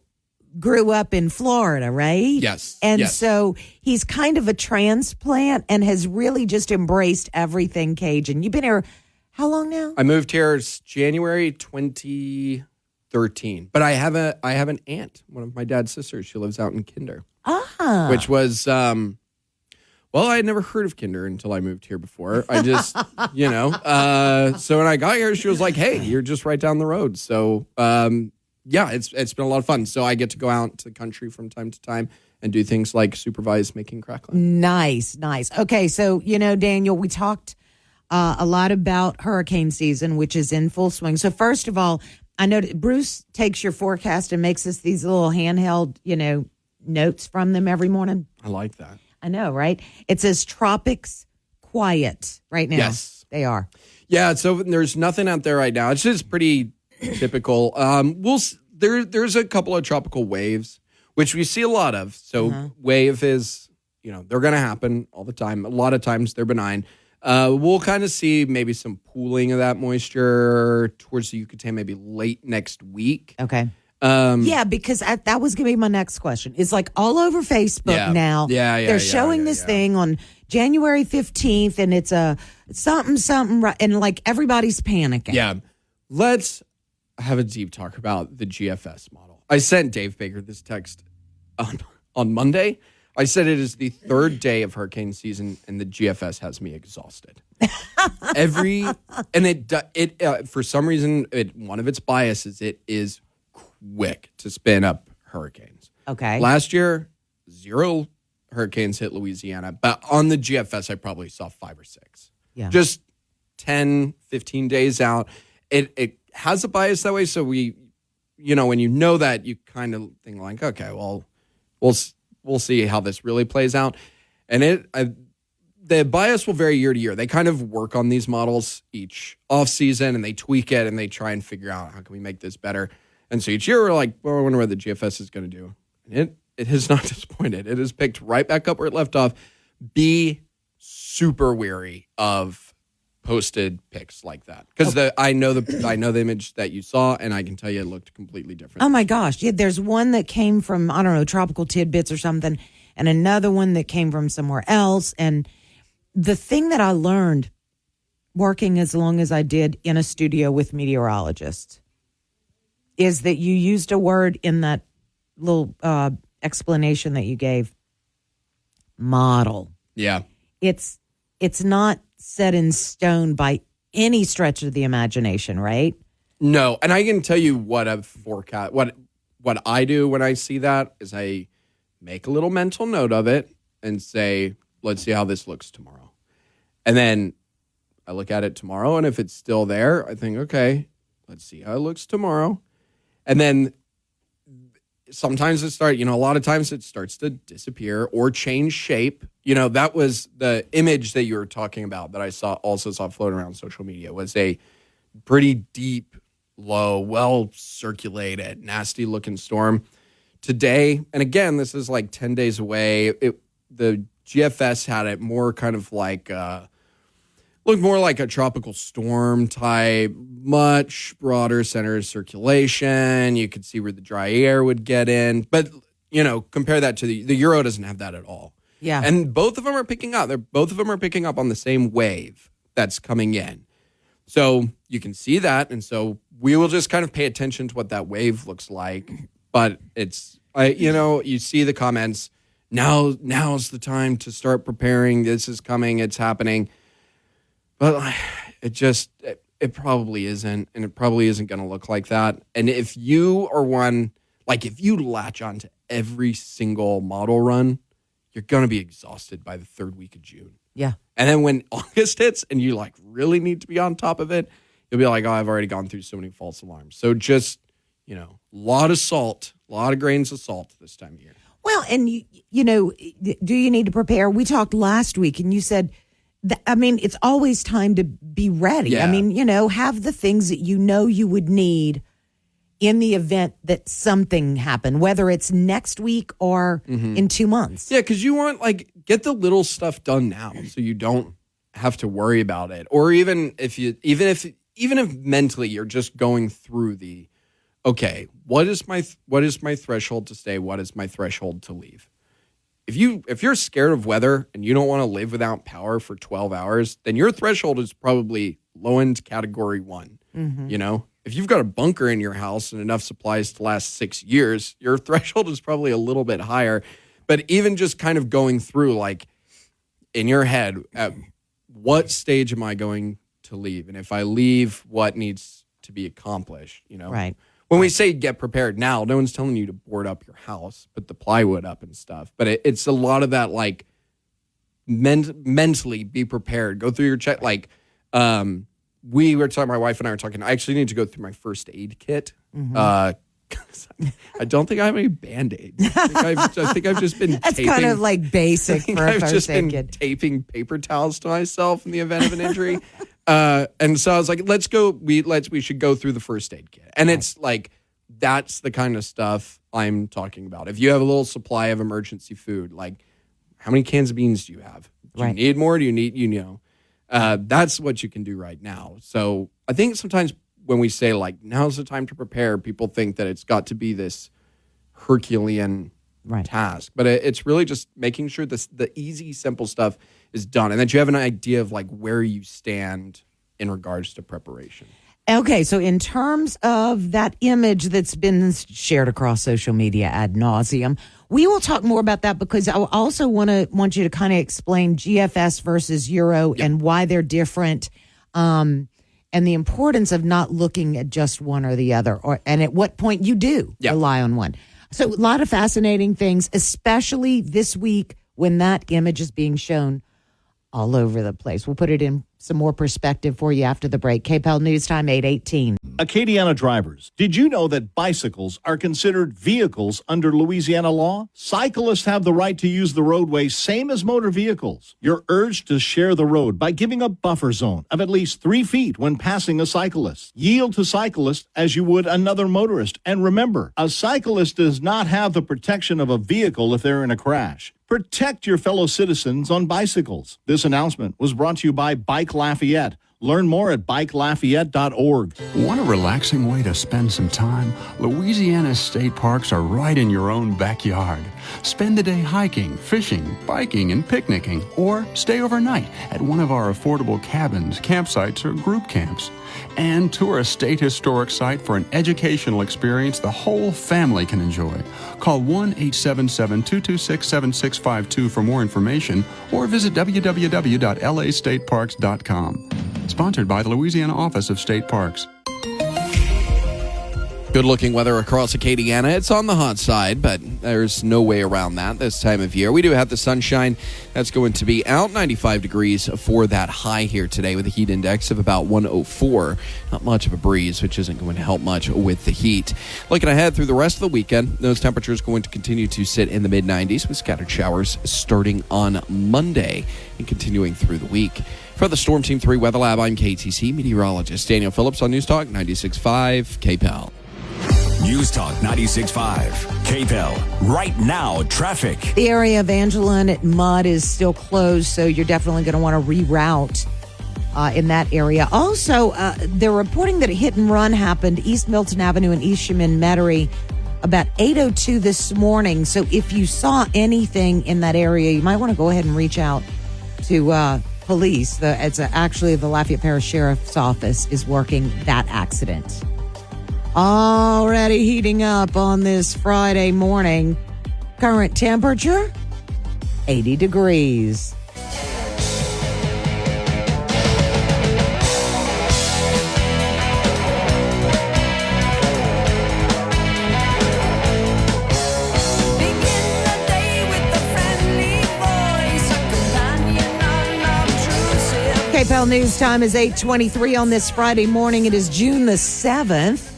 grew up in Florida, right? Yes. And so he's kind of a transplant and has really just embraced everything Cajun. You've been here how long now? I moved here January 2013, but I have an aunt, one of my dad's sisters. She lives out in Kinder, which was well, I had never heard of Kinder until I moved here before. I just so when I got here, she was like, "Hey, you're just right down the road." So it's been a lot of fun. So I get to go out to the country from time to time and do things like supervise making cracklin. Nice. Okay, so Daniel, we talked a lot about hurricane season, which is in full swing. So first of all, I know Bruce takes your forecast and makes us these little handheld, notes from them every morning. I like that. I know, right? It says tropics quiet right now. Yes. They are. Yeah, so there's nothing out there right now. It's just pretty typical. There's a couple of tropical waves, which we see a lot of. So wave is, they're going to happen all the time. A lot of times they're benign. We'll kind of see maybe some pooling of that moisture towards the Yucatan maybe late next week. Okay. Because that was going to be my next question. It's like all over Facebook now. They're showing this thing on January 15th, and it's a something, and like everybody's panicking. Yeah. Let's have a deep talk about the GFS model. I sent Dave Baker this text on Monday. I said it is the third day of hurricane season, and the GFS has me exhausted. It for some reason, one of its biases, it is quick to spin up hurricanes. Okay. Last year, 0 hurricanes hit Louisiana, but on the GFS, I probably saw 5 or 6. Yeah. Just 10, 15 days out. It has a bias that way, so we, when you know that, you kind of think like, okay, well, we'll see how this really plays out. And the bias will vary year to year. They kind of work on these models each off season and they tweak it and they try and figure out how can we make this better. And so each year we're like, well, I wonder what the GFS is going to do. And it has not disappointed. It has picked right back up where it left off. Be super wary of posted pics like that because I know the image that you saw and I can tell you it looked completely different. Oh my gosh. Yeah, there's one that came from, I don't know, Tropical Tidbits or something, and another one that came from somewhere else. And the thing that I learned working as long as I did in a studio with meteorologists is that you used a word in that little explanation that you gave, model. Yeah. It's not set in stone by any stretch of the imagination, right? No, and I can tell you what I've forecast. What I do when I see that is I make a little mental note of it and say, let's see how this looks tomorrow. And then I look at it tomorrow, and if it's still there, I think, okay, let's see how it looks tomorrow. And then sometimes a lot of times it starts to disappear or change shape. That was the image that you were talking about that I also saw floating around social media was a pretty deep, low, well circulated, nasty looking storm today. And again, this is like 10 days away. The GFS had it more kind of like, looked more like a tropical storm type, much broader center of circulation. You could see where the dry air would get in. But, compare that to the Euro doesn't have that at all. Yeah. And both of them are picking up. Both of them are picking up on the same wave that's coming in. So you can see that. And so we will just kind of pay attention to what that wave looks like. But you see the comments. Now's the time to start preparing. This is coming. It's happening. But it probably isn't, and it probably isn't going to look like that. And if you are one, if you latch on to every single model run, you're going to be exhausted by the third week of June. Yeah. And then when August hits and you really need to be on top of it, you'll be like, oh, I've already gone through so many false alarms. So just, a lot of salt, a lot of grains of salt this time of year. Well, and do you need to prepare? We talked last week and you said, it's always time to be ready. Yeah. Have the things that you would need in the event that something happened, whether it's next week or in 2 months. Yeah, because you want, get the little stuff done now so you don't have to worry about it. Or even if mentally you're just going through okay, what is my threshold to stay? What is my threshold to leave? If you're scared of weather and you don't want to live without power for 12 hours, then your threshold is probably low end category 1. Mm-hmm. If you've got a bunker in your house and enough supplies to last 6 years, your threshold is probably a little bit higher. But even just kind of going through, in your head, at what stage am I going to leave? And if I leave, what needs to be accomplished? Right. When we say get prepared now, no one's telling you to board up your house, put the plywood up and stuff. But it's a lot of that, mentally be prepared. Go through your check. We were talking, my wife and I were talking, I actually need to go through my first aid kit. Mm-hmm. I don't think I have any Band-Aids. I think I've just been That's taping. kind of basic for a I've first just aid been kit. taping paper towels to myself in the event of an injury. And so I was like, let's go. We should go through the first aid kit. And it's that's the kind of stuff I'm talking about. If you have a little supply of emergency food, how many cans of beans do you have? Do you need more? Do you need, that's what you can do right now. So I think sometimes when we say now's the time to prepare, people think that it's got to be this Herculean task, but it's really just making sure the easy, simple stuff is done, and that you have an idea of where you stand in regards to preparation. Okay, so in terms of that image that's been shared across social media ad nauseum, we will talk more about that because I also want you to kind of explain GFS versus Euro and why they're different, and the importance of not looking at just one or the other, and at what point you do rely on one. So a lot of fascinating things, especially this week when that image is being shown all over the place. We'll put it in some more perspective for you after the break. KPEL News Time, 8:18. Acadiana drivers, did you know that bicycles are considered vehicles under Louisiana law? Cyclists have the right to use the roadway same as motor vehicles. You're urged to share the road by giving a buffer zone of at least 3 feet when passing a cyclist. Yield to cyclists as you would another motorist. And remember, a cyclist does not have the protection of a vehicle if they're in a crash. Protect your fellow citizens on bicycles. This announcement was brought to you by Bike Lafayette. Learn more at bikelafayette.org. Want a relaxing way to spend some time? Louisiana's state parks are right in your own backyard. Spend the day hiking, fishing, biking, and picnicking, or stay overnight at one of our affordable cabins, campsites, or group camps. And tour a state historic site for an educational experience the whole family can enjoy. Call 1-877-226-7652 for more information, or visit www.lastateparks.com. Sponsored by the Louisiana Office of State Parks. Good-looking weather across Acadiana. It's on the hot side, but there's no way around that this time of year. We do have the sunshine. That's going to be out 95 degrees for that high here today with a heat index of about 104. Not much of a breeze, which isn't going to help much with the heat. Looking ahead through the rest of the weekend, those temperatures going to continue to sit in the mid-90s with scattered showers starting on Monday and continuing through the week. For the Storm Team 3 Weather Lab, I'm KTC meteorologist Daniel Phillips on News Talk 96.5 KPEL. News Talk 96.5 KPEL. Right now, traffic. The area of Angelin at Mudd is still closed, so you're definitely going to want to reroute in that area. Also, they're reporting that a hit and run happened East Milton Avenue and East Chemin Metairie about 8:02 this morning. So if you saw anything in that area, you might want to go ahead and reach out to police. Actually the Lafayette Parish Sheriff's Office is working that accident. Already heating up on this Friday morning. Current temperature, 80 degrees. KPEL News Time is 8:23 on this Friday morning. It is June the 7th.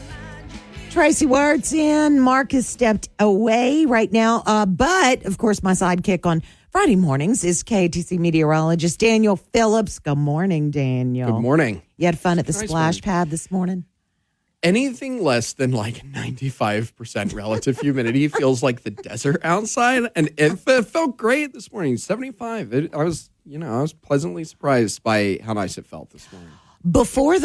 Tracy Ward's in. Mark has stepped away right now. But, of course, my sidekick on Friday mornings is KTC meteorologist Daniel Phillips. Good morning, Daniel. Good morning. You had fun at the Nice splash morning. pad this morning? Anything less than like 95% relative humidity feels like the desert outside, and it felt great this morning. 75. I was pleasantly surprised by how nice it felt this morning. Before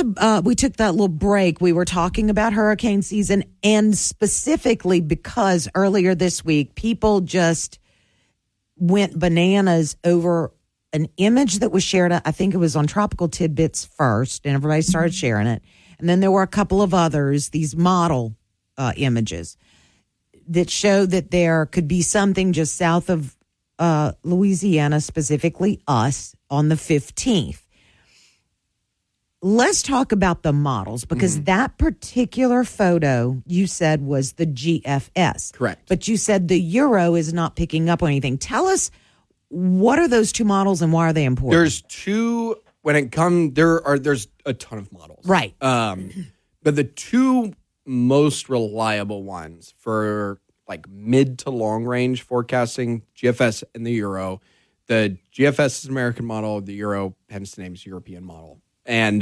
we took that little break, we were talking about hurricane season, and specifically because earlier this week, people just went bananas over an image that was shared. I think it was on Tropical Tidbits first, and everybody started sharing it. And then there were a couple of others, these model images that show that there could be something just south of Louisiana, specifically us, on the 15th. Let's talk about the models, because that particular photo you said was the GFS. Correct. But you said the Euro is not picking up on anything. Tell us, what are those two models and why are they important? There's two, there's a ton of models. Right. But the two most reliable ones for like mid to long range forecasting, GFS and the Euro. The GFS is American model, the Euro, hence the name is European model. And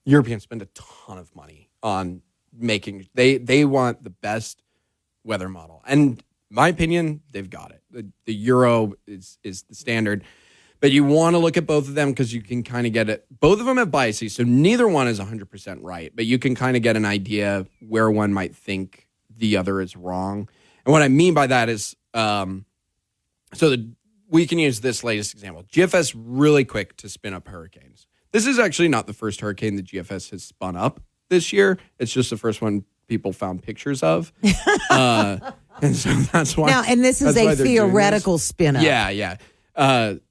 Europeans spend a ton of money on making, they want the best weather model. And in my opinion, they've got it. The Euro is the standard. But you want to look at both of them because you can kind of get it. Both of them have biases, so neither one is 100% right. But you can kind of get an idea where one might think the other is wrong. And what I mean by that is, we can use this latest example. GFS really quick to spin up hurricanes. This is actually not the first hurricane that GFS has spun up this year. It's just the first one people found pictures of. And so that's why. Now, and this is a theoretical spin up. Yeah.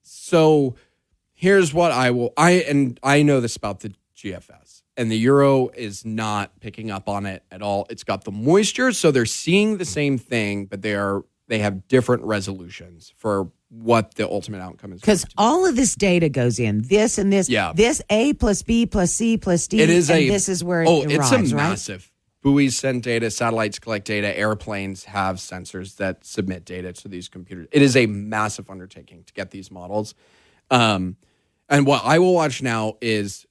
So here's what I know this about the GFS, and the Euro is not picking up on it at all. It's got the moisture, so they're seeing the same thing, but they have different resolutions for what the ultimate outcome is. Because all of this data goes in, this and this, this A plus B plus C plus D, this is where it it's arrives, a right? massive. Buoys send data, satellites collect data, airplanes have sensors that submit data to these computers. It is a massive undertaking to get these models. And what I will watch now is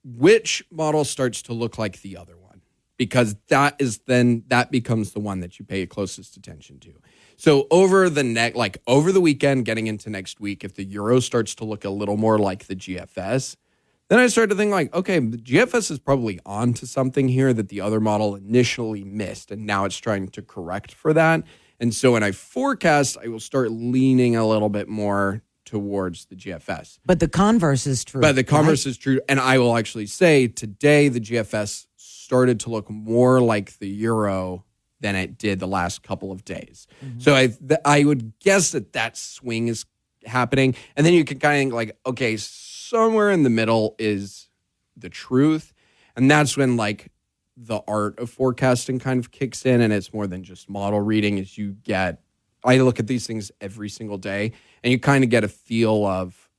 which model starts to look like the other one, because that becomes the one that you pay closest attention to. So over the weekend, getting into next week, if the Euro starts to look a little more like the GFS, then I started to think like, okay, the GFS is probably onto something here that the other model initially missed, and now it's trying to correct for that. And so when I forecast, I will start leaning a little bit more towards the GFS. But the converse is true. But the converse is true. And I will actually say today the GFS started to look more like the Euro than it did the last couple of days. Mm-hmm. So I would guess that swing is happening. And then you can kind of think like, okay, somewhere in the middle is the truth. And that's when like the art of forecasting kind of kicks in, and it's more than just model reading. I look at these things every single day, and you kind of get a feel of,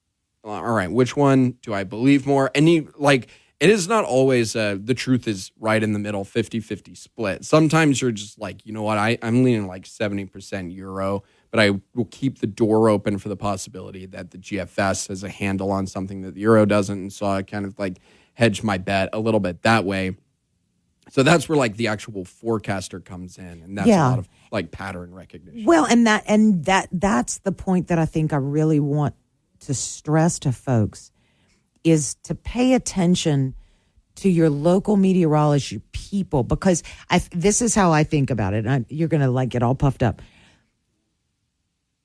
all right, which one do I believe more? And it is not always the truth is right in the middle, 50-50 split. Sometimes you're just like, you know what, I'm leaning like 70% Euro, but I will keep the door open for the possibility that the GFS has a handle on something that the Euro doesn't. And so I kind of like hedge my bet a little bit that way. So that's where like the actual forecaster comes in, and that's a lot of like pattern recognition. Well, and that's the point that I think I really want to stress to folks is to pay attention to your local meteorology people, because this is how I think about it. You're going to like get all puffed up.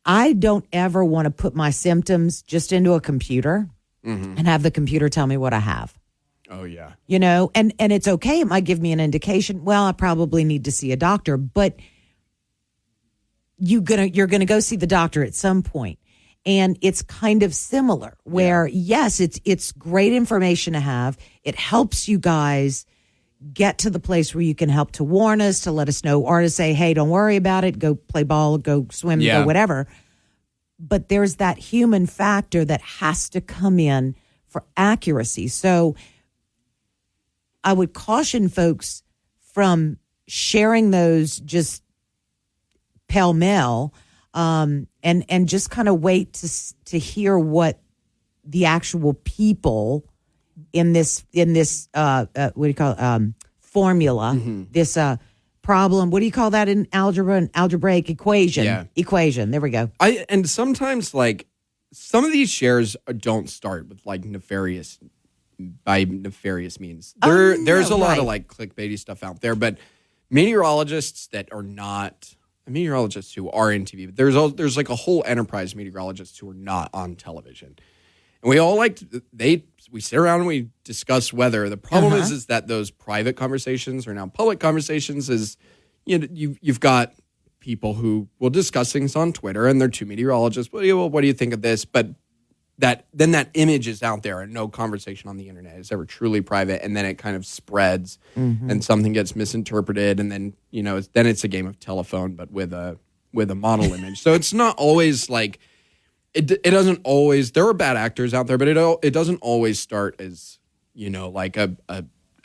I don't ever want to put my symptoms just into a computer and have the computer tell me what I have. Oh, yeah. You know, and it's okay. It might give me an indication. Well, I probably need to see a doctor, but you're gonna go see the doctor at some point. And it's kind of similar where, yes, it's great information to have. It helps you guys get to the place where you can help to warn us, to let us know, or to say, hey, don't worry about it. Go play ball, go swim, go whatever. But there's that human factor that has to come in for accuracy. So I would caution folks from sharing those just pell-mell, and just kind of wait to hear what the actual people in this what do you call it, formula, this problem, what do you call that in algebra? An algebraic equation. Equation. There we go. And sometimes like some of these shares don't start with like nefarious means. There's a lot of like clickbaity stuff out there, but meteorologists that are not meteorologists who are in TV, but there's like a whole enterprise meteorologists who are not on television. And we all we sit around and we discuss weather. The problem is that those private conversations are now public conversations. Is you've got people who will discuss things on Twitter, and they're two meteorologists. What do you think of this? But that image is out there, and no conversation on the internet is ever truly private. And then it kind of spreads, and something gets misinterpreted, and then then it's a game of telephone, but with a model image. So it's not always like. It doesn't always. There are bad actors out there, but it doesn't always start as like a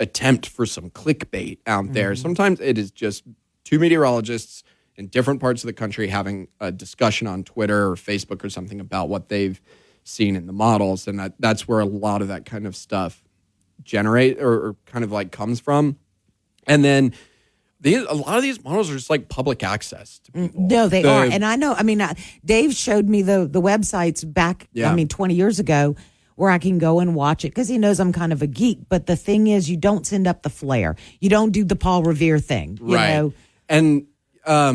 attempt for some clickbait out there. Sometimes it is just two meteorologists in different parts of the country having a discussion on Twitter or Facebook or something about what they've seen in the models, and that's where a lot of that kind of stuff generate or kind of like comes from, and then. A lot of these models are just like public access to people. No, they are. And I know, Dave showed me the websites back, 20 years ago where I can go and watch it because he knows I'm kind of a geek. But the thing is, you don't send up the flare. You don't do the Paul Revere thing. You know? And a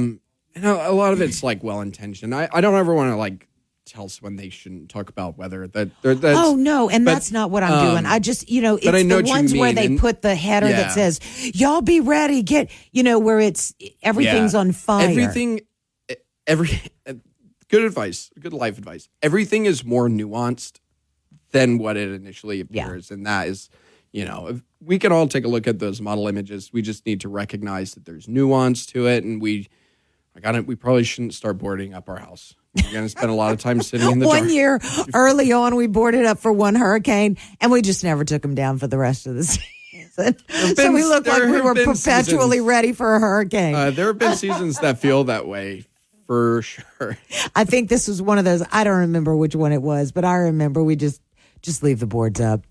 lot of it's like well-intentioned. I don't ever want to like tell someone they shouldn't talk about weather. Oh no, and that's not what I'm doing. I just it's the ones where they put the header that says, "Y'all be ready, get," where it's everything's on fire. Good advice, good life advice. Everything is more nuanced than what it initially appears, and that is, if we can all take a look at those model images. We just need to recognize that there's nuance to it, and we We probably shouldn't start boarding up our house. We're going to spend a lot of time sitting in the One dark. year early on, we boarded up for one hurricane, and we just never took them down for the rest of the season. So we looked like we were perpetually ready for a hurricane. There have been seasons that feel that way, for sure. I think this was one of those. I don't remember which one it was, but I remember we just leave the boards up.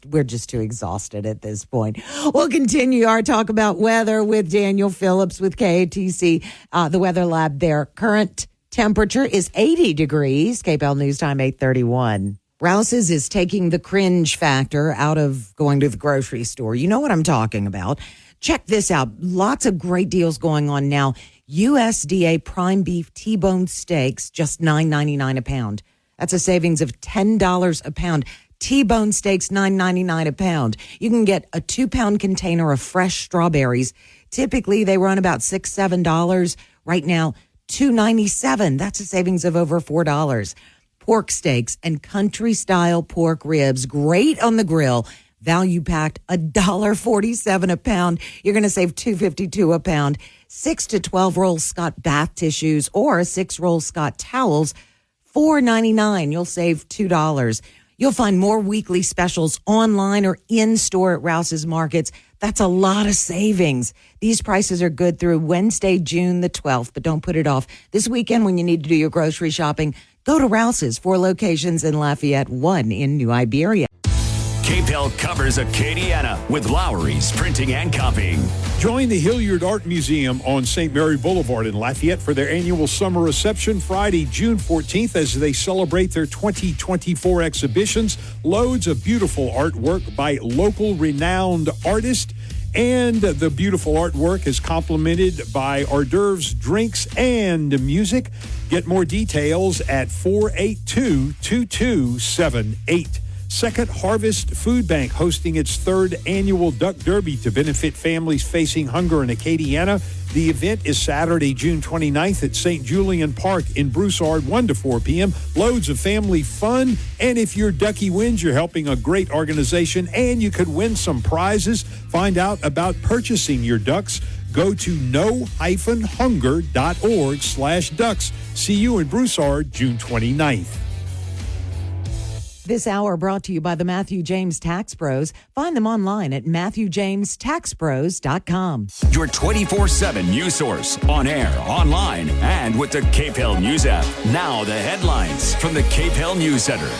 We're just too exhausted at this point. We'll continue our talk about weather with Daniel Phillips with KATC, the Weather Lab there. Current temperature is 80 degrees. KPEL News Time, 8:31. Rouse's is taking the cringe factor out of going to the grocery store. You know what I'm talking about. Check this out. Lots of great deals going on now. USDA prime beef T-bone steaks, just $9.99 a pound. That's a savings of $10 a pound. T-bone steaks, $9.99 a pound. You can get a 2-pound container of fresh strawberries. Typically, they run about $6, $7. Right now, $2.97. That's a savings of over $4. Pork steaks and country-style pork ribs, great on the grill. Value packed, $1.47 a pound. You're going to save $2.52 a pound. 6 to 12 roll Scott bath tissues or 6 roll Scott towels, $4.99. You'll save $2. You'll find more weekly specials online or in store at Rouse's Markets. That's a lot of savings. These prices are good through Wednesday, June the 12th, but don't put it off. This weekend when you need to do your grocery shopping, go to Rouse's, 4 locations in Lafayette, 1 in New Iberia. KPEL covers Acadiana with Lowry's Printing and Copying. Join the Hilliard Art Museum on St. Mary Boulevard in Lafayette for their annual summer reception Friday, June 14th, as they celebrate their 2024 exhibitions. Loads of beautiful artwork by local renowned artists. And the beautiful artwork is complemented by hors d'oeuvres, drinks, and music. Get more details at 482-2278. Second Harvest Food Bank hosting its 3rd annual Duck Derby to benefit families facing hunger in Acadiana. The event is Saturday, June 29th at St. Julian Park in Broussard, 1 to 4 p.m. Loads of family fun. And if your Ducky wins, you're helping a great organization and you could win some prizes. Find out about purchasing your ducks. Go to no-hunger.org/ducks. See you in Broussard, June 29th. This hour brought to you by the Matthew James Tax Pros. Find them online at MatthewJamesTaxPros.com. Your 24/7 news source, on air, online, and with the KPEL News app. Now the headlines from the KPEL News Center.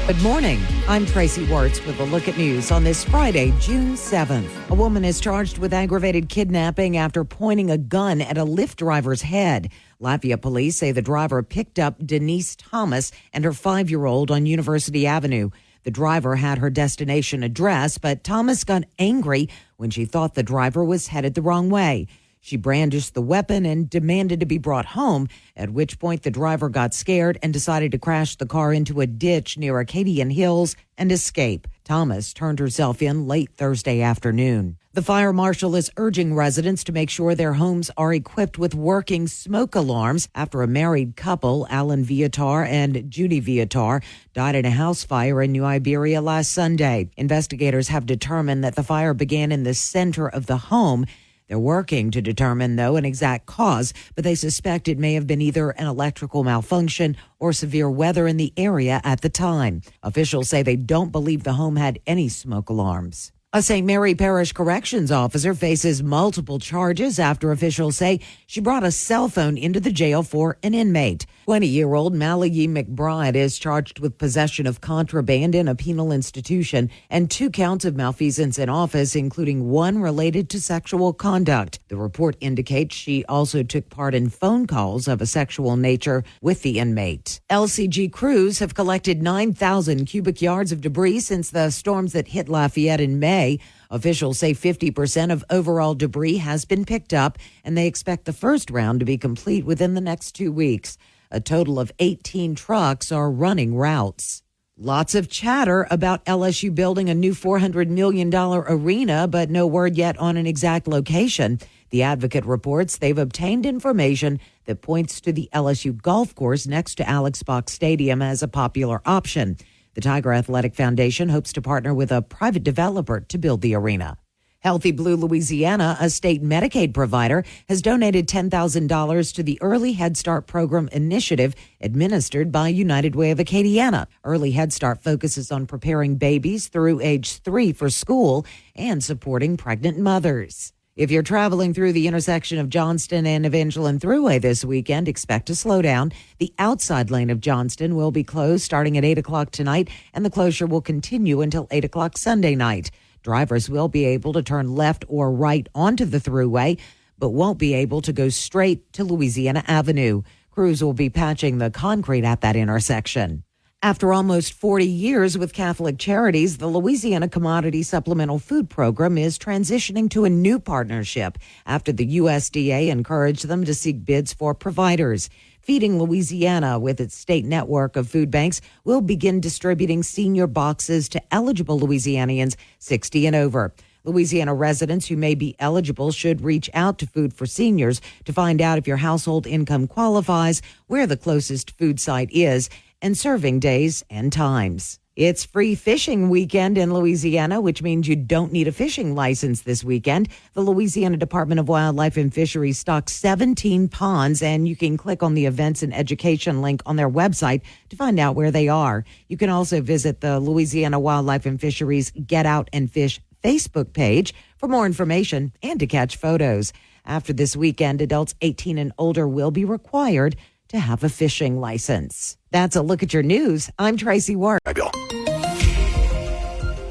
Good morning. I'm Tracy Wertz with a look at news on this Friday, June 7th. A woman is charged with aggravated kidnapping after pointing a gun at a Lyft driver's head. Lafayette police say the driver picked up Denise Thomas and her 5-year-old on University Avenue. The driver had her destination address, but Thomas got angry when she thought the driver was headed the wrong way. She brandished the weapon and demanded to be brought home, at which point the driver got scared and decided to crash the car into a ditch near Acadian Hills and escape. Thomas turned herself in late Thursday afternoon. The fire marshal is urging residents to make sure their homes are equipped with working smoke alarms after a married couple, Alan Viatar and Judy Viatar, died in a house fire in New Iberia last Sunday. Investigators have determined that the fire began in the center of the home. They're working to determine, though, an exact cause, but they suspect it may have been either an electrical malfunction or severe weather in the area at the time. Officials say they don't believe the home had any smoke alarms. A St. Mary Parish corrections officer faces multiple charges after officials say she brought a cell phone into the jail for an inmate. 20-year-old Malayi McBride is charged with possession of contraband in a penal institution and 2 counts of malfeasance in office, including 1 related to sexual conduct. The report indicates she also took part in phone calls of a sexual nature with the inmate. LCG crews have collected 9,000 cubic yards of debris since the storms that hit Lafayette in May. Officials say 50% of overall debris has been picked up, and they expect the first round to be complete within the next 2 weeks. A total of 18 trucks are running routes. Lots of chatter about LSU building a new $400 million arena, but no word yet on an exact location. The Advocate reports they've obtained information that points to the LSU golf course next to Alex Box Stadium as a popular option. The Tiger Athletic Foundation hopes to partner with a private developer to build the arena. Healthy Blue Louisiana, a state Medicaid provider, has donated $10,000 to the Early Head Start program initiative administered by United Way of Acadiana. Early Head Start focuses on preparing babies through age 3 for school and supporting pregnant mothers. If you're traveling through the intersection of Johnston and Evangeline Thruway this weekend, expect to slow down. The outside lane of Johnston will be closed starting at 8 o'clock tonight, and the closure will continue until 8 o'clock Sunday night. Drivers will be able to turn left or right onto the Thruway, but won't be able to go straight to Louisiana Avenue. Crews will be patching the concrete at that intersection. After almost 40 years with Catholic Charities, the Louisiana Commodity Supplemental Food Program is transitioning to a new partnership after the USDA encouraged them to seek bids for providers. Feeding Louisiana, with its state network of food banks, will begin distributing senior boxes to eligible Louisianians 60 and over. Louisiana residents who may be eligible should reach out to Food for Seniors to find out if your household income qualifies, where the closest food site is, and serving days and times. It's free fishing weekend in Louisiana, which means you don't need a fishing license this weekend. The Louisiana Department of Wildlife and Fisheries stocks 17 ponds, and you can click on the events and education link on their website to find out where they are. You can also visit the Louisiana Wildlife and Fisheries Get Out and Fish Facebook page for more information and to catch photos. After this weekend, adults 18 and older will be required to have a fishing license. That's a look at your news. I'm Tracy Ward.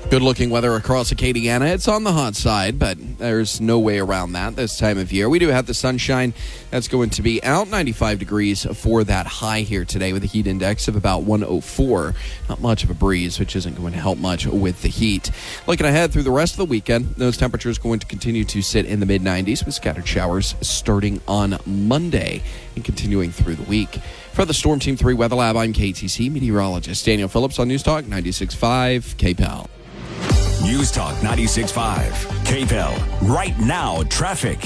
Good looking weather across Acadiana. It's on the hot side, but there's no way around that this time of year. We do have the sunshine. That's going to be out 95 degrees for that high here today with a heat index of about 104. Not much of a breeze, which isn't going to help much with the heat. Looking ahead through the rest of the weekend, those temperatures going to continue to sit in the mid-90s with scattered showers starting on Monday and continuing through the week. For the Storm Team 3 Weather Lab, I'm KTC meteorologist Daniel Phillips on News Talk 96.5 KPEL. News Talk 96.5 KPEL. Right now, traffic.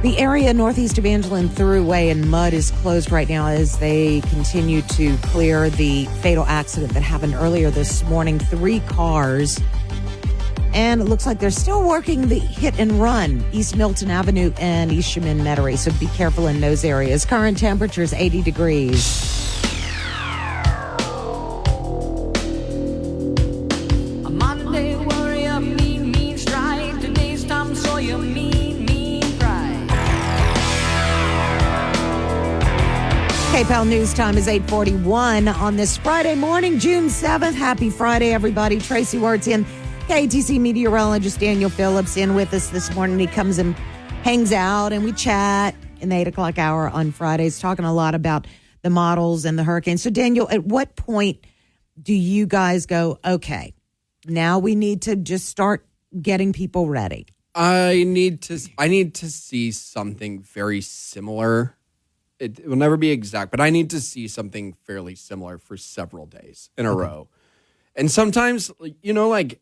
The area northeast of Evangeline Thruway and Mud is closed right now as they continue to clear the fatal accident that happened earlier this morning. 3 cars. And it looks like they're still working the hit and run, East Milton Avenue and East Chemin Metairie. So be careful in those areas. Current temperature is 80 degrees. KPEL News Time is 8:41 on this Friday morning, June 7th. Happy Friday, everybody. Tracy Wards in. KTC meteorologist Daniel Phillips in with us this morning. He comes and hangs out and we chat in the 8 o'clock hour on Fridays, talking a lot about the models and the hurricanes. So, Daniel, at what point do you guys go, okay, now we need to just start getting people ready? I need to see something very similar. It will never be exact, but I need to see something fairly similar for several days in a row. And sometimes, like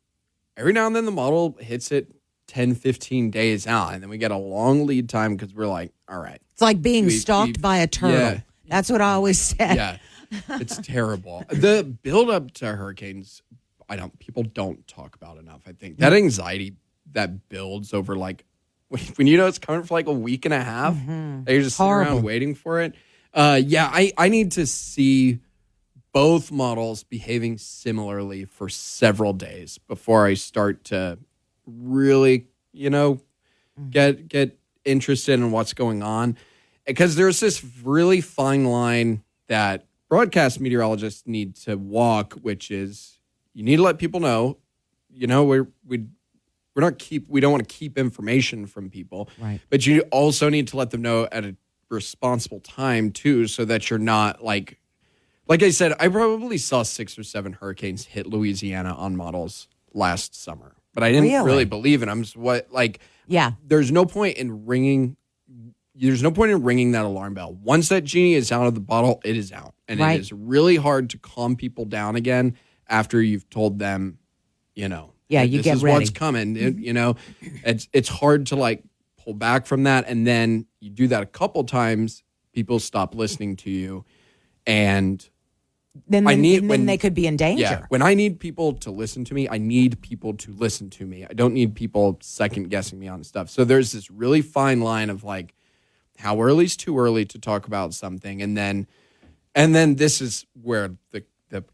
every now and then the model hits it 10, 15 days out, and then we get a long lead time because we're like, all right. It's like being stalked by a turtle. Yeah. That's what I always said. Yeah, it's terrible. The build up to hurricanes, people don't talk about enough. I think that anxiety that builds over like when you know it's coming for like a week and a half, you're just sitting around waiting for it. I need to see both models behaving similarly for several days before I start to really, get interested in what's going on. Because there's this really fine line that broadcast meteorologists need to walk, which is you need to let people know, we don't want to keep information from people, right? But you also need to let them know at a responsible time too, so that you're not like I said, I probably saw 6 or 7 hurricanes hit Louisiana on models last summer, but I didn't really believe in them. So there's no point in ringing that alarm bell. Once that genie is out of the bottle, it is out, and it is really hard to calm people down again after you've told them, Yeah, you this get is ready. what's coming. It's hard to like pull back from that, and then you do that a couple times, people stop listening to you, and then they could be in danger. Yeah, when I need people to listen to me, I need people to listen to me. I don't need people second guessing me on stuff. So there's this really fine line of like, how early is too early to talk about something, and then this is where the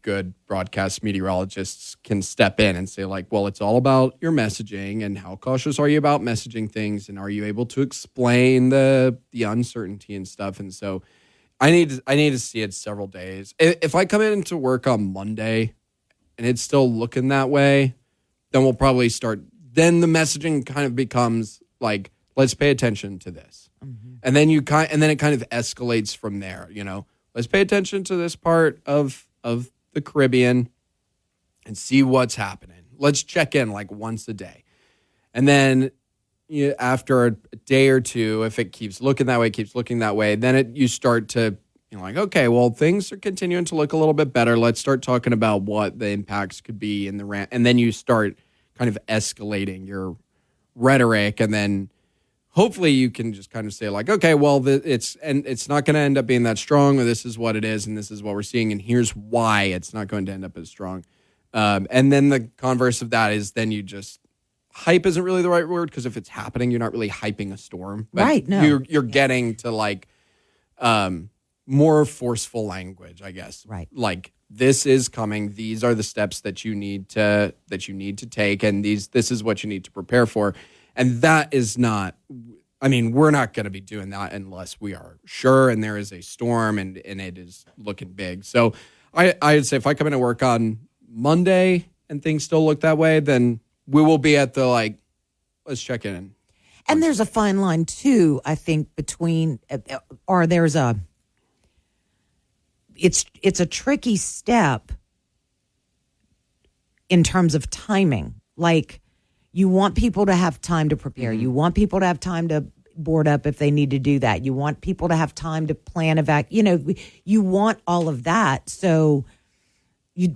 good broadcast meteorologists can step in and say like, well, it's all about your messaging and how cautious are you about messaging things, and are you able to explain the uncertainty and stuff. And so I need to see it several days. If I come into work on Monday and it's still looking that way, then we'll probably start. Then the messaging kind of becomes like, let's pay attention to this, and then it kind of escalates from there. You know, let's pay attention to this part of the Caribbean and see what's happening. Let's check in like once a day. And then after a day or two, if it keeps looking that way, then you start to, like, okay, well, things are continuing to look a little bit better. Let's start talking about what the impacts could be in the rant. And then you start kind of escalating your rhetoric, and then hopefully you can just kind of say like, okay, well, it's not going to end up being that strong, or this is what it is, and this is what we're seeing, and here's why it's not going to end up as strong. And then the converse of that is then you just, hype isn't really the right word, because if it's happening, you're not really hyping a storm. But right, no. You're getting to like more forceful language, I guess. Right. Like, this is coming. These are the steps that you need to take, and this is what you need to prepare for. And that is not, I mean, we're not going to be doing that unless we are sure and there is a storm and it is looking big. So I'd say if I come into work on Monday and things still look that way, then we will be at the like, let's check in. And there's a fine line too, I think, between, or there's it's a tricky step in terms of timing. Like, you want people to have time to prepare. You want people to have time to board up if they need to do that. You want people to have time to plan you want all of that. So,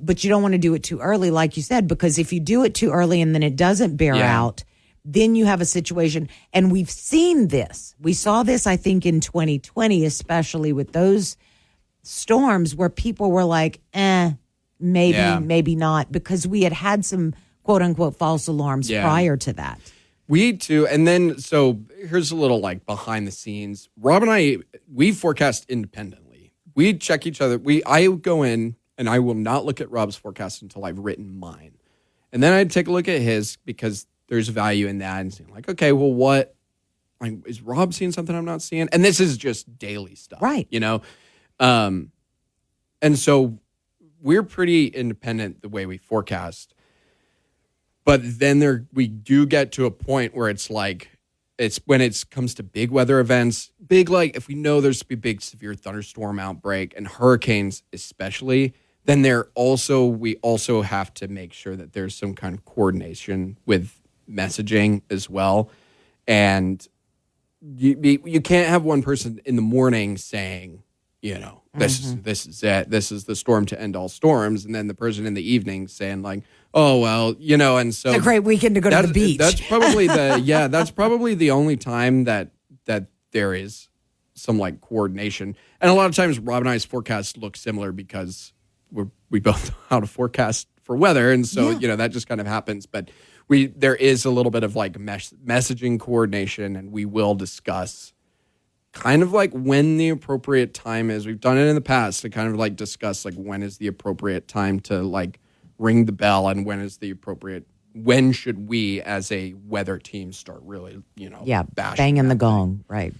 but you don't want to do it too early, like you said, because if you do it too early and then it doesn't bear out, then you have a situation. And we've seen this. We saw this, I think, in 2020, especially with those storms where people were like, maybe not, because we had some quote unquote false alarms prior to that. We too. And then, so here's a little like behind the scenes. Rob and I, we forecast independently. We check each other. I go in and I will not look at Rob's forecast until I've written mine. And then I'd take a look at his, because there's value in that, and saying like, okay, well, what, like, is Rob seeing something I'm not seeing? And this is just daily stuff. Right. And so we're pretty independent the way we forecast. But then we do get to a point where it's like, it's when it comes to big weather events, like if we know there's to be big severe thunderstorm outbreak and hurricanes especially, then we also have to make sure that there's some kind of coordination with messaging as well. And you can't have one person in the morning saying, this is it. This is the storm to end all storms. And then the person in the evening saying like, oh, well, and so. It's a great weekend to go to the beach. That's probably that's probably the only time that there is some like coordination. And a lot of times Rob and I's forecasts look similar because we both know how to forecast for weather. And so, that just kind of happens. But there is a little bit of like messaging coordination, and we will discuss kind of like when the appropriate time is. We've done it in the past to kind of like discuss like when is the appropriate time to like ring the bell, and when should we as a weather team start really, banging the gong. Right.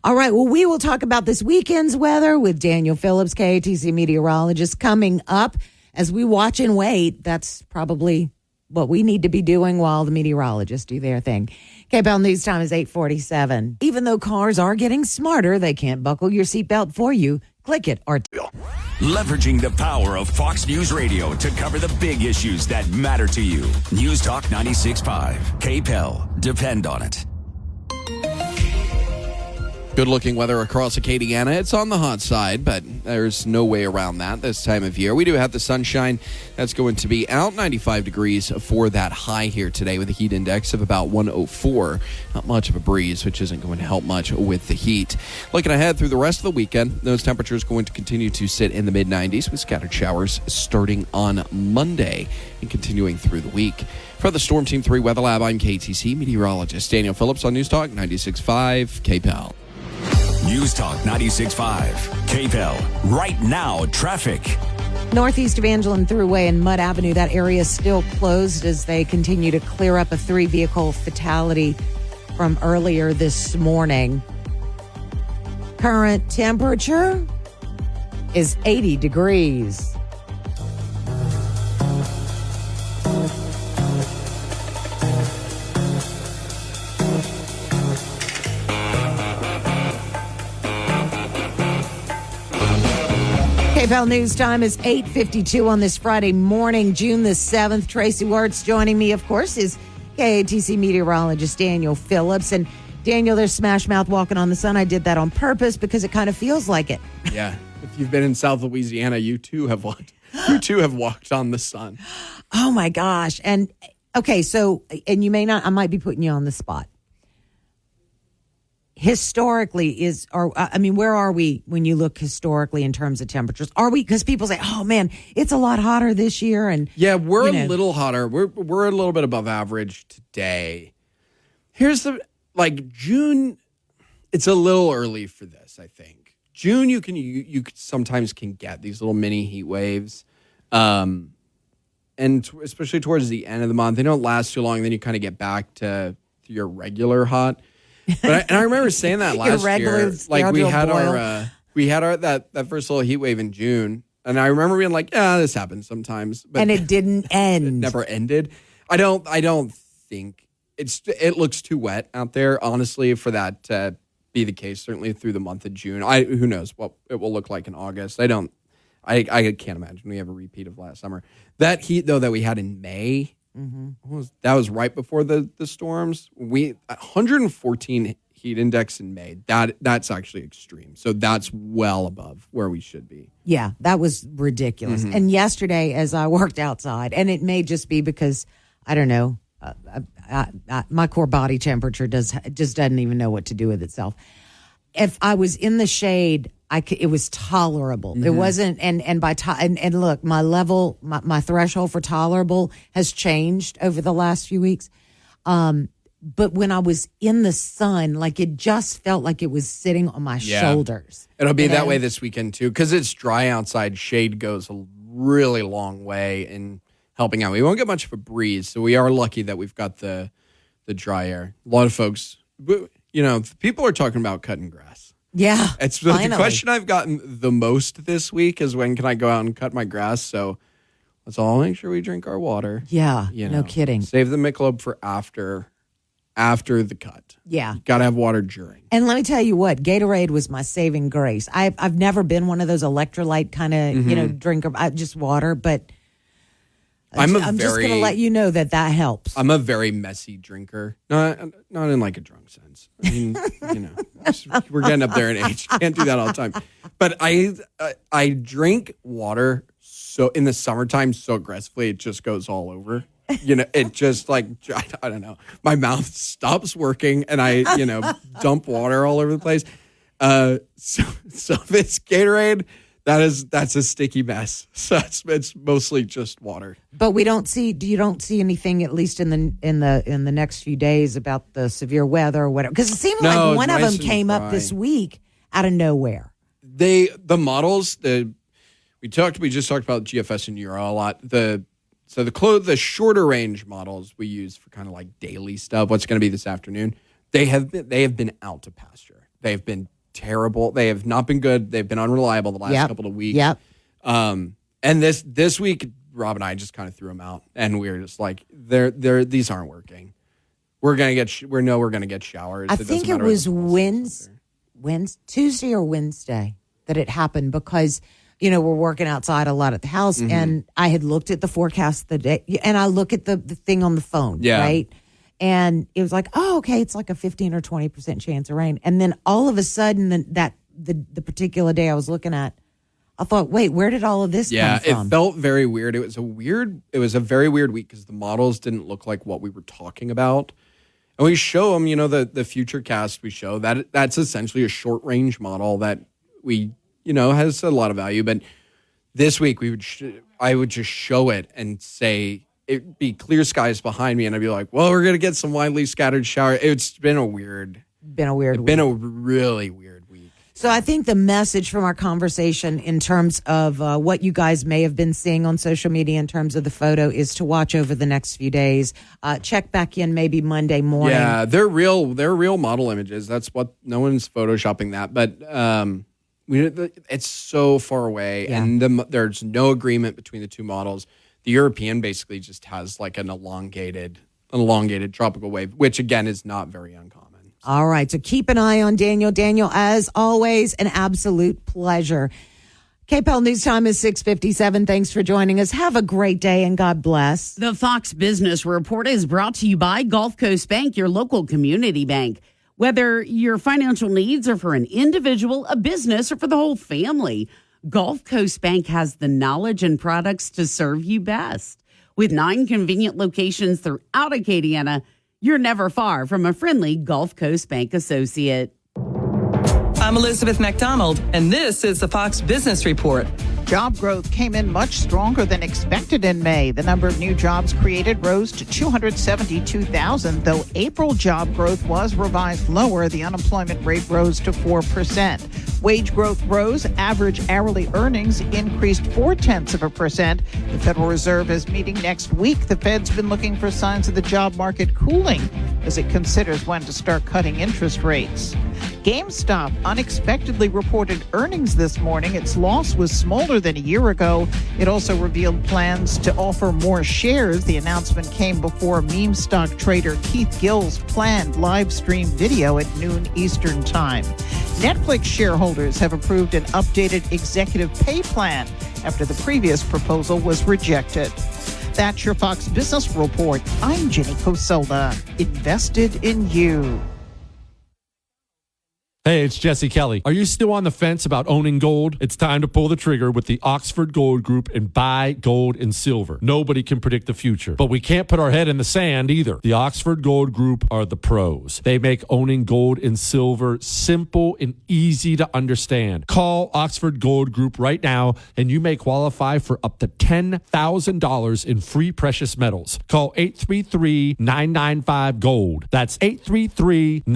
All right. Well, we will talk about this weekend's weather with Daniel Phillips, KATC meteorologist, coming up as we watch and wait. That's probably what we need to be doing while the meteorologists do their thing. KPEL News Time is 8:47. Even though cars are getting smarter, they can't buckle your seatbelt for you. Click it or leveraging the power of Fox News Radio to cover the big issues that matter to you. News Talk 96.5. KPEL. Depend on it. Good-looking weather across Acadiana. It's on the hot side, but there's no way around that this time of year. We do have the sunshine. That's going to be out 95 degrees for that high here today with a heat index of about 104. Not much of a breeze, which isn't going to help much with the heat. Looking ahead through the rest of the weekend, those temperatures going to continue to sit in the mid-90s with scattered showers starting on Monday and continuing through the week. For the Storm Team 3 Weather Lab, I'm KTC meteorologist Daniel Phillips on News Talk 96.5 KPEL. News Talk 96.5 KPEL. Right now, traffic. Northeast Evangeline Thruway and Mud Avenue, that area is still closed as they continue to clear up a 3-vehicle fatality from earlier this morning. Current temperature is 80 degrees. KPEL News Time is 8:52 on this Friday morning, June the 7th. Tracy Wertz joining me, of course, is KATC meteorologist Daniel Phillips. And Daniel, there's Smash Mouth walking on the sun. I did that on purpose because it kind of feels like it. Yeah. If you've been in South Louisiana, you too have walked. You too have walked on the sun. Oh my gosh. And okay, so, and you may not, I might be putting you on the spot. Historically where are we when you look historically in terms of temperatures? Are we, because people say, oh man, it's a lot hotter this year. And yeah, we're a little hotter. We're a little bit above average today. Here's June, it's a little early for this, I think. June, you sometimes can get these little mini heat waves. And especially towards the end of the month, they don't last too long. Then you kind of get back to your regular hot. But I remember saying that last year. Like we had our that first little heat wave in June, and I remember being like, "Yeah, this happens sometimes." But and it didn't end. It never ended. I don't think it looks too wet out there, honestly, for that to be the case. Certainly through the month of June. Who knows what it will look like in August? I can't imagine we have a repeat of last summer. That heat though that we had in May. Mm-hmm. That was right before the storms. 114 heat index in May. That's actually extreme. So that's well above where we should be. Yeah, that was ridiculous. Mm-hmm. And yesterday, as I worked outside, and it may just be because I don't know, my core body temperature just doesn't even know what to do with itself. If I was in the shade, it was tolerable. Mm-hmm. It wasn't, and look, my level, my threshold for tolerable has changed over the last few weeks. But when I was in the sun, it just felt like it was sitting on my shoulders. It'll be that way this weekend too, because it's dry outside. Shade goes a really long way in helping out. We won't get much of a breeze, so we are lucky that we've got the dry air. A lot of folks, people are talking about cutting grass. Yeah, it's the question I've gotten the most this week is when can I go out and cut my grass? So let's all make sure we drink our water. Yeah, no kidding. Save the Michelob for after the cut. Yeah, got to have water during. And let me tell you what, Gatorade was my saving grace. I've never been one of those electrolyte kind of drinker. Just water, but I'm just going to let you know that helps. I'm a very messy drinker, not in a drunk sense. I mean, we're getting up there in age. Can't do that all the time. But I drink water so in the summertime so aggressively it just goes all over. It just I don't know. My mouth stops working and I dump water all over the place. So if it's Gatorade, that's a sticky mess. So it's mostly just water. But you don't see anything, at least in the next few days, about the severe weather or whatever. Because it seemed like one of them came up this week out of nowhere. The models we just talked about GFS and Euro a lot. The shorter range models we use for kind of like daily stuff. What's going to be this afternoon? They have been out to pasture. They've been terrible. They have not been good. They've been unreliable the last couple of weeks. Yep. And this week, Rob and I just kind of threw them out, and we were just like, these aren't working. We're gonna get showers. I think it was Tuesday or Wednesday that it happened because we're working outside a lot at the house, and I had looked at the forecast the day, and I look at the thing on the phone, right? And it was like, oh, okay, it's like a 15 or 20% chance of rain. And then all of a sudden, the particular day I was looking at, I thought, wait, where did all of this come from? It felt very weird. It was a very weird week because the models didn't look like what we were talking about. And we show them, the future cast we show, that's essentially a short range model that we, has a lot of value. But this week I would just show it and say, it'd be clear skies behind me, and I'd be like, well, we're going to get some widely scattered shower. It's been a weird week. Been a really weird week. So I think the message from our conversation in terms of what you guys may have been seeing on social media in terms of the photo is to watch over the next few days. Check back in maybe Monday morning. Yeah, they're real model images. That's what, no one's photoshopping that. But it's so far away, and there's no agreement between the two models. The European basically just has like an elongated tropical wave, which again is not very uncommon. All right, so keep an eye on Daniel. Daniel, as always, an absolute pleasure. KPEL News Time is 6:57. Thanks for joining us. Have a great day and God bless. The Fox Business Report is brought to you by Gulf Coast Bank, your local community bank. Whether your financial needs are for an individual, a business, or for the whole family, Gulf Coast Bank has the knowledge and products to serve you best. With 9 convenient locations throughout Acadiana, you're never far from a friendly Gulf Coast Bank associate. I'm Elizabeth McDonald, and this is the Fox Business Report. Job growth came in much stronger than expected in May. The number of new jobs created rose to 272,000, though April job growth was revised lower. The unemployment rate rose to 4%. Wage growth rose. Average hourly earnings increased 0.4%. The Federal Reserve is meeting next week. The Fed's been looking for signs of the job market cooling as it considers when to start cutting interest rates. GameStop unexpectedly reported earnings this morning. Its loss was smaller than a year ago. It also revealed plans to offer more shares. The announcement came before meme stock trader Keith Gill's planned live stream video at noon Eastern Time. Netflix shareholders have approved an updated executive pay plan after the previous proposal was rejected. That's your Fox Business Report. I'm Jenny Cosola. Invested in you. Hey, it's Jesse Kelly. Are you still on the fence about owning gold? It's time to pull the trigger with the Oxford Gold Group and buy gold and silver. Nobody can predict the future, but we can't put our head in the sand either. The Oxford Gold Group are the pros. They make owning gold and silver simple and easy to understand. Call Oxford Gold Group right now, and you may qualify for up to $10,000 in free precious metals. Call 833-995-GOLD. That's 833-995-GOLD.